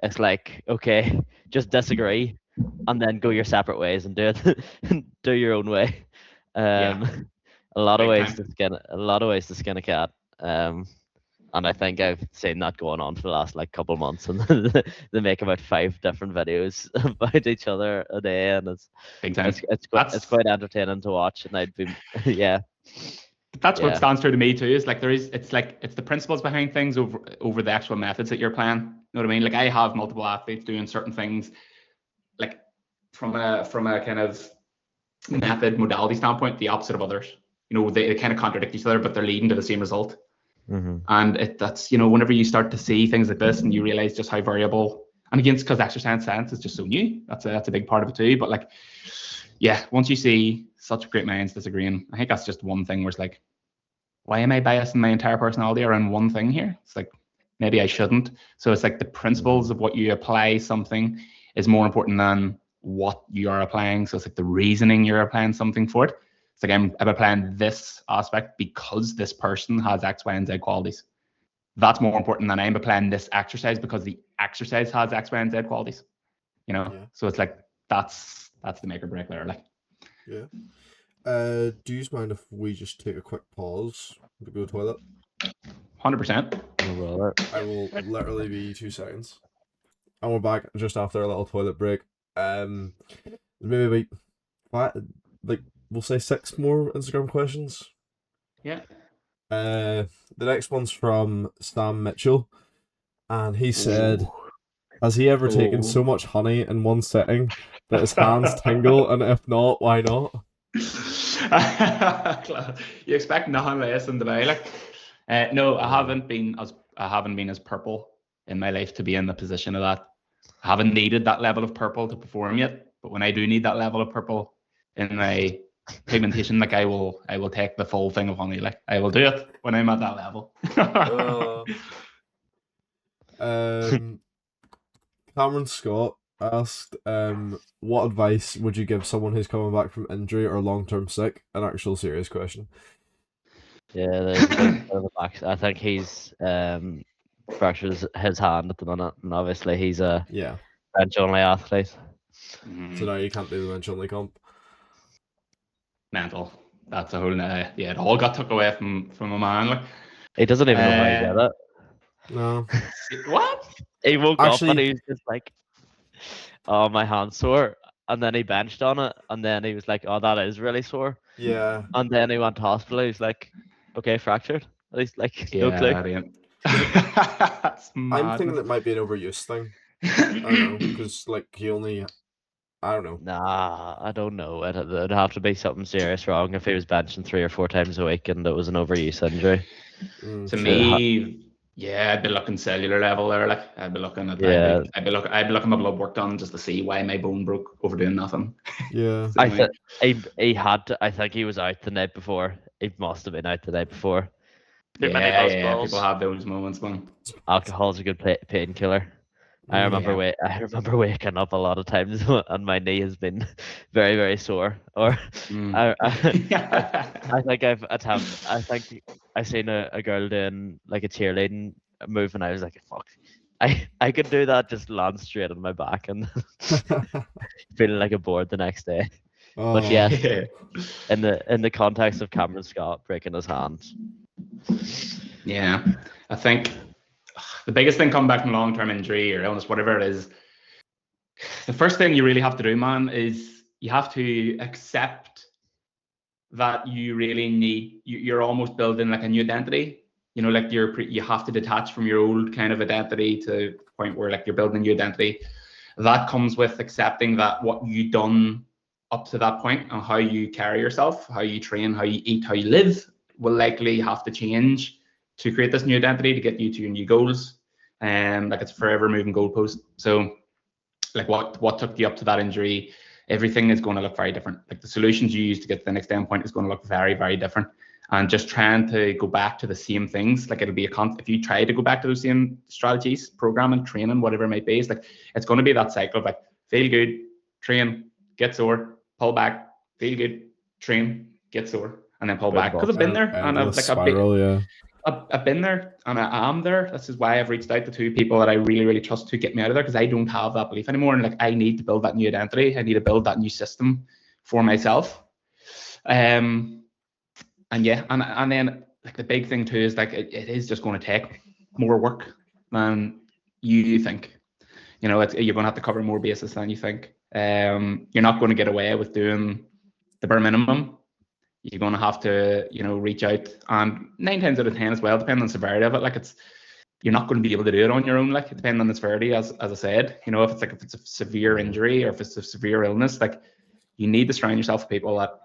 it's like, okay, just disagree and then go your separate ways and do it do your own way. A lot of ways to skin a cat. And I think I've seen that going on for the last like couple of months, and they make about 5 different videos about each other a day, and it's quite entertaining to watch. And I'd be That's what stands true to me too. Is like it's the principles behind things over the actual methods that you're playing. You know what I mean? Like, I have multiple athletes doing certain things, like from a kind of method modality standpoint, the opposite of others. They kind of contradict each other, but they're leading to the same result. And that's whenever you start to see things like this and you realize just how variable And again, because exercise science is just so new. That's a big part of it too. But like, yeah, once you see such great minds disagreeing, I think that's just one thing where it's like, why am I biasing my entire personality around one thing here? It's like, maybe I shouldn't. So it's like the principles of what you apply something is more important than what you are applying. So it's like the reasoning you're applying something for it. It's like I'm applying this aspect because this person has X, Y, and Z qualities. That's more important than I'm applying this exercise because the exercise has X, Y, and Z qualities. You know, Yeah. so it's like that's the make or break there. Like, Yeah. Do you mind if we just take a quick pause to go to the toilet? 100%. No bother. I will literally be 2 seconds. And we're back just after a little toilet break. Maybe like we'll say 6 more Instagram questions. Yeah. The next one's from Sam Mitchell, and he said, "Has he ever taken so much honey in one sitting that his hands tingle? And if not, why not?" You expect nothing less than today, like. No, I haven't been as purple in my life to be in the position of that. I haven't needed that level of purple to perform yet. But when I do need that level of purple in my pigmentation, like I will take the full thing of honey. Like I will do it when I'm at that level. Cameron Scott asked, what advice would you give someone who's coming back from injury or long-term sick? An actual serious question. Yeah, there's a big bit of a back. I think he's fractured his hand at the minute, and obviously he's a Yeah. bench only athlete. So now you can't do the bench only comp. Mental. That's a whole yeah. It all got took away from a man. Like He doesn't even know how he did it. No. what? He woke up and Actually- he was just like, "Oh, my hand's sore," and then he benched on it, and then he was like, "Oh, that is really sore." Yeah. And then he went to hospital. He's like, "Okay, fractured." And he's like, "No clue." That's I'm mad. thinking it might be an overuse thing. I don't know, because like I don't know. Nah, I don't know. It'd have to be something serious wrong if he was benching 3 or 4 times a week and it was an overuse injury. To True. me, yeah, I'd be looking cellular level there. Like I'd be looking at, Yeah. I'd be looking my blood work done just to see why my bone broke over doing nothing. Yeah. I think he had to. I think he was out the night before. He must have been out the night before. Too many buzz Yeah, balls. people have those moments, man. Alcohol's a good painkiller. I remember I remember waking up a lot of times and my knee has been very, very sore. Or I think I've attempted. I think I seen a girl doing like a cheerleading move and I was like, "Fuck, I could do that." Just land straight on my back and feeling like a board the next day. But yeah, Yeah. in the context of Cameron Scott breaking his hand, Yeah, I think the biggest thing coming back from long-term injury or illness, whatever it is, the first thing you really have to do, man, is you have to accept that you really need. You're almost building like a new identity. You know, like you have to detach from your old kind of identity to the point where like you're building a new identity. That comes with accepting that what you done up to that point and how you carry yourself, how you train, how you eat, how you live will likely have to change to create this new identity to get you to your new goals. And like it's a forever moving goalpost. So like what took you up to that injury, everything is going to look very different. Like the solutions you use to get to the next endpoint is going to look very, very different. And just trying to go back to the same things, like it'll be if you try to go back to those same strategies, programming, training, whatever it might be, it's going to be that cycle of like feel good, train, get sore, pull back, feel good, train, get sore, and then pull back. Because I've been there, and I've spiral, yeah. I've been there and I am there. This is why I've reached out to 2 people that I really, really trust to get me out of there because I don't have that belief anymore. And like I need to build that new identity. I need to build that new system for myself. And yeah, and then like the big thing too is like it is just going to take more work than you think. You know, you're going to have to cover more bases than you think. You're not going to get away with doing the bare minimum. You're going to have to, you know, reach out, and 9 times out of 10 as well, depending on the severity of it. Like you're not going to be able to do it on your own. Like depending on the severity, as I said, you know, if it's a severe injury or if it's a severe illness, like you need to surround yourself with people that,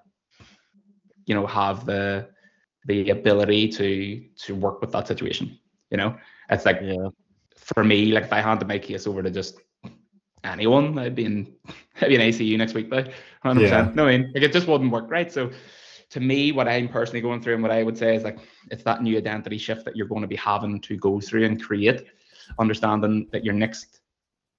you know, have the ability to work with that situation. You know, it's like yeah, for me, like if I handed my case over to just anyone, I'd be in ICU next week, but 100%. Yeah. No, I mean, like it just wouldn't work, right? So to me, what I'm personally going through and what I would say is like it's that new identity shift that you're going to be having to go through and create, understanding that your next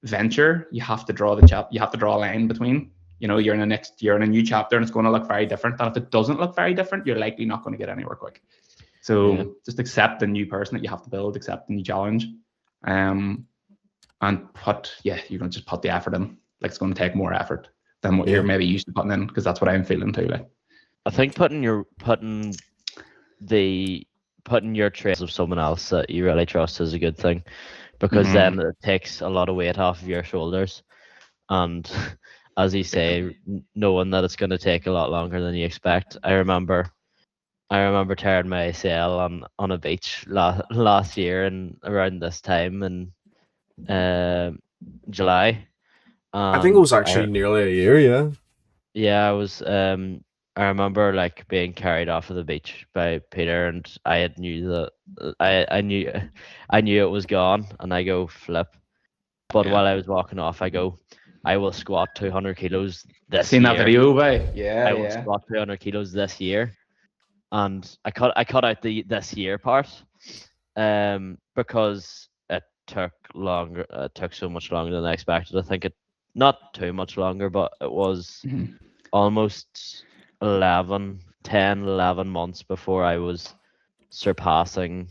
venture, you have to draw a line between. You're in a new chapter and it's going to look very different. And if it doesn't look very different, you're likely not going to get anywhere quick. So just accept the new person that you have to build, accept the new challenge. And you can just put the effort in. Like it's going to take more effort than what you're maybe used to putting in, because that's what I'm feeling too. Like I think putting your traits of someone else that you really trust is a good thing, because then it takes a lot of weight off of your shoulders. And as you say, knowing that it's going to take a lot longer than you expect. I remember tearing my ACL on a beach last year and around this time in July. I think it was actually nearly a year, yeah. Yeah, I was. I remember like being carried off of the beach by Peter, and I knew that I knew it was gone, and I go flip. But while I was walking off, I go, I will squat 200 kilos this seen year. that video, by I will squat 200 kilos this year, and I cut out the this year part, because it took longer. It took so much longer than I expected. I think not too much longer, but it was almost 11 months before I was surpassing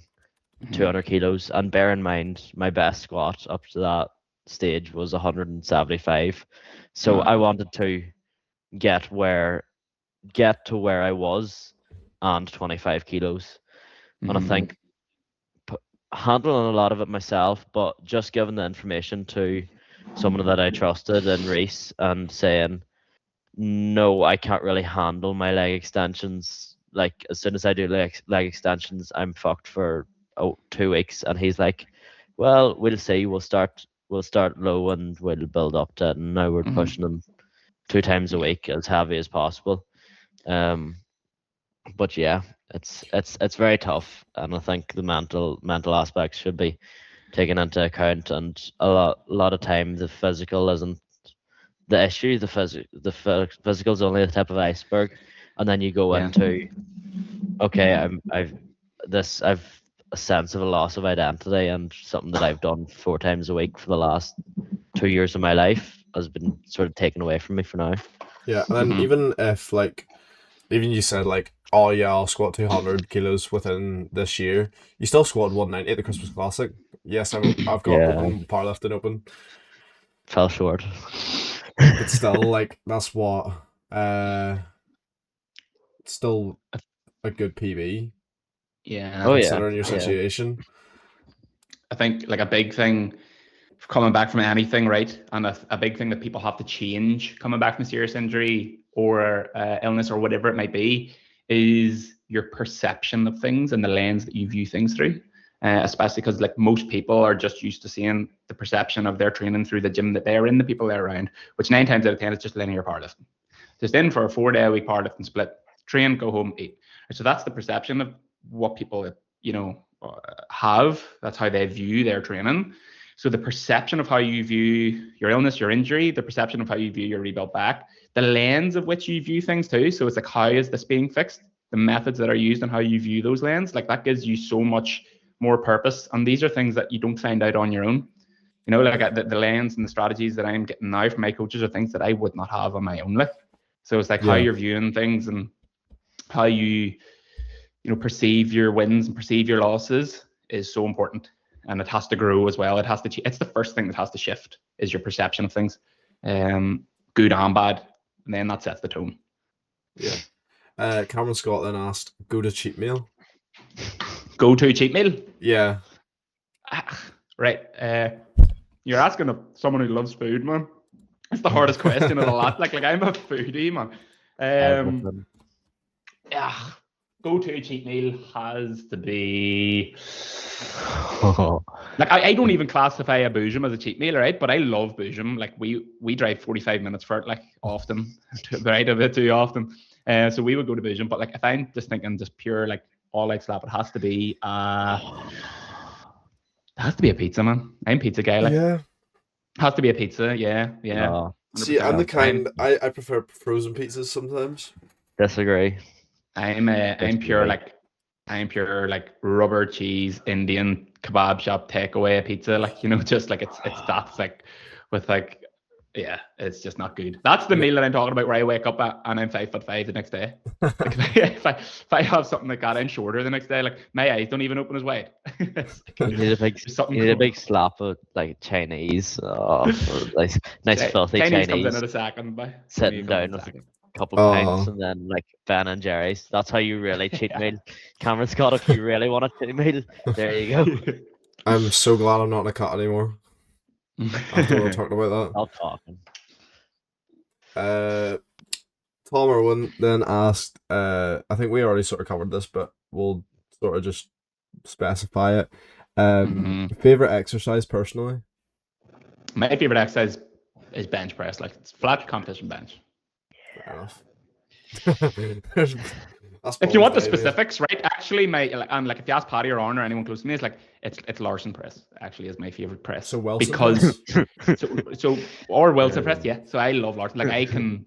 200 kilos. And bear in mind, my best squat up to that stage was 175. So I wanted to get to where I was and 25 kilos. And I think handling a lot of it myself, but just giving the information to someone that I trusted in Reese and saying, no, I can't really handle my leg extensions. Like as soon as I do leg extensions, I'm fucked for 2 weeks. And he's like, well, we'll see. We'll start low and we'll build up to it. And now we're pushing them 2 times a week as heavy as possible. But yeah, it's very tough, and I think the mental aspects should be taken into account. And a lot of time the physical isn't the issue. The physical is only the tip of the iceberg, and then you go into, okay, I've a sense of a loss of identity, and something that I've done 4 times a week for the last 2 years of my life has been sort of taken away from me for now. Yeah, and then even if even you said like, oh yeah, I'll squat 200 kilos within this year, you still squatted 190 at the Christmas Classic. Yes, I've got open powerlifting open. Fell short. But still, like, that's what, still a good PB. Yeah. Considering your situation. I think like a big thing coming back from anything, right? And a big thing that people have to change coming back from a serious injury or illness or whatever it might be is your perception of things and the lens that you view things through. Especially because like most people are just used to seeing the perception of their training through the gym that they're in, the people they're around, which 9 times out of 10 is just linear powerlifting. Just in for a 4-day-a-week powerlifting split, train, go home, eat. So that's the perception of what people, have. That's how they view their training. So the perception of how you view your illness, your injury, the perception of how you view your rebuild back, the lens of which you view things too. So it's like, how is this being fixed? The methods that are used and how you view those lens, like that gives you so much more purpose. And these are things that you don't find out on your own. Like the lens and the strategies that I'm getting now from my coaches are things that I would not have on my own. So it's like how you're viewing things and how you perceive your wins and perceive your losses is so important. And it has to grow as well. It's the first thing that has to shift is your perception of things, good and bad. And then that sets the tone. Yeah. Cameron Scott then asked, go to cheat meal. Go to cheat meal? Yeah. Right. You're asking someone who loves food, man. It's the hardest question of a lot. Like I'm a foodie, man. Go to cheat meal has to be like I don't even classify a boojum as a cheat meal, right? But I love boojum. Like we drive 45 minutes for it, like often, right, a bit too often. So we would go to boojum. But like if I'm just thinking just pure like all out slap, it has to be Has to be a pizza, man. I'm a pizza guy. Like, Yeah. has to be a pizza. Yeah. Oh, See, I'm 100%. the kind I prefer frozen pizzas sometimes. disagree. I'm pure like rubber cheese Indian kebab shop takeaway pizza. Like, just like it's that's like with like, yeah, it's just not good. That's the You know- meal that I'm talking about, where I wake up and I'm 5'5" the next day. Like, if I have something like that, I'm shorter the next day. Like, my eyes don't even open as wide. It's like, You need a big, there's something you need a going big slap of like Chinese, like nice on. filthy Chinese comes in Chinese, at a second, by sitting comes in down a with a second. couple pints, Oh, and then like Ben and Jerry's. That's how you really cheat Yeah. meal. Cameron Scott, if you really want a cheat meal, there you go. I'm so glad I'm not in a cut anymore after we talked about Stop talking. that. Tom Irwin then asked, I think we already sort of covered this, but we'll sort of just specify it. Mhm. Favorite exercise personally? My favorite exercise is bench press. Like, it's flat competition bench. Fair enough. That's If you want the Bob's baby. specifics, right? Actually, like if you ask Paddy or Arn or anyone close to me, it's like it's Larson press. Actually, is my favorite press. So Wilson because press? or Wilson press, yeah. So I love Larson. Like, I can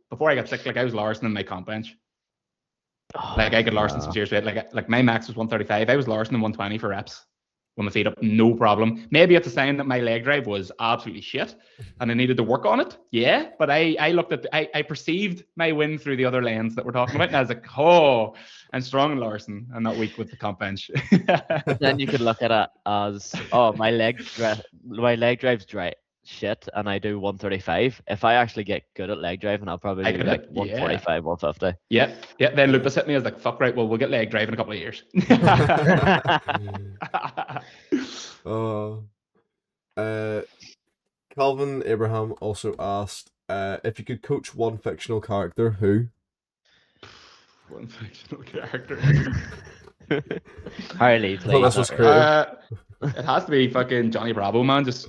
before I got sick, like I was Larson in my comp bench. Like, I could Larson some serious weight. Like my max was 135. I was Larson in 120 for reps with my feet up, no problem. Maybe it's a sign that my leg drive was absolutely shit and I needed to work on it. Yeah, but I looked at I perceived my win through the other lens that we're talking about, and I was like, oh, I'm strong in Larson and not weak with the comp bench. Then you could look at it as, oh, my leg drive's dry shit, and I do 135. If I actually get good at leg driving, I'll probably I do could, like like, 145, 150. Yeah. Then Lupus hit me. I was like, fuck, right, well, we'll get leg drive in a couple of years. Calvin Abraham also asked, if you could coach one fictional character, who? One fictional character. Harley, I thought please. this was creative. It has to be fucking Johnny Bravo, man. Just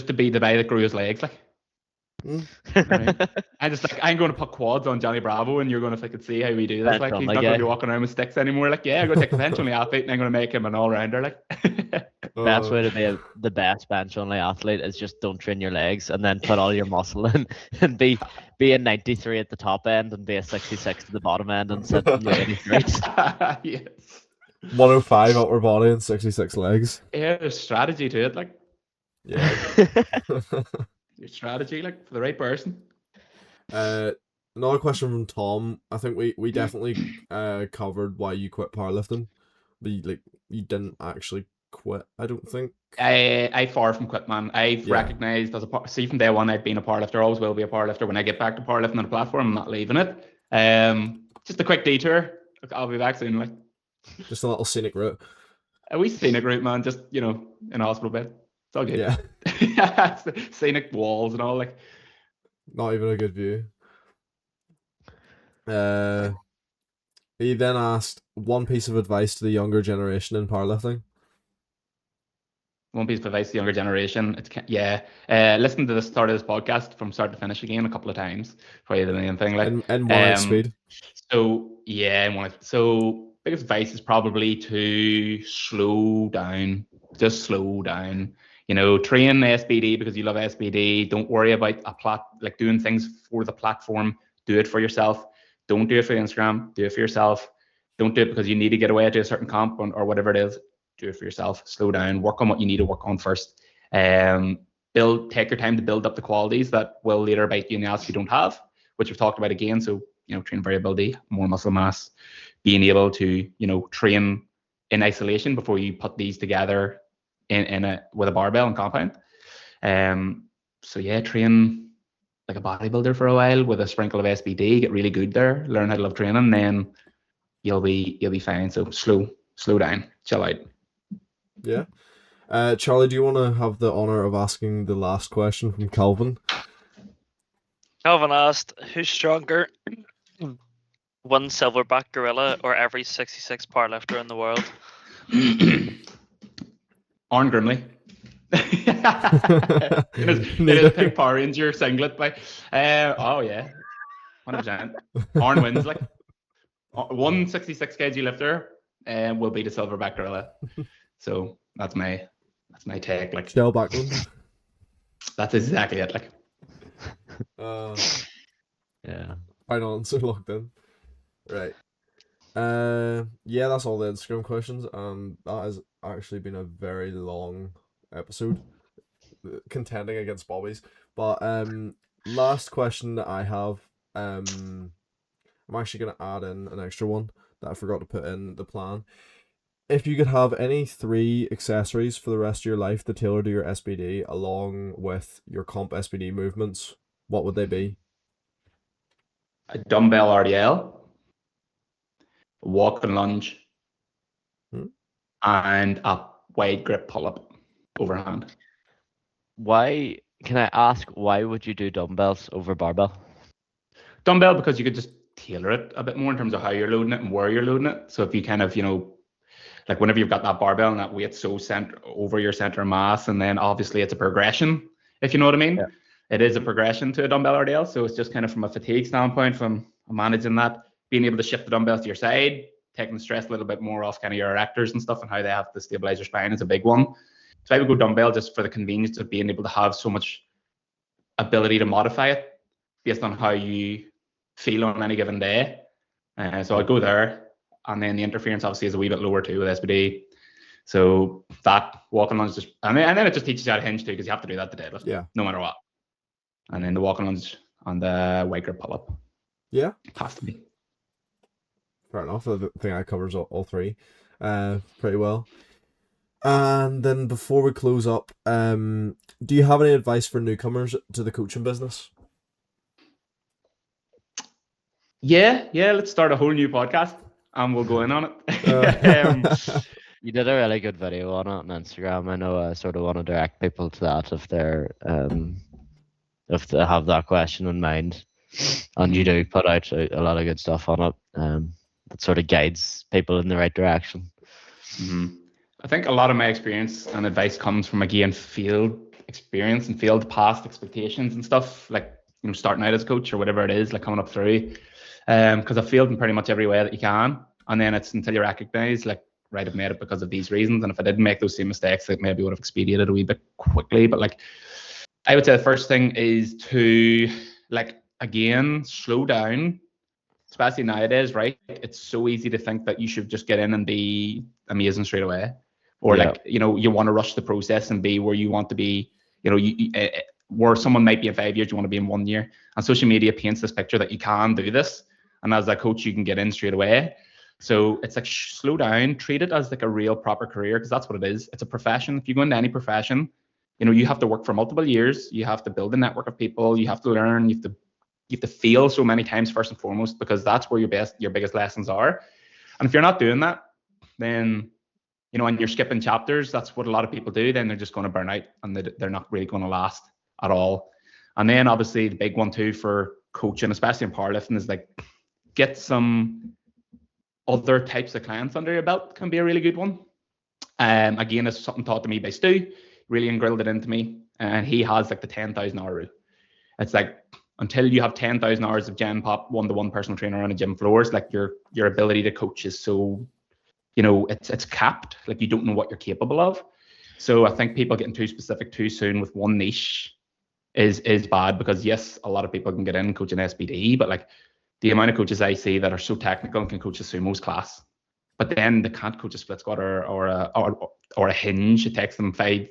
to be the guy that grew his legs, like. Right. I'm going to put quads on Johnny Bravo, and you're going to fucking see how we do this. Bench Like, he's only not going to guy. be walking around with sticks anymore. Like, yeah, I'm going to take the bench only athlete, and I'm going to make him an all rounder. Like, Best way to be the best bench only athlete is just don't train your legs and then put all your muscle in and be a 93 at the top end and be a 66 at the bottom end and sit in your 83s. yes. 105 upper body and 66 legs. Yeah, there's strategy to it. Like, Yeah. there's strategy, like, for the right person. Another question from Tom. I think we definitely covered why you quit powerlifting, but you didn't actually quit. I don't think. I far from quit, man. I've Yeah. recognized see from day one I've been a powerlifter. Always will be a powerlifter. When I get back to powerlifting on the platform, I'm not leaving it. Just a quick detour. I'll be back soon. Like, Just a little scenic route. we scenic route, man. Just in a hospital bed. It's all good. Yeah. Scenic walls and all. Like, Not even a good view. He then asked one piece of advice to the younger generation in powerlifting. one piece of advice to the younger generation. Listen to the start of this podcast from start to finish again a couple of times. Probably the main thing. Like, And 1x speed. So yeah, so biggest advice is probably to slow down. Just slow down. Train SBD because you love SBD. Don't worry about like doing things for the platform. Do it for yourself. Don't do it for Instagram. Do it for yourself. Don't do it because you need to get away to a certain comp or whatever it is. Do it for yourself. Slow down. Work on what you need to work on first. Take your time to build up the qualities that will later bite you in the ass if you don't have, which we've talked about again. So, train variability, more muscle mass, being able to, train in isolation before you put these together with a barbell and compound. So yeah, train like a bodybuilder for a while with a sprinkle of SBD, get really good there, learn how to love training, then you'll be fine. So slow down, chill out. Yeah. Charlie, do you want to have the honor of asking the last question from Calvin? Calvin asked, who's stronger, one silverback gorilla or every 66 powerlifter in the world? Arn Grimley. it is a pink Power Ranger singlet, by. Oh yeah, 100%. Arn wins. Like, 166 kg lifter will be the silverback gorilla. So that's my That's my take. Like Shell Backlund. that's exactly it. Like Yeah. Final answer locked in. Right. Yeah, that's all the Instagram questions. That has actually been a very long episode, contending against Bobby's. But last question that I have, I'm actually gonna add in an extra one that I forgot to put in the plan. If you could have any 3 accessories for the rest of your life to tailor to your SBD along with your comp SBD movements, what would they be? a dumbbell RDL, a walk and lunge, Hmm? and a wide grip pull up overhand. Why can I ask why would you do dumbbells over barbell? Dumbbell because you could just tailor it a bit more in terms of how you're loading it and where you're loading it. So if you kind of, like whenever you've got that barbell and that weight so center over your center of mass, and then obviously it's a progression, if you know what I mean. Yeah. It is a progression to a dumbbell RDL. So it's just kind of from a fatigue standpoint, from managing that, being able to shift the dumbbells to your side, taking the stress a little bit more off kind of your erectors and stuff and how they have to stabilize your spine is a big one. So I would go dumbbell just for the convenience of being able to have so much ability to modify it based on how you feel on any given day. So I'd go there. And then the interference obviously is a wee bit lower too with SBD. So that walking lunge just, and then it just teaches you how to hinge too, because you have to do that to deadlift, Yeah. no matter what. And then the walking lunge on the wide grip pull up. Yeah. Has to be. Fair enough. I think that covers all 3 pretty well. And then before we close up, do you have any advice for newcomers to the coaching business? Yeah, let's start a whole new podcast and we'll go in on it. You did a really good video on it on Instagram. I know I sort of want to direct people to that if they're if they have that question in mind. And you do put out a lot of good stuff on it. That sort of guides people in the right direction. I think a lot of my experience and advice comes from, again, field experience and field past expectations and stuff, like starting out as a coach or whatever it is, like coming up through. Because I've failed in pretty much every way that you can, and then it's until you recognize, like, right, I've made it because of these reasons, and if I didn't make those same mistakes, it maybe would have expedited a wee bit quickly. But like, I would say the first thing is to, like, again, slow down, especially nowadays, right? It's so easy to think that you should just get in and be amazing straight away, or like, you want to rush the process and be where you want to be, where someone might be in 5 years, you want to be in 1 year. And social media paints this picture that you can do this, and as a coach, you can get in straight away. So it's like, slow down, treat it as like a real proper career, because that's what it is. It's a profession. If you go into any profession, you have to work for multiple years. You have to build a network of people. You have to learn. You have to fail so many times first and foremost, because that's where your biggest lessons are. And if you're not doing that, then and you're skipping chapters, that's what a lot of people do. Then they're just going to burn out, and they're not really going to last at all. And then obviously the big one too for coaching, especially in powerlifting, is like, get some other types of clients under your belt. Can be a really good one. Again, it's something taught to me by Stu, really grilled it into me, and he has like the 10,000 hour rule. It's like, until you have 10,000 hours of Gen Pop one-to-one personal trainer on a gym floor, it's like your ability to coach is so, it's capped. Like, you don't know what you're capable of. So I think people getting too specific too soon with one niche is bad, because yes, a lot of people can get in coaching SBD, but like, the amount of coaches I see that are so technical and can coach a sumo's class, but then they can't coach a split squat or a hinge. It takes them five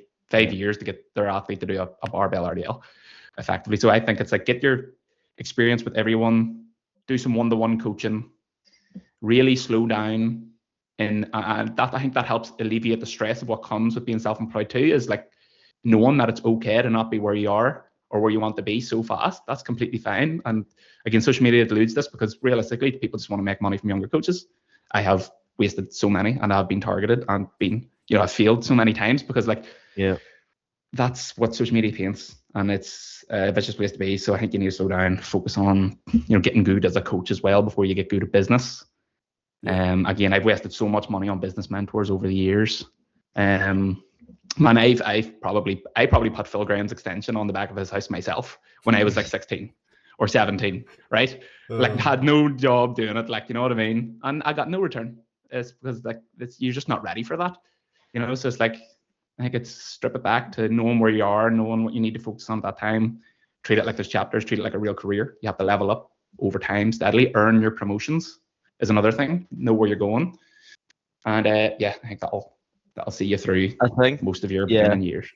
years to get their athlete to do a barbell RDL effectively. So I think it's like, get your experience with everyone, do some one-to-one coaching, really slow down, and that, I think that helps alleviate the stress of what comes with being self-employed too, is like knowing that it's okay to not be where you are or where you want to be so fast. That's completely fine. And again, social media deludes this, because realistically, people just want to make money from younger coaches. I have wasted so many, and I've been targeted and been, I've failed so many times, because like, that's what social media paints, and it's a vicious place to be. So I think you need to slow down, focus on, getting good as a coach as well before you get good at business. Again, I've wasted so much money on business mentors over the years. Man, I probably put Phil Graham's extension on the back of his house myself when I was like 16 or 17, right? Like, had no job doing it, like, you know what I mean? And I got no return. It's because like, you're just not ready for that, So it's like, I think it's strip it back to knowing where you are, knowing what you need to focus on at that time. Treat it like there's chapters, treat it like a real career. You have to level up over time steadily. Earn your promotions is another thing. Know where you're going. And yeah, I think that'll see you through I think, most of your yeah, beginning years.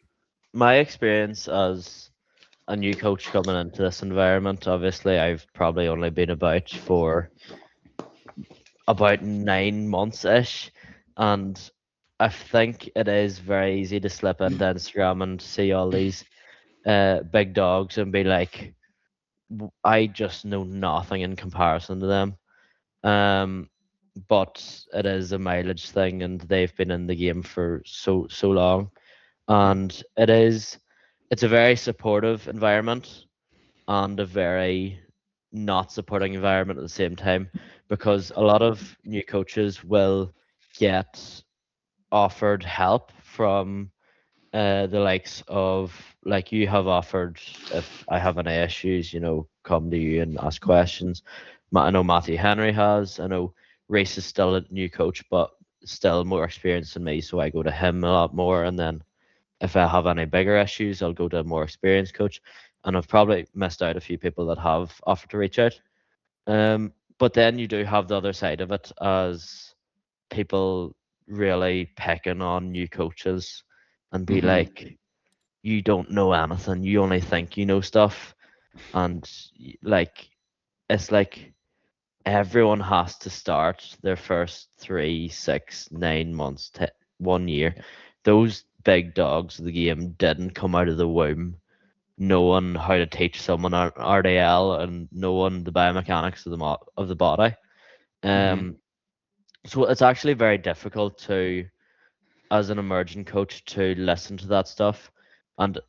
my experience as a new coach coming into this environment, obviously, I've probably only been for about 9 months ish, and I think it is very easy to slip into Instagram and see all these big dogs and be like, I just know nothing in comparison to them. But it is a mileage thing, and they've been in the game for so long, and it's a very supportive environment and a very not supporting environment at the same time, because a lot of new coaches will get offered help from the likes of, like, you have offered, if I have any issues, come to you and ask questions. I know Matthew Henry has. I know Race is still a new coach, but still more experienced than me, so I go to him a lot more. And then if I have any bigger issues, I'll go to a more experienced coach. And I've probably missed out a few people that have offered to reach out. But then you do have the other side of it, as people really picking on new coaches and be like, you don't know anything, you only think you know stuff. And like, it's like everyone has to start their first 3, 6, 9 months to 1 year. Those big dogs of the game didn't come out of the womb knowing how to teach someone RDL and knowing the biomechanics of the body. So it's actually very difficult to, as an emerging coach, to listen to that stuff. And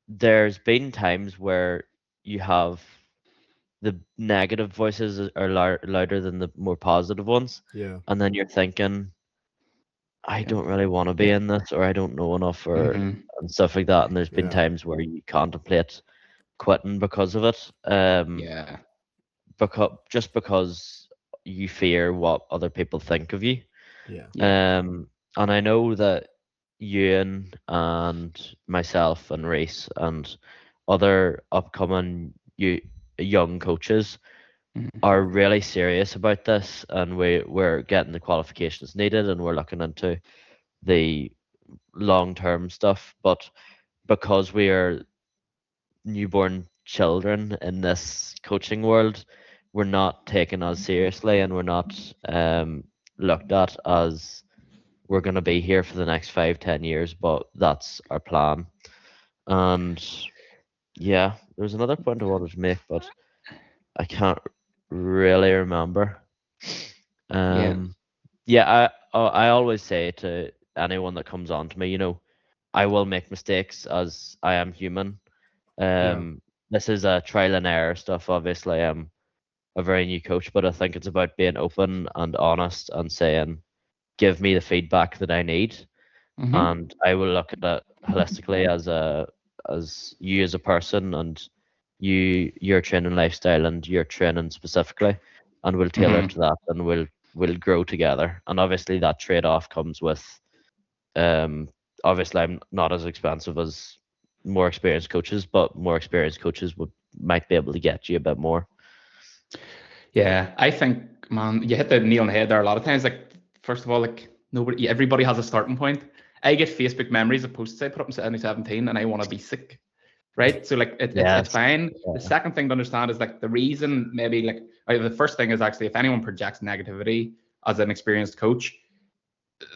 there's been times where you have the negative voices are louder than the more positive ones. Yeah. And then you're thinking, I don't really want to be in this, or I don't know enough, or and stuff like that. And there's been Yeah. times where you contemplate quitting because of it. Yeah. Because you fear what other people think of you. Yeah. Yeah. And I know that Ewan and myself and Reese and other upcoming young coaches are really serious about this, and we're getting the qualifications needed, and we're looking into the long-term stuff. But because we are newborn children in this coaching world, we're not taken as seriously, and we're not looked at as we're going to be here for the next 5-10 years, but that's our plan. And yeah, there's another point I wanted to make, but I can't really remember. Yeah, I always say to anyone that comes on to me, I will make mistakes, as I am human. This is a trial and error stuff. Obviously, I'm a very new coach, but I think it's about being open and honest and saying, give me the feedback that I need, and I will look at it holistically as you as a person, and your training lifestyle and your training specifically, and we'll tailor to that, and we'll grow together. And obviously that trade-off comes with, obviously I'm not as expensive as more experienced coaches, but more experienced coaches might be able to get you a bit more. Yeah, I think, man, you hit the nail on the head there a lot of times. Like, first of all, like, everybody has a starting point. I get Facebook memories of posts I put up in 2017, and I want to be sick, right? So like, it's fine. The second thing to understand is, like, the reason, maybe, like, the first thing is actually, if anyone projects negativity as an experienced coach,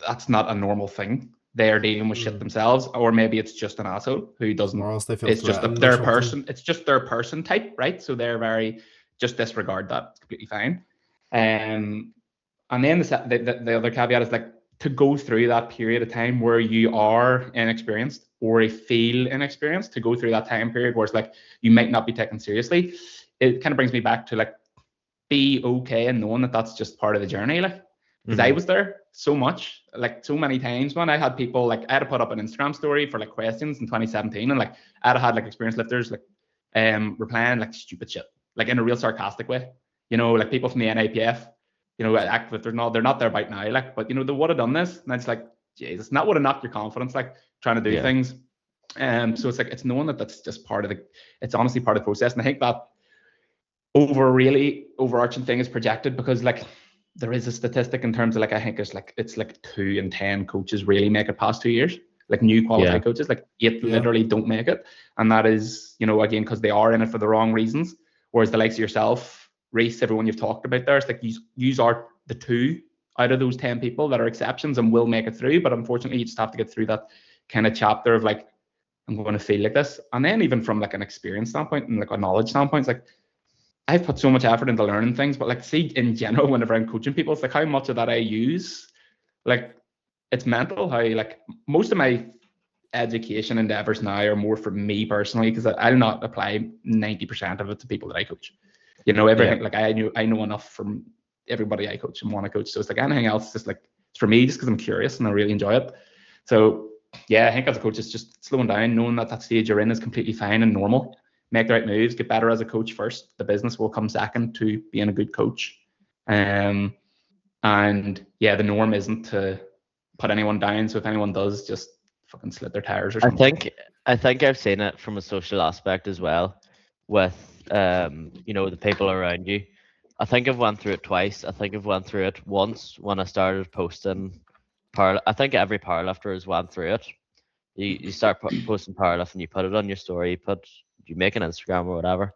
that's not a normal thing. They're dealing with shit themselves, or maybe it's just an asshole who doesn't. Or else they feel It's just threatened or their something. person. It's just their person type, right? So they're very, just disregard that. It's completely fine. And then the other caveat is, like, to go through that period of time where you are inexperienced or feel inexperienced, to go through that time period where it's like you might not be taken seriously. It kind of brings me back to, like, be okay and knowing that that's just part of the journey. Like, because I was there so much, like, so many times, man. I had people, like, I had to put up an Instagram story for, like, questions in 2017, and, like, I had like experienced lifters, like, replying, like, stupid shit, like, in a real sarcastic way, like people from the NAPF, act, but they're not there right now, like, but they would have done this, and it's like, Jesus, and that would have knocked your confidence, like, trying to do Yeah. things. So it's like it's knowing that that's just part of it's honestly part of the process. And I think that really overarching thing is projected because like there is a statistic in terms of like I think it's like 2 in 10 coaches really make it past 2 years. Like new qualified coaches, like 8 literally don't make it, and that is again because they are in it for the wrong reasons. Whereas the likes of yourself, Reese, everyone you've talked about there, it's like you are the 2 out of those 10 people that are exceptions and will make it through. But unfortunately, you just have to get through that kind of chapter of like I'm going to feel like this, and then even from like an experience standpoint and like a knowledge standpoint, it's like I've put so much effort into learning things, but like see in general, whenever I'm coaching people, it's like how much of that I use. Like it's mental how like most of my education endeavors now are more for me personally because I'll not apply 90% of it to people that I coach. Everything like I know enough from everybody I coach and want to coach. So it's like anything else, just like it's for me, just because I'm curious and I really enjoy it. So yeah, I think as a coach, it's just slowing down, knowing that stage you're in is completely fine and normal. Make the right moves, get better as a coach first. The business will come second to being a good coach. And yeah, the norm isn't to put anyone down. So if anyone does, just fucking slit their tires or something. I think I've seen it from a social aspect as well, with the people around you. I think I've went through it twice. I think I've went through it once when I started posting I think every powerlifter has went through it. You start posting powerlifting, you put it on your story, you make an Instagram or whatever,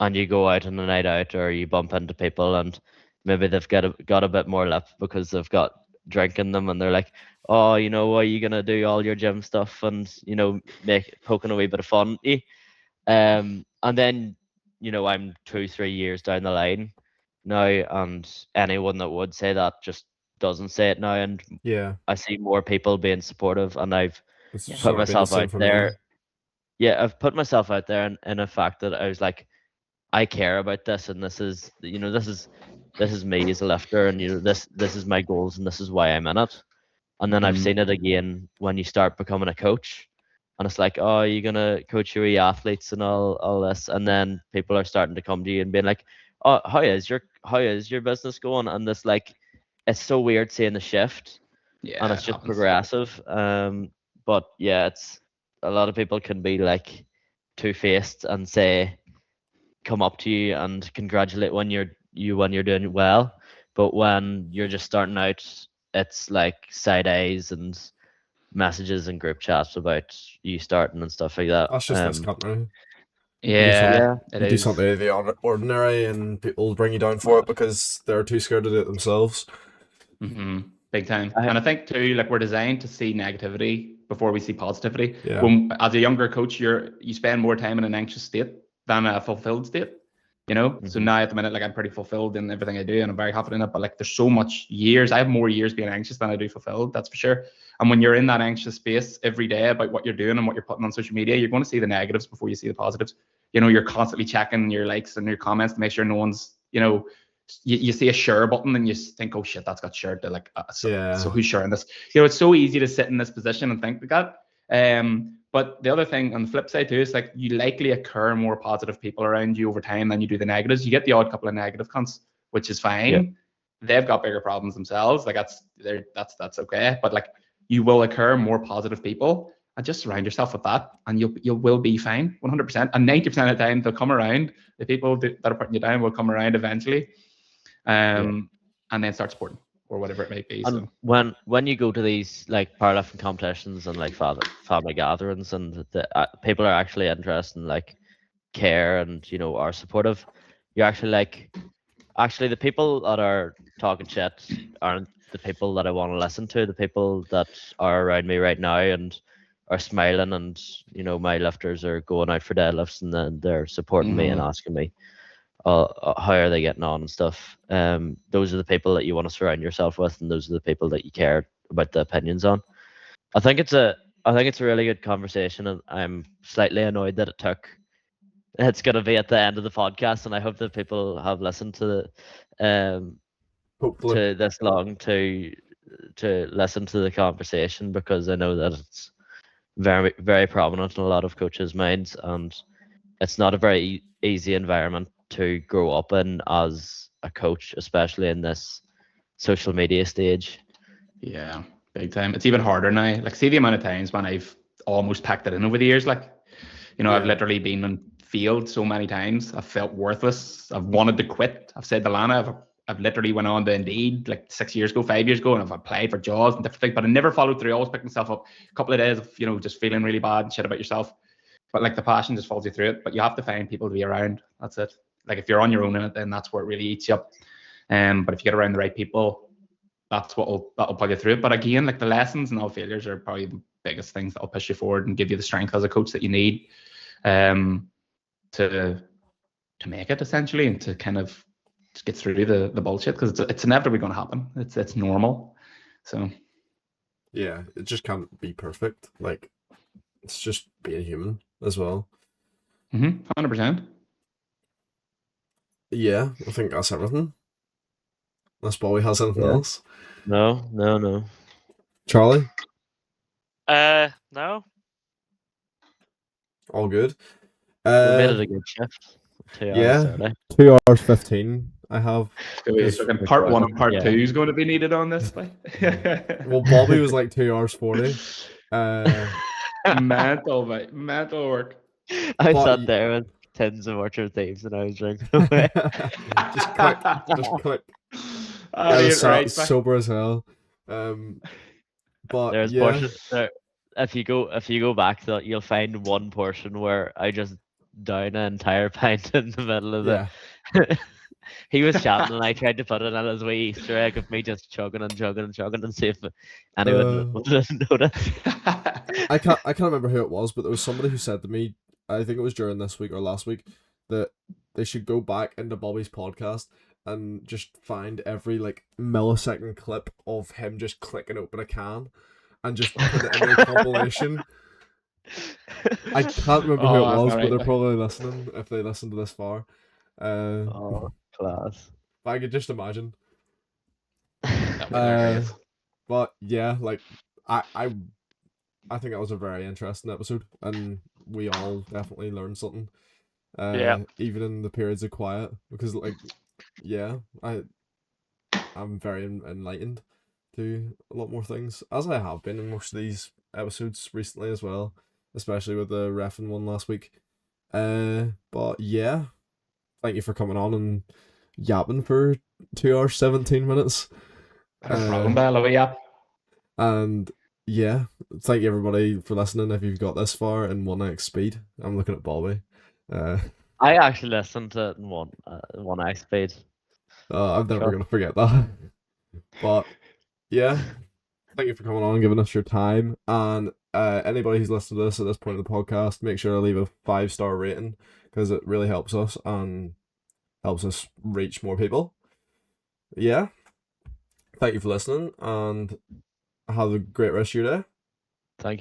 and you go out on a night out or you bump into people and maybe they've got a bit more lip because they've got drink in them and they're like, oh, are you gonna do all your gym stuff and poking a wee bit of fun at you. And then I'm 2-3 years down the line now, and anyone that would say that just doesn't say it now, and Yeah, I see more people being supportive, and I've it's Yeah. put sort of been the myself same out for there. me. Yeah, I've put myself out there in a fact that I was like, I care about this, and this is me as a lifter, and this is my goals, and this is why I'm in it. And then I've seen it again when you start becoming a coach, and it's like, oh, you're gonna coach your athletes and all this, and then people are starting to come to you and being like, oh, how is your business going? And this like, it's so weird seeing the shift, Yeah, and it it's just happens. progressive. But yeah, it's a lot of people can be like two-faced and say come up to you and congratulate when you're doing well, but when you're just starting out, it's like side eyes and messages and group chats about you starting and stuff like that. That's just this company. Yeah, it You do is. something out of the ordinary, and people bring you down for it because they're too scared to do it themselves. Big time. I- And I think too, like we're designed to see negativity before we see positivity. Yeah. When as a younger coach, you spend more time in an anxious state than a fulfilled state. So now at the minute, like I'm pretty fulfilled in everything I do, and I'm very happy in it. But like there's so much years, I have more years being anxious than I do fulfilled. That's for sure. And when you're in that anxious space every day about what you're doing and what you're putting on social media, you're going to see the negatives before you see the positives. You're constantly checking your likes and your comments to make sure no one's, you see a share button and you think, oh shit, that's got shared. They're like, so who's sharing this? It's so easy to sit in this position and think like that. But the other thing on the flip side too is like you likely occur more positive people around you over time than you do the negatives. You get the odd couple of negative cunts, which is fine. Yeah. They've got bigger problems themselves. Like that's okay. But like you will occur more positive people, and just surround yourself with that, and you will be fine, 100%. And 90% of the time they'll come around. The people that are putting you down will come around eventually, and then start supporting or whatever it might be. And So when you go to these like powerlifting competitions and like family gatherings, and the people are actually interested and like care and are supportive, you're actually like, actually the people that are talking shit aren't the people that I want to listen to. The people that are around me right now and are smiling, and my lifters are going out for deadlifts, and then they're supporting me and asking me how are they getting on and stuff. Those are the people that you want to surround yourself with, and those are the people that you care about the opinions on. I think it's a really good conversation, and I'm slightly annoyed that it's going to be at the end of the podcast, and I hope that people have listened Hopefully. to this long to listen to the conversation, because I know that it's very, very prominent in a lot of coaches' minds, and it's not a very easy environment to grow up in as a coach, especially in this social media stage. yeah, Big time. It's even harder now. Like, see the amount of times when I've almost packed it in over the years. Like, I've Yeah. literally been on field so many times. I've felt worthless. I've wanted to quit. I've said to Lana, I've literally went on to Indeed like 6 years ago, 5 years ago, and I've applied for jobs and different things, but I never followed through. I always picked myself up a couple of days of, just feeling really bad and shit about yourself. But like the passion just follows you through it. But you have to find people to be around. That's it. Like if you're on your own in it, then that's where it really eats you up. But if you get around the right people, that'll pull you through it. But again, like the lessons and all failures are probably the biggest things that'll push you forward and give you the strength as a coach that you need to make it essentially, and to kind of just get through the bullshit, because it's inevitably going to happen. It's normal. So Yeah, it just can't be perfect. Like, it's just being human as well. 100%. Yeah, I think that's everything. Unless Bobby has anything Yeah. else. No. Charlie, No. all good. We made Uh, it a good shift. 2 hours yeah, 30. 2 hours 15. I have. So we're Because, talking part one and part Yeah. two is going to be needed on this. Like. well, Bobby was like 2 hours 40. Mental, mate. Mental work. I But sat there with tins of Orchard Thieves and I was drinking away. just click. Ah, I was right, sober as hell. But There's yeah, portions there. If you go back, you'll find one portion where I just down an entire pint in the middle of yeah. the. He was chatting, and I tried to put it in as wee Easter egg of me just chugging and see if anyone would notice. I can't remember who it was, but there was somebody who said to me, I think it was during this week or last week, that they should go back into Bobby's podcast and just find every like millisecond clip of him just clicking open a can and just put it into a compilation. I can't remember who it that's was, not but they're right. probably listening if they listen to this far. Oh, class. I could just imagine. That'd be hilarious. But yeah, like I think that was a very interesting episode, and we all definitely learned something. Yeah. Even in the periods of quiet, because like, yeah, I'm very enlightened to a lot more things, as I have been in most of these episodes recently as well, especially with the reffing one last week. But yeah, thank you for coming on and yapping for 2 hours 17 minutes. No problem, Bella. Yeah. And yeah, thank you everybody for listening. If you've got this far in 1x speed, I'm looking at Bobby. I actually listened to it in one X speed. I'm never Sure. gonna forget that. But yeah, thank you for coming on and giving us your time. And anybody who's listened to this at this point of the podcast, make sure to leave a 5-star rating, because it really helps us and helps us reach more people. Yeah, thank you for listening, and have a great rest of your day. Thank you.